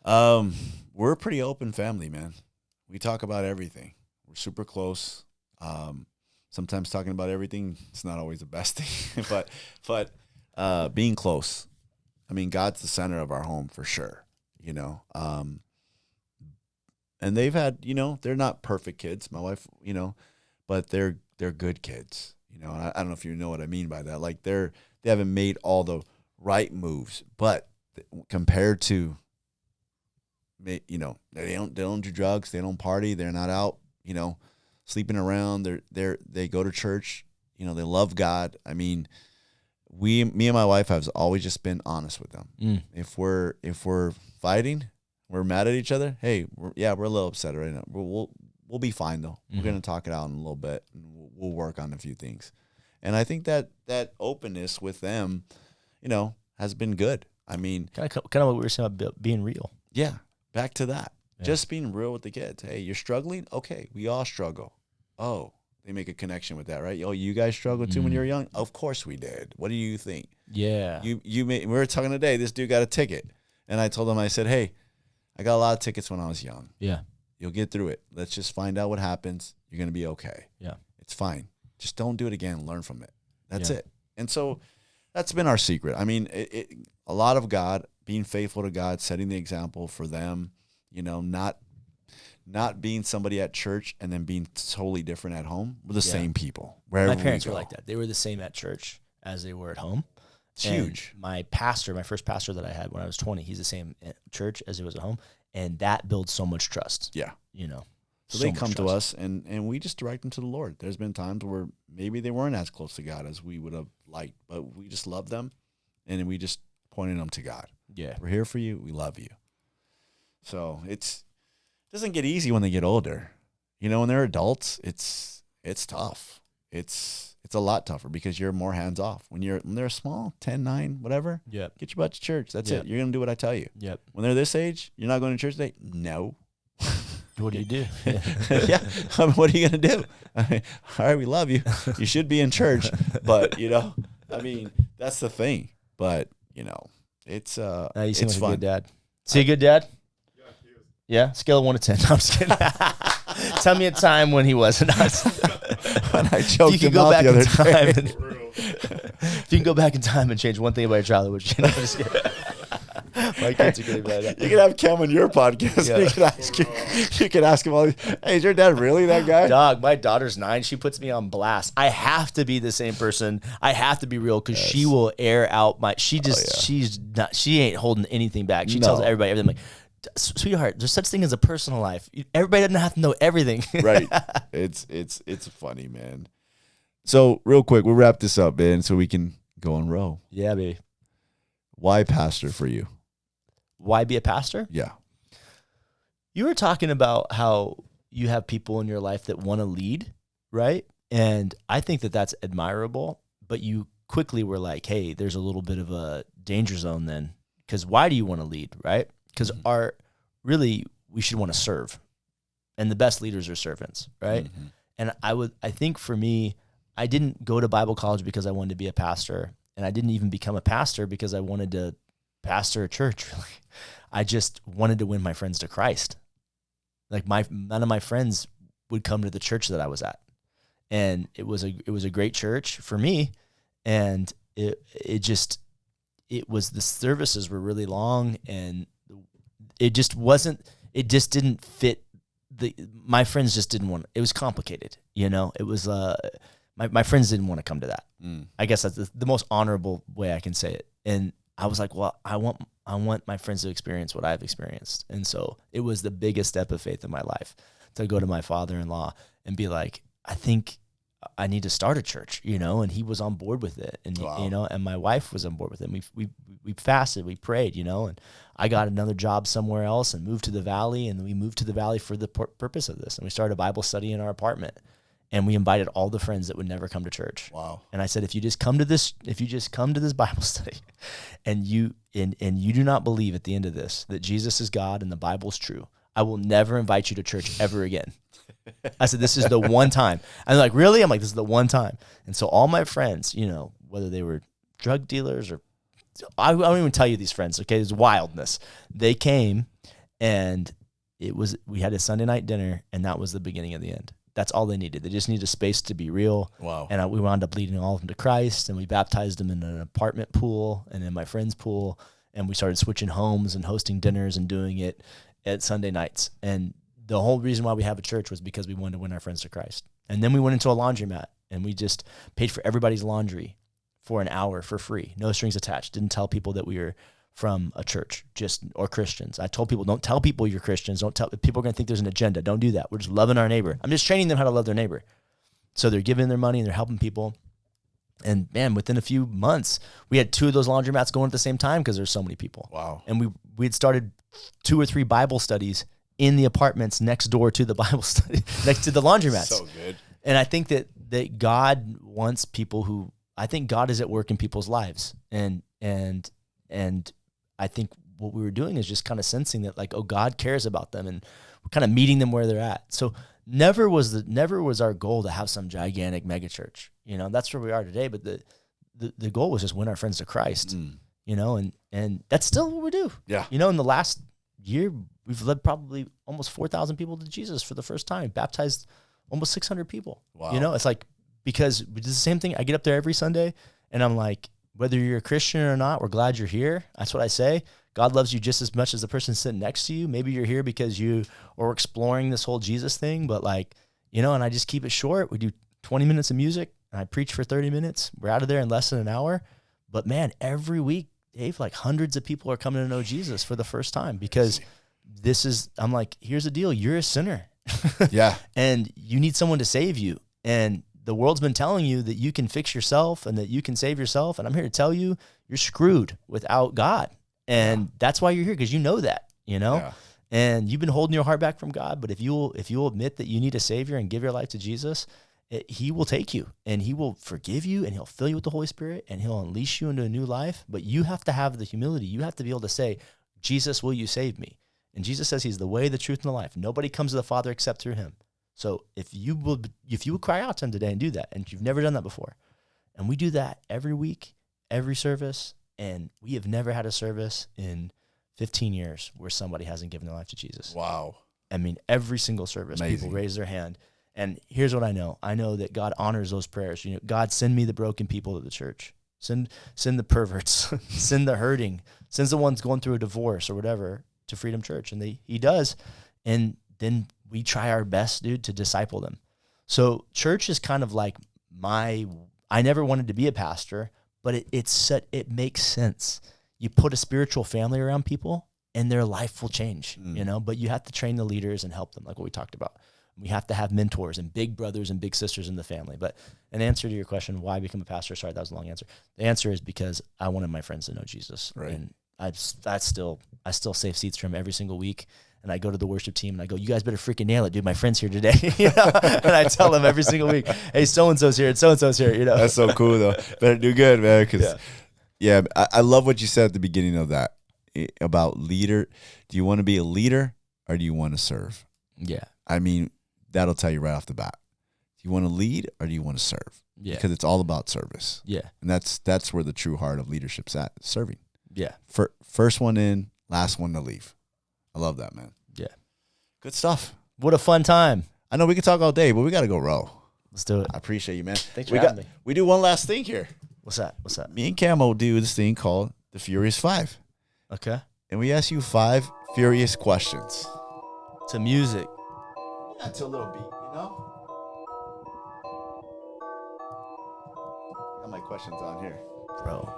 S2: We're a pretty open family, man. We talk about everything. We're super close. Sometimes talking about everything, it's not always the best thing, but being close. I mean, God's the center of our home for sure, you know. And they've had, you know, they're not perfect kids, my wife, you know, but they're good kids, you know. And I don't know if you know what I mean by that. Like they haven't made all the right moves, but compared to, you know, they don't do drugs, they don't party, they're not out, you know, sleeping around. They go to church, you know, they love God. I mean, me and my wife have always just been honest with them. If we're fighting, we're mad at each other. Hey, we're a little upset right now. We'll be fine though. We're gonna talk it out in a little bit, and we'll work on a few things. And I think that openness with them, you know, has been good. I mean,
S4: kind of what we were saying about being real.
S2: Yeah, back to that. Yeah. Just being real with the kids. Hey, you're struggling? Okay, we all struggle. Oh, they make a connection with that, right? Oh, you guys struggled too when you were young? Of course we did. What do you think? Yeah. We were talking today, this dude got a ticket. And I told him, I said, hey, I got a lot of tickets when I was young. Yeah. You'll get through it. Let's just find out what happens. You're going to be okay. Yeah. It's fine. Just don't do it again. Learn from it. That's it. And so that's been our secret. I mean, a lot of God, being faithful to God, setting the example for them, you know, not being somebody at church and then being totally different at home. We're the same people.
S4: My parents were like that. They were the same at church as they were at home.
S2: It's huge.
S4: My first pastor that I had when I was 20, he's the same at church as he was at home. And that builds so much trust. Yeah. You know.
S2: So they come to us and we just direct them to the Lord. There's been times where maybe they weren't as close to God as we would have liked, but we just love them and we just pointed them to God. Yeah. We're here for you. We love you. So it doesn't get easy when they get older. You know, when they're adults, it's tough. It's a lot tougher because you're more hands off. When they're small, 10, 9, whatever, get your butt to church. That's it. You're going to do what I tell you. Yep. When they're this age, you're not going to church today? No.
S4: What do you do?
S2: Yeah. I mean, what are you going to do? I mean, all right, we love you. You should be in church. But, you know, I mean, that's the thing. But, you know, you seem like
S4: fun. A good dad. Is he a good dad? Yeah? Scale of 1 to 10. No, I'm just kidding. Tell me a time when he wasn't.
S2: When I choked him out the other day.
S4: If you can go back in time and change one thing about your childhood, which you know, just my kids are getting bad.
S2: You can have Cam on your podcast. Yeah. You can ask him all these, hey, is your dad really that guy?
S4: Dog, my daughter's 9. She puts me on blast. I have to be the same person. I have to be real because she will air out she ain't holding anything back. She tells everybody everything. I'm like, sweetheart, there's such thing as a personal life. Everybody doesn't have to know everything.
S2: Right. It's funny, man. So real quick, we'll wrap this up, man, so we can go and row.
S4: Yeah, baby.
S2: Why pastor for you?
S4: Why be a pastor?
S2: Yeah.
S4: You were talking about how you have people in your life that want to lead, right? And I think that that's admirable, but you quickly were like, hey, there's a little bit of a danger zone then. Because why do you want to lead, right? Because we should want to serve. And the best leaders are servants, right? Mm-hmm. And I think for me, I didn't go to Bible college because I wanted to be a pastor. And I didn't even become a pastor because I wanted to pastor a church, really. I just wanted to win my friends to Christ. Like none of my friends would come to the church that I was at. And it was a great church for me. And the services were really long and it just didn't fit. My friends just didn't want, it was complicated, you know, it was, my friends didn't want to come to that. I guess that's the most honorable way I can say it. And I was like, well, I want my friends to experience what I've experienced. And so it was the biggest step of faith in my life to go to my father-in-law and be like, I think I need to start a church, you know, and he was on board with it. And, wow. You know, and my wife was on board with it. And we fasted, we prayed, you know, and I got another job somewhere else and moved to the Valley. And we moved to the Valley for the purpose of this. And we started a Bible study in our apartment. And we invited all the friends that would never come to church. Wow. And I said, if you just come to this Bible study and you do not believe at the end of this that Jesus is God and the Bible is true, I will never invite you to church ever again. I said, this is the one time. And they're like, really? I'm like, this is the one time. And so all my friends, you know, whether they were drug dealers or I won't even tell you these friends, okay? It was wildness. They came and we had a Sunday night dinner, and that was the beginning of the end. That's all they needed. They just needed a space to be real.
S2: Wow.
S4: And we wound up leading all of them to Christ, and we baptized them in an apartment pool and in my friend's pool, and we started switching homes and hosting dinners and doing it at Sunday nights. And the whole reason why we have a church was because we wanted to win our friends to Christ. And then we went into a laundromat, and we just paid for everybody's laundry for an hour for free, no strings attached. Didn't tell people that we were from a church, or Christians. I told people, don't tell people you're Christians. Don't tell people are going to think there's an agenda. Don't do that. We're just loving our neighbor. I'm just training them how to love their neighbor. So they're giving their money and they're helping people. And man, within a few months, we had 2 of those laundromats going at the same time because there's so many people.
S2: Wow.
S4: And we had started 2 or 3 Bible studies in the apartments next door to the Bible study, next to the laundromats.
S2: So good.
S4: And I think that God wants people I think God is at work in people's lives. And I think what we were doing is just kind of sensing that, like, oh, God cares about them, and we're kind of meeting them where they're at. So never was our goal to have some gigantic mega church. You know, that's where we are today. But the goal was just win our friends to Christ. You know, and that's still what we do.
S2: Yeah.
S4: You know, in the last year, we've led probably almost 4,000 people to Jesus for the first time, baptized almost 600 people.
S2: Wow.
S4: You know, it's like, because we do the same thing. I get up there every Sunday, and I'm like, whether you're a Christian or not, we're glad you're here. That's what I say. God loves you just as much as the person sitting next to you. Maybe you're here because you are exploring this whole Jesus thing, but, like, you know, and I just keep it short. We do 20 minutes of music, and I preach for 30 minutes. We're out of there in less than an hour. But man, every week, Dave, like, hundreds of people are coming to know Jesus for the first time, because I'm like, here's the deal. You're a sinner.
S2: Yeah.
S4: And you need someone to save you. And the world's been telling you that you can fix yourself and that you can save yourself. And I'm here to tell you, you're screwed without God. And that's why you're here, because you know that, you know, and you've been holding your heart back from God. But if you'll admit that you need a savior and give your life to Jesus, he will take you, and he will forgive you, and he'll fill you with the Holy Spirit, and he'll unleash you into a new life. But you have to have the humility. You have to be able to say, Jesus, will you save me? And Jesus says he's the way, the truth, and the life. Nobody comes to the Father except through him. So if you would cry out to him today and do that, and you've never done that before, and we do that every week, every service, and we have never had a service in 15 years where somebody hasn't given their life to Jesus.
S2: Wow.
S4: I mean, every single service,
S2: Amazing.
S4: People raise their hand. And here's what I know. I know that God honors those prayers. You know, God, send me the broken people to the church. Send the perverts. Send the hurting. Send the ones going through a divorce or whatever to Freedom Church. And he does. And then we try our best, dude, to disciple them. So church is kind of like I never wanted to be a pastor, but it makes sense. You put a spiritual family around people, and their life will change, you know, but you have to train the leaders and help them, like what we talked about. We have to have mentors and big brothers and big sisters in the family. But an answer to your question, why become a pastor? Sorry, that was a long answer. The answer is because I wanted my friends to know Jesus.
S2: Right.
S4: And I still save seats for him every single week. And I go to the worship team and I go, you guys better freaking nail it, dude. My friend's here today. You know? And I tell them every single week, hey, so-and-so's here and so-and-so's here. You know?
S2: That's so cool, though. Better do good, man. Because, I love what you said at the beginning of that about leader. Do you want to be a leader or do you want to serve?
S4: Yeah.
S2: I mean, that'll tell you right off the bat. Do you want to lead or do you want to serve?
S4: Yeah.
S2: Because it's all about service.
S4: Yeah.
S2: And that's where the true heart of leadership's at, serving.
S4: Yeah.
S2: First one in, last one to leave. I love that, man.
S4: Yeah.
S2: Good stuff.
S4: What a fun time.
S2: I know we can talk all day, but we got to go row.
S4: Let's do it.
S2: I appreciate you, man.
S4: Thanks for having me.
S2: We do one last thing here.
S4: What's that?
S2: Me and Camo do this thing called the Furious 5.
S4: Okay.
S2: And we ask you 5 furious questions.
S4: To music.
S2: Yeah, to a little beat, you know? Got my questions on here.
S4: Bro.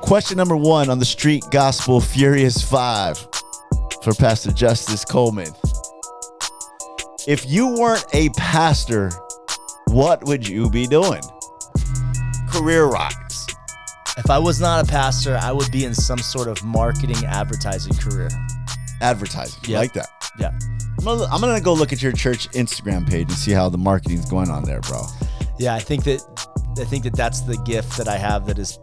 S2: Question number 1 on the Street Gospel Furious 5 for Pastor Justice Coleman. If you weren't a pastor, what would you be doing? Career-wise.
S4: If I was not a pastor, I would be in some sort of marketing, advertising career.
S2: Advertising. You
S4: Yeah.
S2: like that?
S4: Yeah.
S2: I'm gonna go look at your church Instagram page and see how the marketing's going on there, bro.
S4: Yeah, I think that that's the gift that I have that is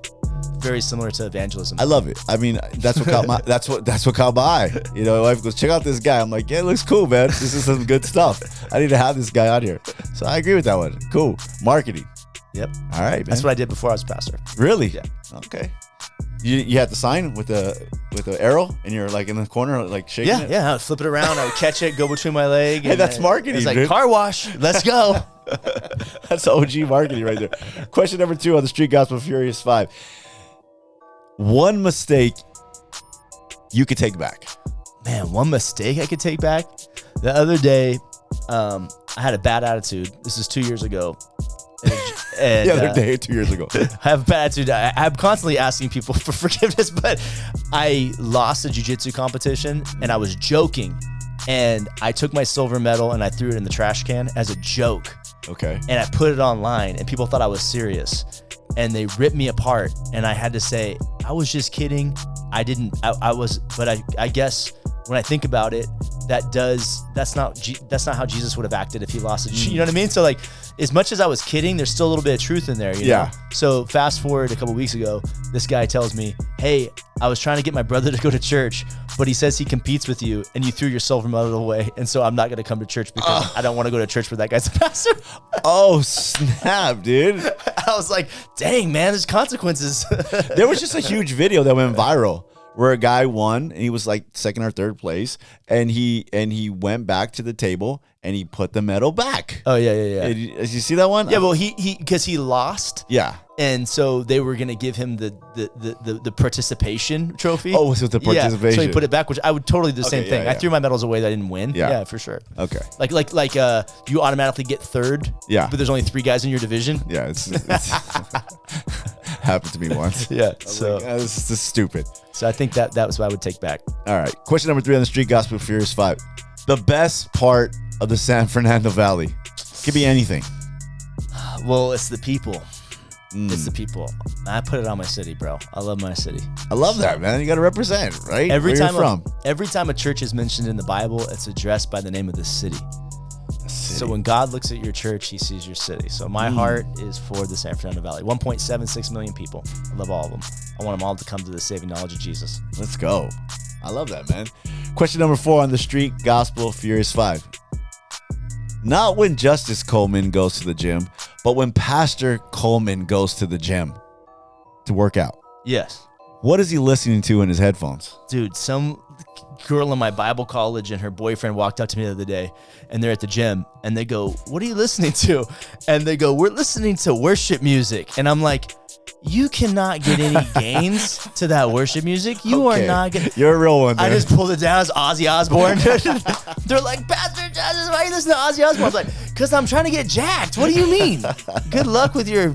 S4: very similar to evangelism.
S2: I love it. I mean, that's what caught my that's what caught my eye. You know, my wife goes, check out this guy. I'm like, yeah, it looks cool, man. This is some good stuff. I need to have this guy on here. So I agree with that one. Cool. Marketing.
S4: Yep.
S2: All right, man.
S4: That's what I did before I was a pastor.
S2: Really?
S4: Yeah.
S2: Okay. You had the sign with the arrow, and you're like in the corner, like shaking it?
S4: Yeah. I would flip it around. I would catch it, go between my leg.
S2: Hey, that's marketing,
S4: It's like,
S2: dude.
S4: car wash. Let's go.
S2: That's OG marketing right there. Question number 2 on the Street Gospel Furious 5. One mistake you could take back.
S4: Man, one mistake I could take back. The other day, I had a bad attitude. This is 2 years ago. And,
S2: The other day, 2 years ago.
S4: I have a bad attitude. I'm constantly asking people for forgiveness, but I lost a jiu-jitsu competition and I was joking. And I took my silver medal and I threw it in the trash can as a joke.
S2: Okay.
S4: And I put it online and people thought I was serious. And they ripped me apart. And I had to say, I was just kidding. I guess when I think about it, that's not how Jesus would have acted if he lost it. You know what I mean? So like, as much as I was kidding, there's still a little bit of truth in there. You know? So fast forward a couple weeks ago, this guy tells me, hey, I was trying to get my brother to go to church, but he says he competes with you and you threw your silver medal away. And so I'm not going to come to church because I don't want to go to church where that guy's a pastor.
S2: Oh, snap, dude.
S4: I was like, dang, man, there's consequences.
S2: There was just a huge video that went viral where a guy won and he was like second or third place, and he went back to the table and he put the medal back.
S4: Oh yeah.
S2: Did you see that one?
S4: Yeah, well, he because he lost.
S2: Yeah.
S4: And so they were gonna give him the participation trophy.
S2: Oh, so the participation.
S4: Yeah, so he put it back, which I would totally do the same
S2: yeah,
S4: thing.
S2: yeah.
S4: I threw my medals away that I didn't win.
S2: Yeah.
S4: Yeah, for sure.
S2: Okay.
S4: Like you automatically get third.
S2: Yeah.
S4: But there's only 3 guys in your division.
S2: Yeah, it's happened to me once.
S4: Yeah.
S2: So like, this is stupid.
S4: So I think that was what I would take back.
S2: All right. Question number 3 on the Street Gospel Furious 5. The best part of the San Fernando Valley. Could be anything.
S4: Well, it's the people. It's the people. I put it on my city, bro. I love my city.
S2: I love that, man. You got to represent, right?
S4: Every
S2: Where
S4: time
S2: you're from.
S4: every time a church is mentioned in the Bible, it's addressed by the name of the city. So when God looks at your church, he sees your city. So my heart is for the San Fernando Valley. 1.76 million people. I love all of them. I want them all to come to the saving knowledge of Jesus.
S2: Let's go. I love that, man. Question number 4 on the Street Gospel Furious 5. Not when Justice Coleman goes to the gym, but when Pastor Coleman goes to the gym to work out.
S4: Yes.
S2: What is he listening to in his headphones?
S4: Dude, some girl in my Bible college and her boyfriend walked up to me the other day and they're at the gym and they go, what are you listening to? And they go, we're listening to worship music. And I'm like, you cannot get any gains to that worship music. You are not getting.
S2: You're a real one, man.
S4: I just pulled it down as Ozzy Osbourne. They're like, Pastor Justice, why are you listening to Ozzy Osbourne? I was like, because I'm trying to get jacked. What do you mean? Good luck with your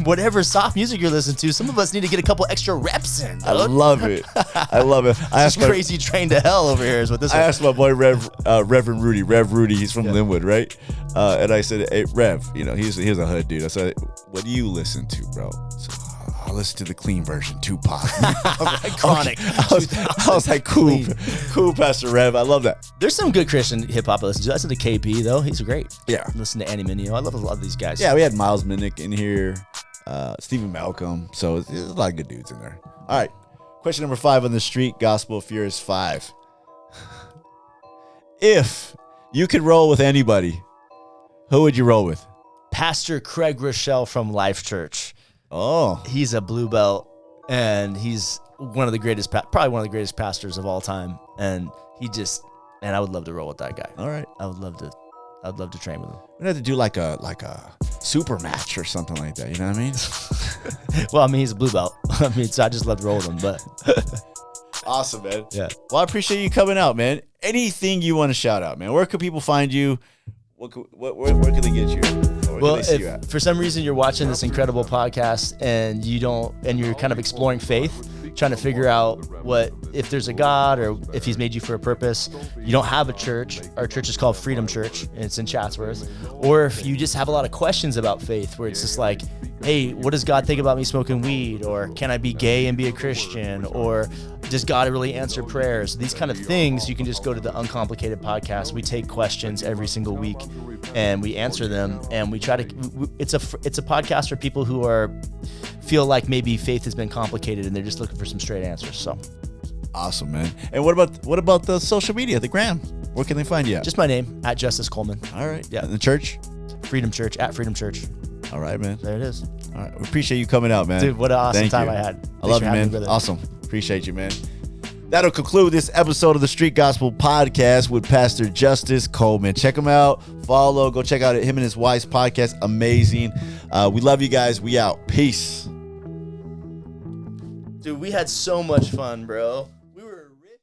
S4: whatever soft music you're listening to. Some of us need to get a couple extra reps in. Dude.
S2: I love it. I love it.
S4: It's crazy train to hell over here is what this is.
S2: I asked my boy Reverend Rudy. Rev Rudy, he's from Linwood, right? And I said, hey, Rev, you know, he's a hood dude. I said, what do you listen to, bro? So, I listen to the clean version, Tupac.
S4: Iconic.
S2: I was like, cool, Pastor Rev. I love that.
S4: There's some good Christian hip hop I listen to. I listen to KP though. He's great.
S2: Yeah.
S4: Listen to Annie Mineo. I love a lot of these guys.
S2: Yeah, we had Miles Minnick in here, Stephen Malcolm. So there's a lot of good dudes in there. All right. Question number 5 on the Street Gospel Furious 5. If you could roll with anybody, who would you roll with?
S4: Pastor Craig Rochelle from Life Church.
S2: Oh.
S4: He's a blue belt and he's one of the greatest, probably one of the greatest pastors of all time. And he just, man, I would love to roll with that guy.
S2: All right.
S4: I'd love to train with him.
S2: We'd have to do like a super match or something like that. You know what I mean?
S4: Well, I mean, he's a blue belt. I mean, so I just love to roll with him, but.
S2: Awesome, man.
S4: Yeah.
S2: Well, I appreciate you coming out, man. Anything you want to shout out, man? Where can people find you? Where can they get you?
S4: Well, if for some reason you're watching this incredible podcast and you're kind of exploring faith, trying to figure out if there's a God or if he's made you for a purpose, you don't have a church. Our church is called Freedom Church and it's in Chatsworth. Or if you just have a lot of questions about faith where it's just like, hey, what does God think about me smoking weed? Or can I be gay and be a Christian? Or does God really answer prayers? These kind of things, you can just go to the Uncomplicated Podcast. We take questions every single week and we answer them. And we try to, it's a podcast for people who are feel like maybe faith has been complicated and they're just looking for some straight answers. So
S2: Awesome, man. And what about the social media, the gram? Where can they find you at?
S4: just my name, at Justice Coleman.
S2: All right.
S4: Yeah.
S2: And the church?
S4: Freedom Church, at Freedom Church.
S2: All right, man.
S4: There it is.
S2: All right. We appreciate you coming out, man.
S4: Dude, what an awesome
S2: Thank
S4: time
S2: you.
S4: I had.
S2: I
S4: Thanks
S2: love
S4: for
S2: you,
S4: having
S2: man.
S4: me, brother.
S2: Awesome. Appreciate you, man. That'll conclude this episode of the Street Gospel Podcast with Pastor Justice Coleman. Check him out. Follow. Go check out him and his wife's podcast. Amazing. We love you guys. We out. Peace.
S4: Dude, we had so much fun, bro.